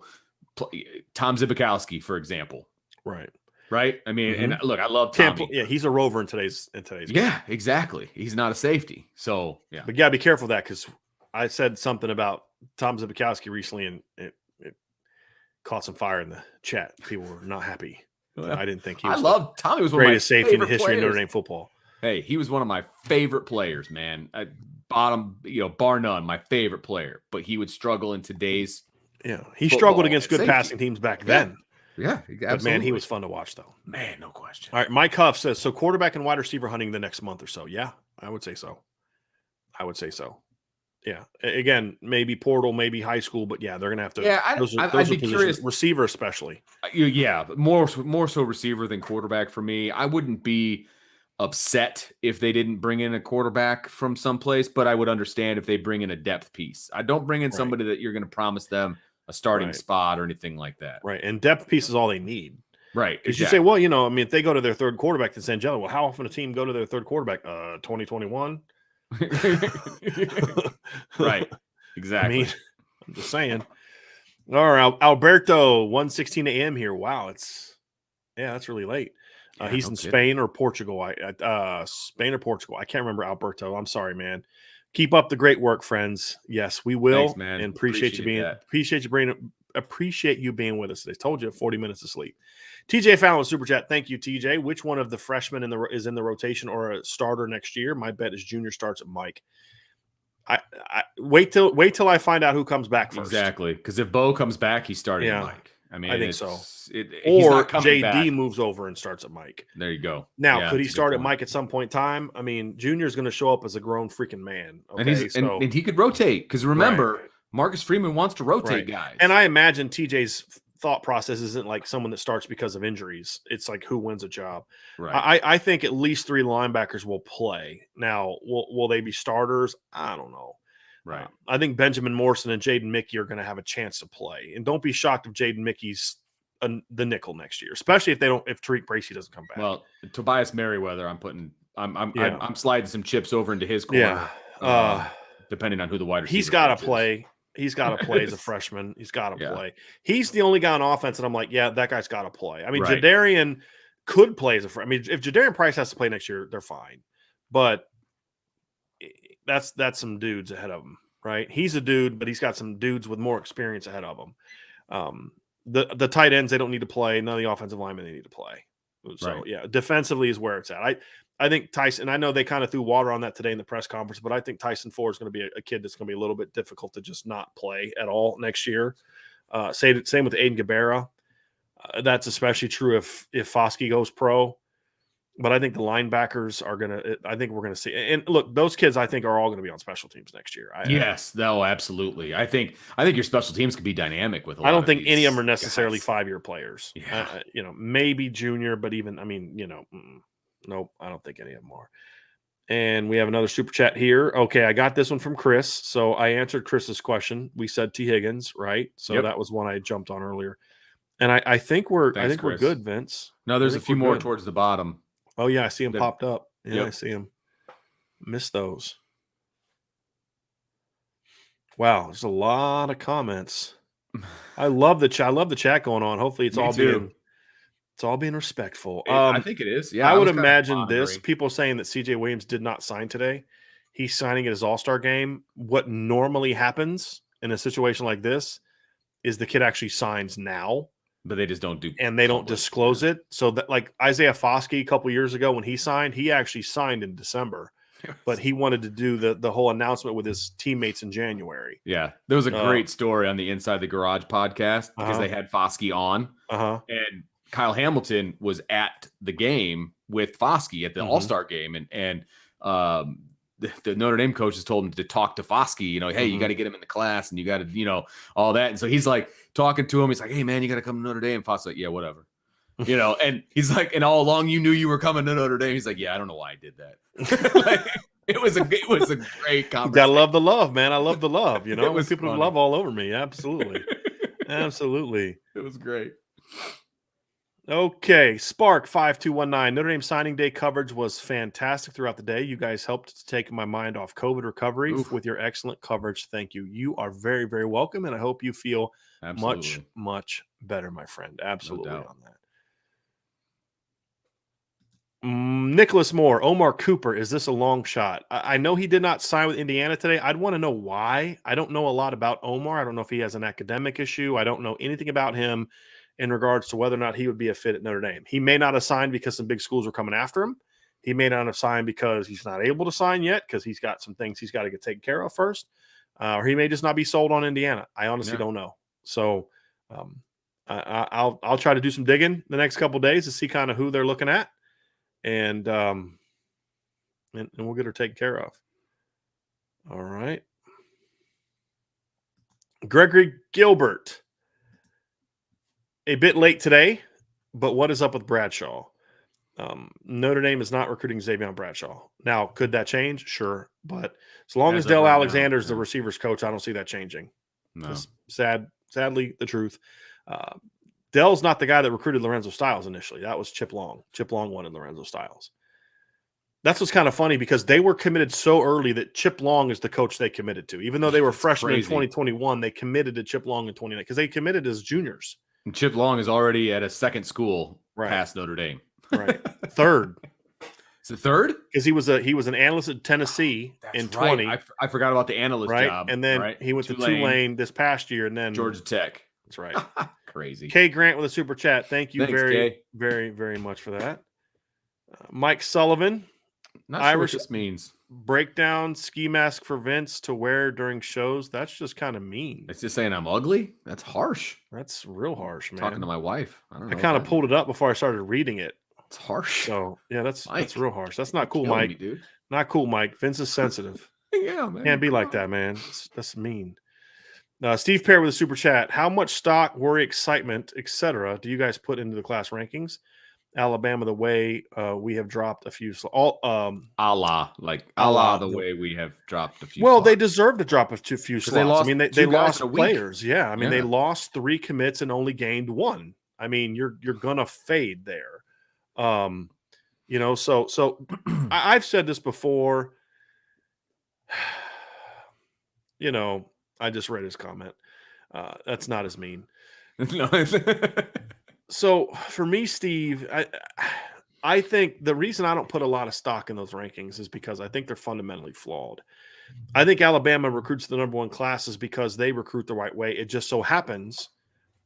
Zibikowski, for example. Right. I mean, and look, I love Tommy. Yeah, he's a rover in today's Yeah, exactly. He's not a safety. So yeah. But you gotta be careful of that because I said something about Tom Zibikowski recently and it caught some fire in the chat. People were not happy. I didn't think he was. Tommy was the greatest safety in the history of Notre Dame football. Hey, he was one of my favorite players, man. Bottom, bar none, my favorite player. But he would struggle in today's. Yeah, he struggled against good passing teams back then. Yeah, absolutely. But man, he was fun to watch, though. Man, no question. All right, Mike Huff says, so quarterback and wide receiver hunting the next month or so. Yeah, I would say so. Yeah. Again, maybe portal, maybe high school, but yeah, they're going to have to. Yeah, those I'd are be positions, curious. receiver especially. Yeah, but more so receiver than quarterback for me. I wouldn't be upset if they didn't bring in a quarterback from someplace, but I would understand if they bring in a depth piece. I don't bring in somebody that you're going to promise them a starting spot or anything like that. Right, and depth piece is all they need. Right. Because you say, well, if they go to their third quarterback, that's Angeli. Well, how often a team go to their third quarterback? 2021. Right. Exactly. I mean, I'm just saying. All right, Alberto, 1:16 a.m. here. Wow, that's really late. He's in Spain or Portugal. Spain or Portugal. I can't remember Alberto. I'm sorry, man. Keep up the great work, friends. Yes, we will. Thanks, man. And appreciate you being with us today. Told you 40 minutes of sleep. TJ Fallon, Super Chat. Thank you, TJ. Which one of the freshmen is in the rotation or a starter next year? My bet is junior starts at Mike. I wait till I find out who comes back first. Exactly, because if Bo comes back, he's starting at Mike. I mean, I think so. Or JD moves over and starts at Mike. There you go. Now, could he start at Mike at some point in time? I mean, Junior's going to show up as a grown freaking man. Okay? And he could rotate because remember, Marcus Freeman wants to rotate guys. And I imagine TJ's thought process isn't like someone that starts because of injuries. It's like who wins a job. Right. I think at least 3 linebackers will play. Now, will they be starters? I don't know. Right. I think Benjamin Morrison and Jaden Mickey are going to have a chance to play. And don't be shocked if Jaden Mickey's the nickel next year, especially if Tariq Bracy doesn't come back. Well, Tobias Merriweather, I'm sliding some chips over into his corner. Yeah. Depending on who the wide receiver. He's got to play. He's got to play as a freshman. He's got to play. He's the only guy on offense that I'm like, yeah, that guy's got to play. I mean, Jadarian could play as a freshman. I mean, if Jadarian Price has to play next year, they're fine. But that's some dudes ahead of him, right? He's a dude, but he's got some dudes with more experience ahead of him. The tight ends, they don't need to play. None of the offensive linemen, they need to play. So, defensively is where it's at. I think Tyson, I know they kind of threw water on that today in the press conference, but I think Tyson Ford is going to be a kid that's going to be a little bit difficult to just not play at all next year. Same with Aiden Gabera. That's especially true if Foskey goes pro. But I think the linebackers are going to – I think we're going to see – and look, those kids I think are all going to be on special teams next year. Absolutely. I think your special teams could be dynamic with a lot. I don't think any of them are necessarily 5-year players. Yeah. Maybe junior, but even nope, I don't think any of them are. And we have another super chat here. Okay, I got this one from Chris. So I answered Chris's question. We said T. Higgins, right? So that was one I jumped on earlier. And I think we're good, Vince. No, there's a few more towards the bottom. Oh, yeah, I see them popped up. Yeah, I see them. Missed those. Wow, there's a lot of comments. I love the chat. I love the chat going on. Hopefully it's all being respectful. I think it is. Yeah, I would imagine this. People saying that CJ Williams did not sign today. He's signing at his All-Star game. What normally happens in a situation like this is the kid actually signs now. But they just don't do, and they don't disclose it. So that, like Isaiah Foskey a couple years ago when he signed, he actually signed in December, but he wanted to do the whole announcement with his teammates in January. Yeah, there was a great story on the Inside the Garage podcast because they had Foskey on, and Kyle Hamilton was at the game with Foskey at the All-Star game, and the Notre Dame coaches told him to talk to Foskey, hey, you got to get him in the class and you got to, all that. And so he's like talking to him. He's like, hey man, you got to come to Notre Dame. Foskey's like, yeah, whatever. And he's like, and all along you knew you were coming to Notre Dame. He's like, yeah, I don't know why I did that. It was a great conversation. You gotta love the love, man. I love the love, when people love all over me. Absolutely. Absolutely. It was great. Okay, Spark 5219. Notre Dame signing day coverage was fantastic throughout the day. You guys helped to take my mind off COVID recovery with your excellent coverage. Thank you. You are very, very welcome, and I hope you feel much, much better, my friend. Absolutely on that. Nicholas Moore, Omar Cooper. Is this a long shot? I know he did not sign with Indiana today. I'd want to know why. I don't know a lot about Omar. I don't know if he has an academic issue. I don't know anything about him in regards to whether or not he would be a fit at Notre Dame. He may not have signed because some big schools are coming after him. He may not have signed because he's not able to sign yet because he's got some things he's got to get taken care of first. Or he may just not be sold on Indiana. I honestly don't know. So I'll try to do some digging the next couple of days to see kind of who they're looking at, and we'll get her taken care of. All right. Gregory Gilbert. A bit late today, but what is up with Bradshaw? Notre Dame is not recruiting Xavier Bradshaw. Now, could that change? Sure. But as long as Dell Alexander is the receivers coach, I don't see that changing. No. Just sadly, the truth. Dell's not the guy that recruited Lorenzo Styles initially. That was Chip Long. Chip Long wanted Lorenzo Styles. That's what's kind of funny because they were committed so early that Chip Long is the coach they committed to. Even though they were freshmen in 2021, they committed to Chip Long in 2019 because they committed as juniors. And Chip Long is already at a second school past Notre Dame. Right. Third. Is it third? Because he was an analyst at Tennessee in 20. I forgot about the analyst job. And then he went to Tulane this past year, and then Georgia Tech. That's right. Crazy. K Grant with a super chat. Thank you Thanks, very, very much for that. Mike Sullivan. Not Irish sure what this means. Breakdown ski mask for Vince to wear during shows. That's just kind of mean. It's just saying I'm ugly. That's harsh. That's real harsh, man. Talking to my wife. I kind of pulled it up before I started reading it. It's harsh. So yeah, that's real harsh. That's not cool, Kill Mike. me, dude. Not cool, Mike. Vince is sensitive. Yeah, man. Can't be like that, man. That's mean. Steve Pear with a super chat. How much stock, worry, excitement, etc. do you guys put into the class rankings? Alabama, the way we have dropped a few. The way we have dropped a few. Well, slots. They deserve to drop a few slots. I mean, they lost players. Yeah, I mean, they lost 3 commits and only gained 1. I mean, you're gonna fade there. So I've said this before. I just read his comment. That's not as mean. No. So for me, Steve, I think the reason I don't put a lot of stock in those rankings is because I think they're fundamentally flawed. I think Alabama recruits the number 1 classes because they recruit the right way. It just so happens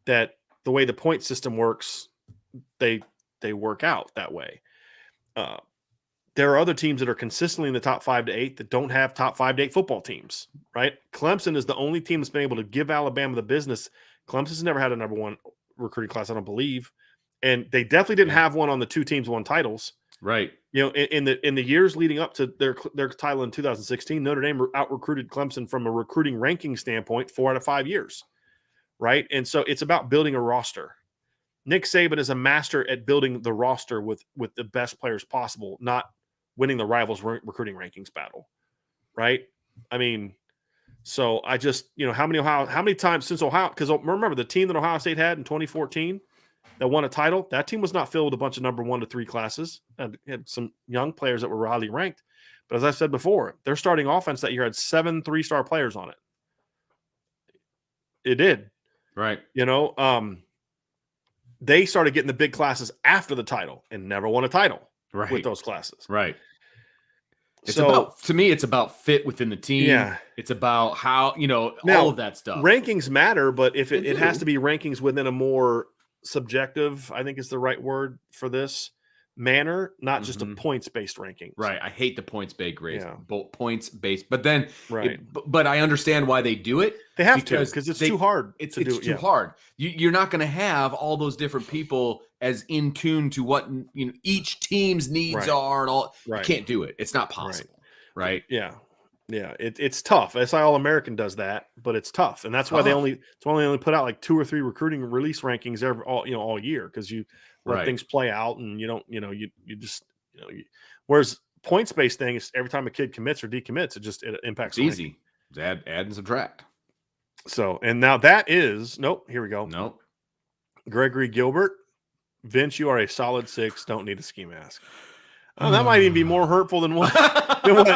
that the way the point system works, they work out that way. There are other teams that are consistently in the top 5 to 8 that don't have top 5 to 8 football teams, right? Clemson is the only team that's been able to give Alabama the business. Clemson's never had a number 1 recruiting class, I don't believe. And they definitely didn't have one on the 2 teams won titles. Right. In the years leading up to their title in 2016, Notre Dame out-recruited Clemson from a recruiting ranking standpoint 4 out of 5 years, right? And so it's about building a roster. Nick Saban is a master at building the roster with the best players possible, not winning the rivals recruiting rankings battle, right? I mean, so I just, how many times since Ohio, because remember the team that Ohio State had in 2014 that won a title, that team was not filled with a bunch of number 1 to 3 classes. It had some young players that were highly ranked. But as I said before, their starting offense that year had 7 3-star players on it. It did. Right. They started getting the big classes after the title and never won a title with those classes. Right. To me, it's about fit within the team. Yeah. It's about how, now, all of that stuff. Rankings matter, but if it has to be rankings within a more subjective, I think is the right word for this manner, not just a points-based ranking. Right. I hate the points-based grades. Yeah. Points-based. But then, but I understand why they do it. They have to because it's too hard. It's too hard. You're not going to have all those different people as in tune to what each team's needs are and all. You can't do it. It's not possible. Right. Yeah. Yeah. It's tough. SI All-American does that, but it's tough. And that's why they only put out like 2 or 3 recruiting release rankings all year because you let things play out and you just whereas points-based thing is every time a kid commits or decommits, it impacts. It's easy. Add and subtract. So, and now that is here we go. Nope. Gregory Gilbert, Vince, you are a solid 6. Don't need a ski mask. Oh, that might even be more hurtful than what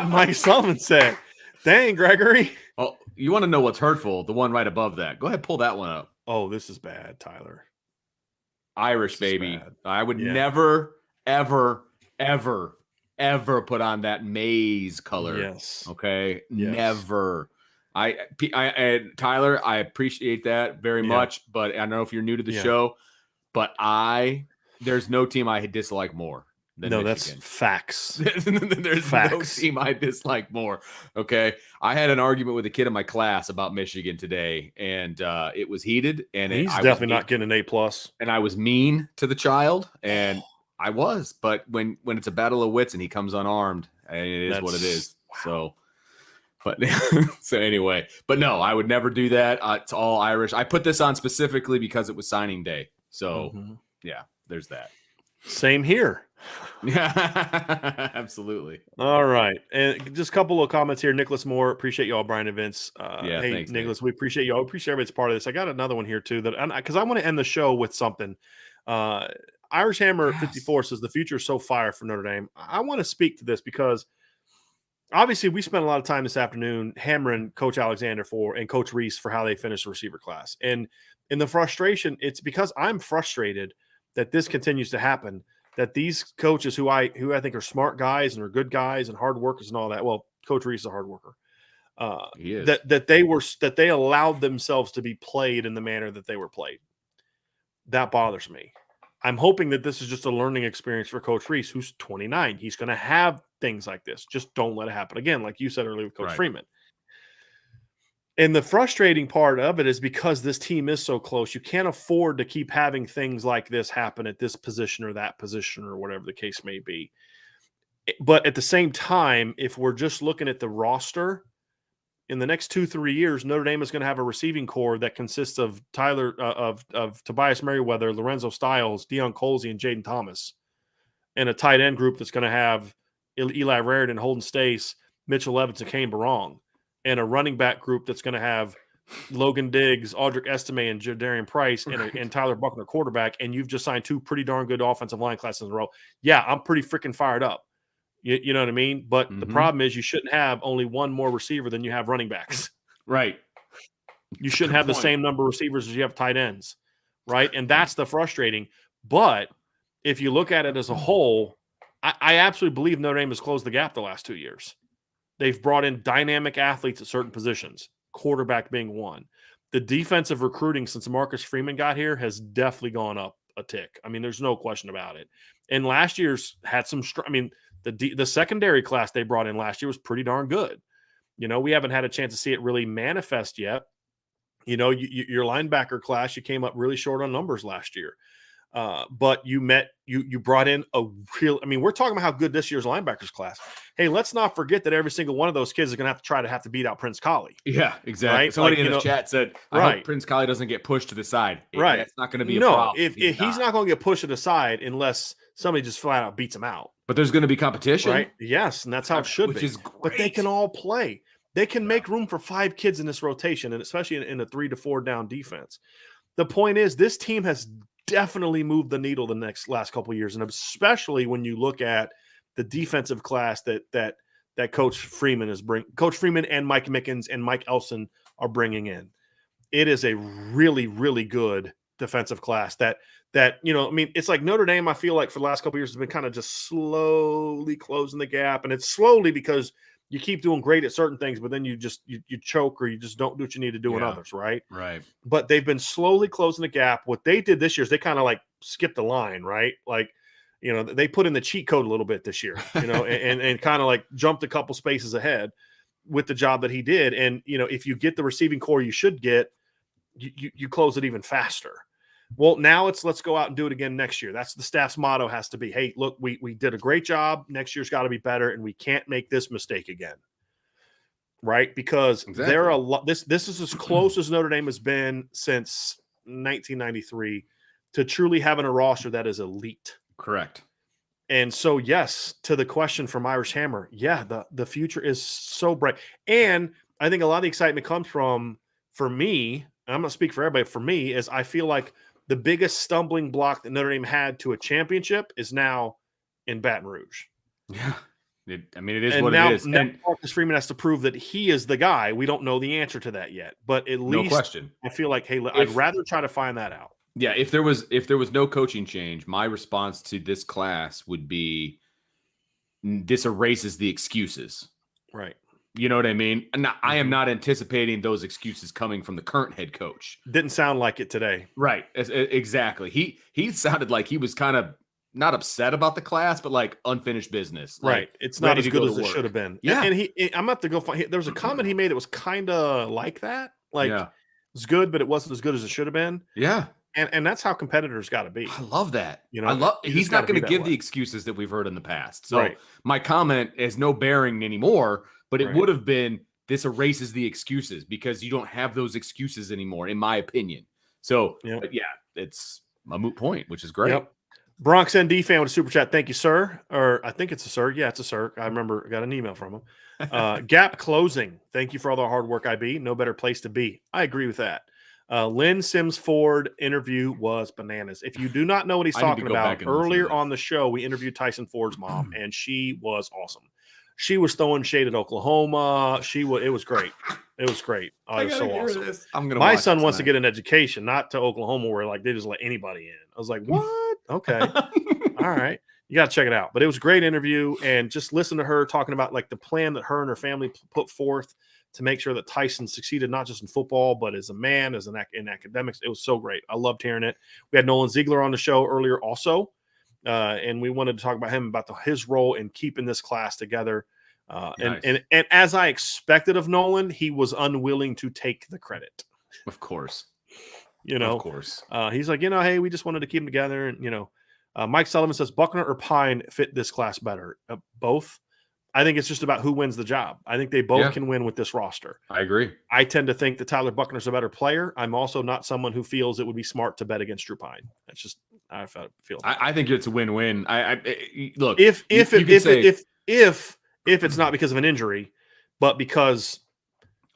Mike Sullivan said. Dang, Gregory. Oh, you want to know what's hurtful? The one right above that. Go ahead, pull that one up. Oh, this is bad, Tyler. Irish, baby. I would never, ever, ever, ever put on that maize color. Yes. Okay. Yes. Never. Tyler, I appreciate that very much, but I don't know if you're new to the show, but there's no team I dislike more. than No, that's Michigan. facts. There's Facts. no team I dislike more. Okay. I had an argument with a kid in my class about Michigan today, and it was heated. And He's I definitely not getting an A+. And I was mean to the child, and I was. But when it's a battle of wits and he comes unarmed, it is what it is. Wow. So, but so anyway, but no, I would never do that. It's all Irish. I put this on specifically because it was signing day. So yeah, there's that. Same here. Yeah, absolutely. All right. And just a couple of comments here. Nicholas Moore, appreciate y'all, Brian and Vince. Hey, thanks, Nicholas, we appreciate y'all. Appreciate everybody's part of this. I got another one here too, because I want to end the show with something. Irish Hammer 54 says the future is so fire for Notre Dame. I want to speak to this because obviously we spent a lot of time this afternoon hammering Coach Alexander and Coach Reese for how they finished the receiver class. And in the frustration, it's because I'm frustrated that this continues to happen, that these coaches who I think are smart guys and are good guys and hard workers and all that. Well, Coach Reese is a hard worker. He is. That they allowed themselves to be played in the manner that they were played. That bothers me. I'm hoping that this is just a learning experience for Coach Reese, who's 29. He's going to have things like this. Just don't let it happen again, like you said earlier with Coach Freeman. And the frustrating part of it is because this team is so close, you can't afford to keep having things like this happen at this position or that position or whatever the case may be. But at the same time, if we're just looking at the roster, in the next 2-3 years, Notre Dame is going to have a receiving core that consists of Tobias Merriweather, Lorenzo Styles, Deion Colsey, and Jaden Thomas, and a tight end group that's going to have Eli Raritan, Holden Stace, Mitchell Evans, and Kane Barong, and a running back group that's going to have Logan Diggs, Audric Estime, and Judarian Price, and Tyler Buckner quarterback, and you've just signed 2 pretty darn good offensive line classes in a row. Yeah, I'm pretty freaking fired up. You know what I mean? But the problem is you shouldn't have only one more receiver than you have running backs. Right. You shouldn't have the same number of receivers as you have tight ends, right? And that's the frustrating. But if you look at it as a whole, I absolutely believe Notre Dame has closed the gap the last 2 years. They've brought in dynamic athletes at certain positions, quarterback being one. The defensive recruiting since Marcus Freeman got here has definitely gone up a tick. I mean, there's no question about it. And last year's had some the secondary class they brought in last year was pretty darn good. You know, we haven't had a chance to see it really manifest yet. You know, your linebacker class, you came up really short on numbers last year. But you brought in we're talking about how good this year's linebackers class. Hey, let's not forget that every single one of those kids is going to have to beat out Prince Colley. Yeah, exactly. Right? Somebody in the chat said, I hope Prince Colley doesn't get pushed to the side. Right. That's not going to be a problem. If he's not going to get pushed to the side unless somebody just flat out beats him out. But there's going to be competition. Right? Yes, and that's how it should be. Which is great. But they can all play. They can make room for 5 kids in this rotation, and especially in a 3 to 4 down defense. The point is, this team has definitely moved the needle the last couple of years, and especially when you look at the defensive class that Coach Freeman Coach Freeman and Mike Mickens and Mike Elson are bringing in. It is a really, really good defensive class that it's like Notre Dame, I feel like for the last couple of years has been kind of just slowly closing the gap, and it's slowly because you keep doing great at certain things, but then you choke or you just don't do what you need to do in others, right? Right. But they've been slowly closing the gap. What they did this year is they kind of like skipped the line, right? Like, you know, they put in the cheat code a little bit this year, you know, and kind of like jumped a couple spaces ahead with the job that he did. And, you know, if you get the receiving core you should get, you close it even faster. Well, now let's go out and do it again next year. That's the staff's motto has to be, hey, look, we did a great job. Next year's got to be better, and we can't make this mistake again. Right? Because there are a lot. This is as close as Notre Dame has been since 1993 to truly having a roster that is elite. Correct. And so, yes, to the question from Irish Hammer, yeah, the future is so bright. And I think a lot of the excitement comes from, for me, and I'm going to speak for everybody, for me, is I feel like the biggest stumbling block that Notre Dame had to a championship is now in Baton Rouge. Yeah. It is what it is. Now And Marcus Freeman has to prove that he is the guy. We don't know the answer to that yet. But at least question. I feel like, hey, I'd rather try to find that out. Yeah, if there was no coaching change, my response to this class would be this erases the excuses. Right. You know what I mean? And I am not anticipating those excuses coming from the current head coach. Didn't sound like it today. Right. Exactly. He sounded like he was kind of not upset about the class, but like unfinished business. Right. Like, It's not ready as to good go as to it work. should have been. Yeah. And I'm about to go find. There was a comment he made that was kind of like that. Like, Yeah. it's good, but it wasn't as good as it should have been. Yeah. And that's how competitors got to be. I love that. You know, you he's just not gotta going be to that give way. the excuses that we've heard in the past. So Right. my comment has no bearing anymore, but it Right. would have been, this erases the excuses because you don't have those excuses anymore, in my opinion. So, Yep. but yeah, it's a moot point, which is great. Yep. Bronx ND fan with a super chat. Thank you, sir. Or I think it's a sir. Yeah, it's a sir. I remember I got an email from him. Gap closing. Thank you for all the hard work, IB. No better place to be. I agree with that. Lynn Sims Ford interview was bananas. If you do not know what he's I need to talking go back about, and listen to earlier this. on the show, we interviewed Tyson Ford's mom, and she was awesome. She was throwing shade at Oklahoma. It was great. It was great. Oh, it was so awesome. This. I'm gonna. My watch son it wants to tonight. get an education, not to Oklahoma where like they just let anybody in. I was like, what? Okay. All right. You got to check it out. But it was a great interview, and just listen to her talking about like the plan that her and her family put forth to make sure that Tyson succeeded, not just in football, but as a man, in academics. It was so great. I loved hearing it. We had Nolan Ziegler on the show earlier also, and we wanted to talk about him, about his role in keeping this class together. Nice. And as I expected of Nolan, he was unwilling to take the credit. Of course. You know, of course. He's like, hey, we just wanted to keep them together. And, Mike Sullivan says Buckner or Pine fit this class better. Both. I think it's just about who wins the job. I think they both can win with this roster. I agree. I tend to think that Tyler Buckner's a better player. I'm also not someone who feels it would be smart to bet against Drew Pine. That's just I feel. I think it's a win-win. Look, if it's not because of an injury, but because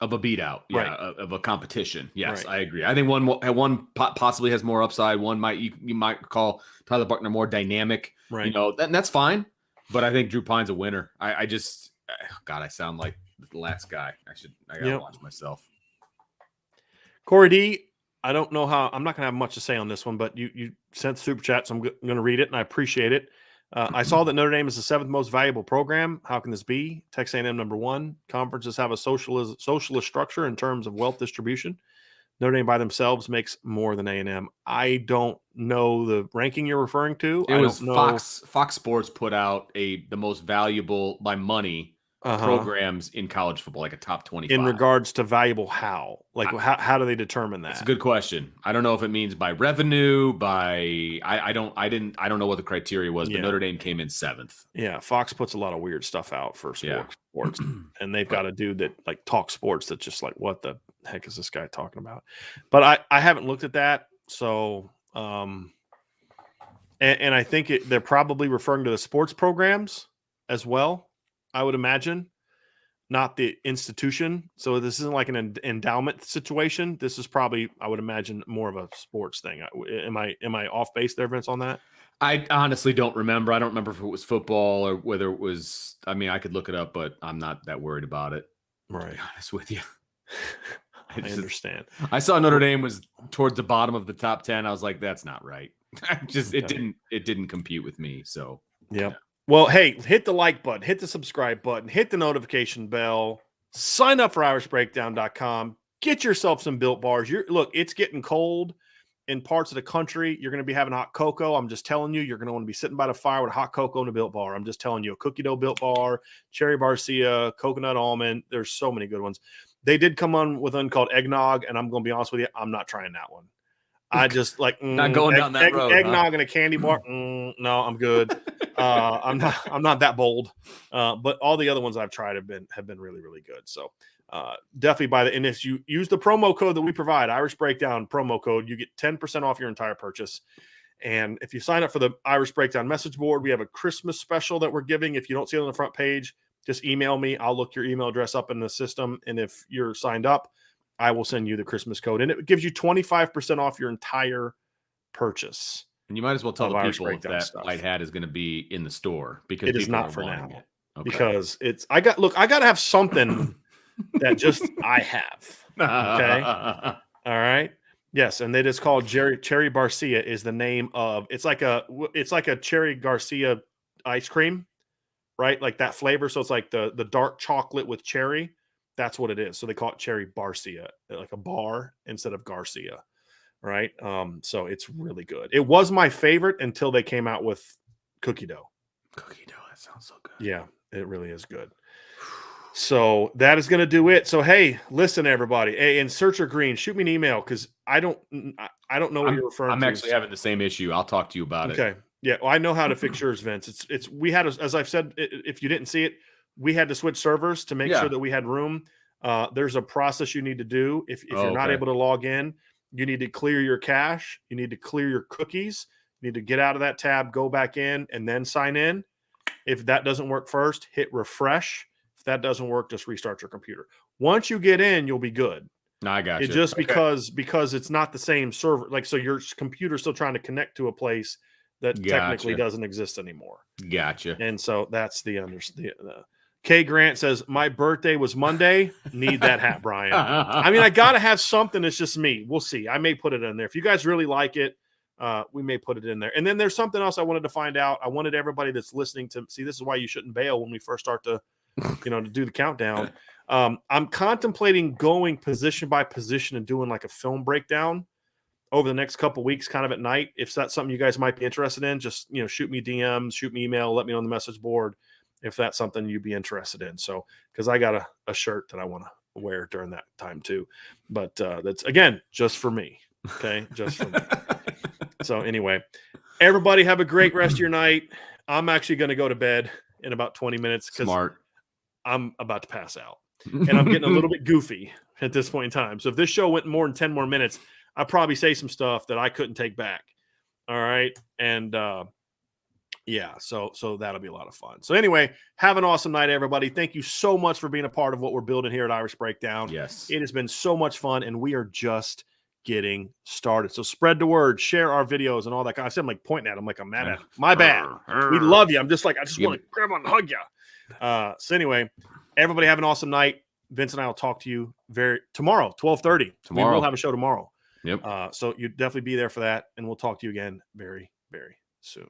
of a beat out, right. of a competition. Yes, right. I agree. I think one possibly has more upside. One you might call Tyler Buckner more dynamic. Right. That's fine. But I think Drew Pine's a winner. I sound like the last guy. I gotta watch myself. Corey D, I don't know how. I'm not gonna have much to say on this one, but you sent super chat, so I'm gonna read it, and I appreciate it. I saw that Notre Dame is the 7th most valuable program. How can this be? Texas A&M #1. Conferences have a socialist structure in terms of wealth distribution. Notre Dame by themselves makes more than A&M. I don't know the ranking you're referring to. It was Fox Sports put out the most valuable by money programs in college football, like a top 25. In regards to valuable, how? Like how do they determine that? That's a good question. I don't know if it means by revenue, by I don't know what the criteria was, but Notre Dame came in 7th. Yeah, Fox puts a lot of weird stuff out for sports, and they've got a dude that like talks sports that's just like, what the heck is this guy talking about? But I haven't looked at that, so and I think they're probably referring to the sports programs as well. I would imagine, not the institution. So this isn't like an endowment situation. This is probably, I would imagine, more of a sports thing. Am I off base there, Vince, on that? I honestly don't remember. I don't remember if it was football or whether it was. I mean, I could look it up, but I'm not that worried about it. Right. To be honest with you. I understand. I saw Notre Dame was towards the bottom of the top 10. I was like, that's not right. It didn't compute with me. So yeah. Well, hey, hit the like button, hit the subscribe button, hit the notification bell, sign up for irishbreakdown.com, get yourself some Built Bars. Look, it's getting cold in parts of the country. You're going to be having hot cocoa. I'm just telling you, you're going to want to be sitting by the fire with hot cocoa and a Built Bar. I'm just telling you, a cookie dough Built Bar, cherry barcia, coconut almond. There's so many good ones. They did come on with one called eggnog, and I'm going to be honest with you, I'm not trying that one. I just like not going down that road. Eggnog and a candy bar. No, I'm good. I'm not that bold. But all the other ones I've tried have been really, really good. So definitely buy and if you use the promo code that we provide, Irish Breakdown promo code, you get 10% off your entire purchase. And if you sign up for the Irish Breakdown message board, we have a Christmas special that we're giving. If you don't see it on the front page, just email me. I'll look your email address up in the system. And if you're signed up, I will send you the Christmas code, and it gives you 25% off your entire purchase. And you might as well tell the people if that white hat is going to be in the store, because it is not for now. Okay. Because I got to have something that just I have. Okay. All right. Yes, and they just call Cherry Barcia is the name of it's like a Cherry Garcia ice cream, right? Like that flavor. So it's like the dark chocolate with cherry. That's what it is. So they call it Cherry Barcia, like a bar instead of Garcia, right? So it's really good. It was my favorite until they came out with cookie dough. Cookie dough. That sounds so good. Yeah, it really is good. So that is going to do it. So, hey, listen, everybody. Hey, and Searcher Green, shoot me an email because I don't know what you're referring I'm to. actually having the same issue. I'll talk to you about it. Okay. Yeah. Well, I know how to fix yours, Vince. We had, as I've said, if you didn't see it, we had to switch servers to make sure that we had room. There's a process you need to do. If you're not able to log in, you need to clear your cache. You need to clear your cookies. You need to get out of that tab, go back in, and then sign in. If that doesn't work first, hit refresh. If that doesn't work, just restart your computer. Once you get in, you'll be good. No, I got you. Just because it's not the same server. Like, so your computer's still trying to connect to a place that technically doesn't exist anymore. Gotcha. And so that's the K Grant says, my birthday was Monday. Need that hat, Brian. I mean, I got to have something. It's just me. We'll see. I may put it in there. If you guys really like it, we may put it in there. And then there's something else I wanted to find out. I wanted everybody that's listening to see, this is why you shouldn't bail when we first start to, to do the countdown. I'm contemplating going position by position and doing like a film breakdown over the next couple weeks, kind of at night. If that's something you guys might be interested in, just, shoot me DMs, shoot me email, let me know on the message board if that's something you'd be interested in. So, because I got a shirt that I want to wear during that time too. But that's, again, just for me. Okay. Just for me. So anyway, everybody have a great rest of your night. I'm actually going to go to bed in about 20 minutes because I'm about to pass out. And I'm getting a little bit goofy at this point in time. So if this show went more than 10 more minutes, I'd probably say some stuff that I couldn't take back. All right. And so that'll be a lot of fun. So anyway, have an awesome night, everybody. Thank you so much for being a part of what we're building here at Irish Breakdown. Yes. It has been so much fun, and we are just getting started. So spread the word, share our videos and all that. I said I'm like pointing at him like I'm mad at him. My bad. We love you. I'm just like, I just want to grab on and hug you. So anyway, everybody have an awesome night. Vince and I will talk to you tomorrow, 12:30. We will have a show tomorrow. Yep. So you definitely be there for that, and we'll talk to you again very, very soon.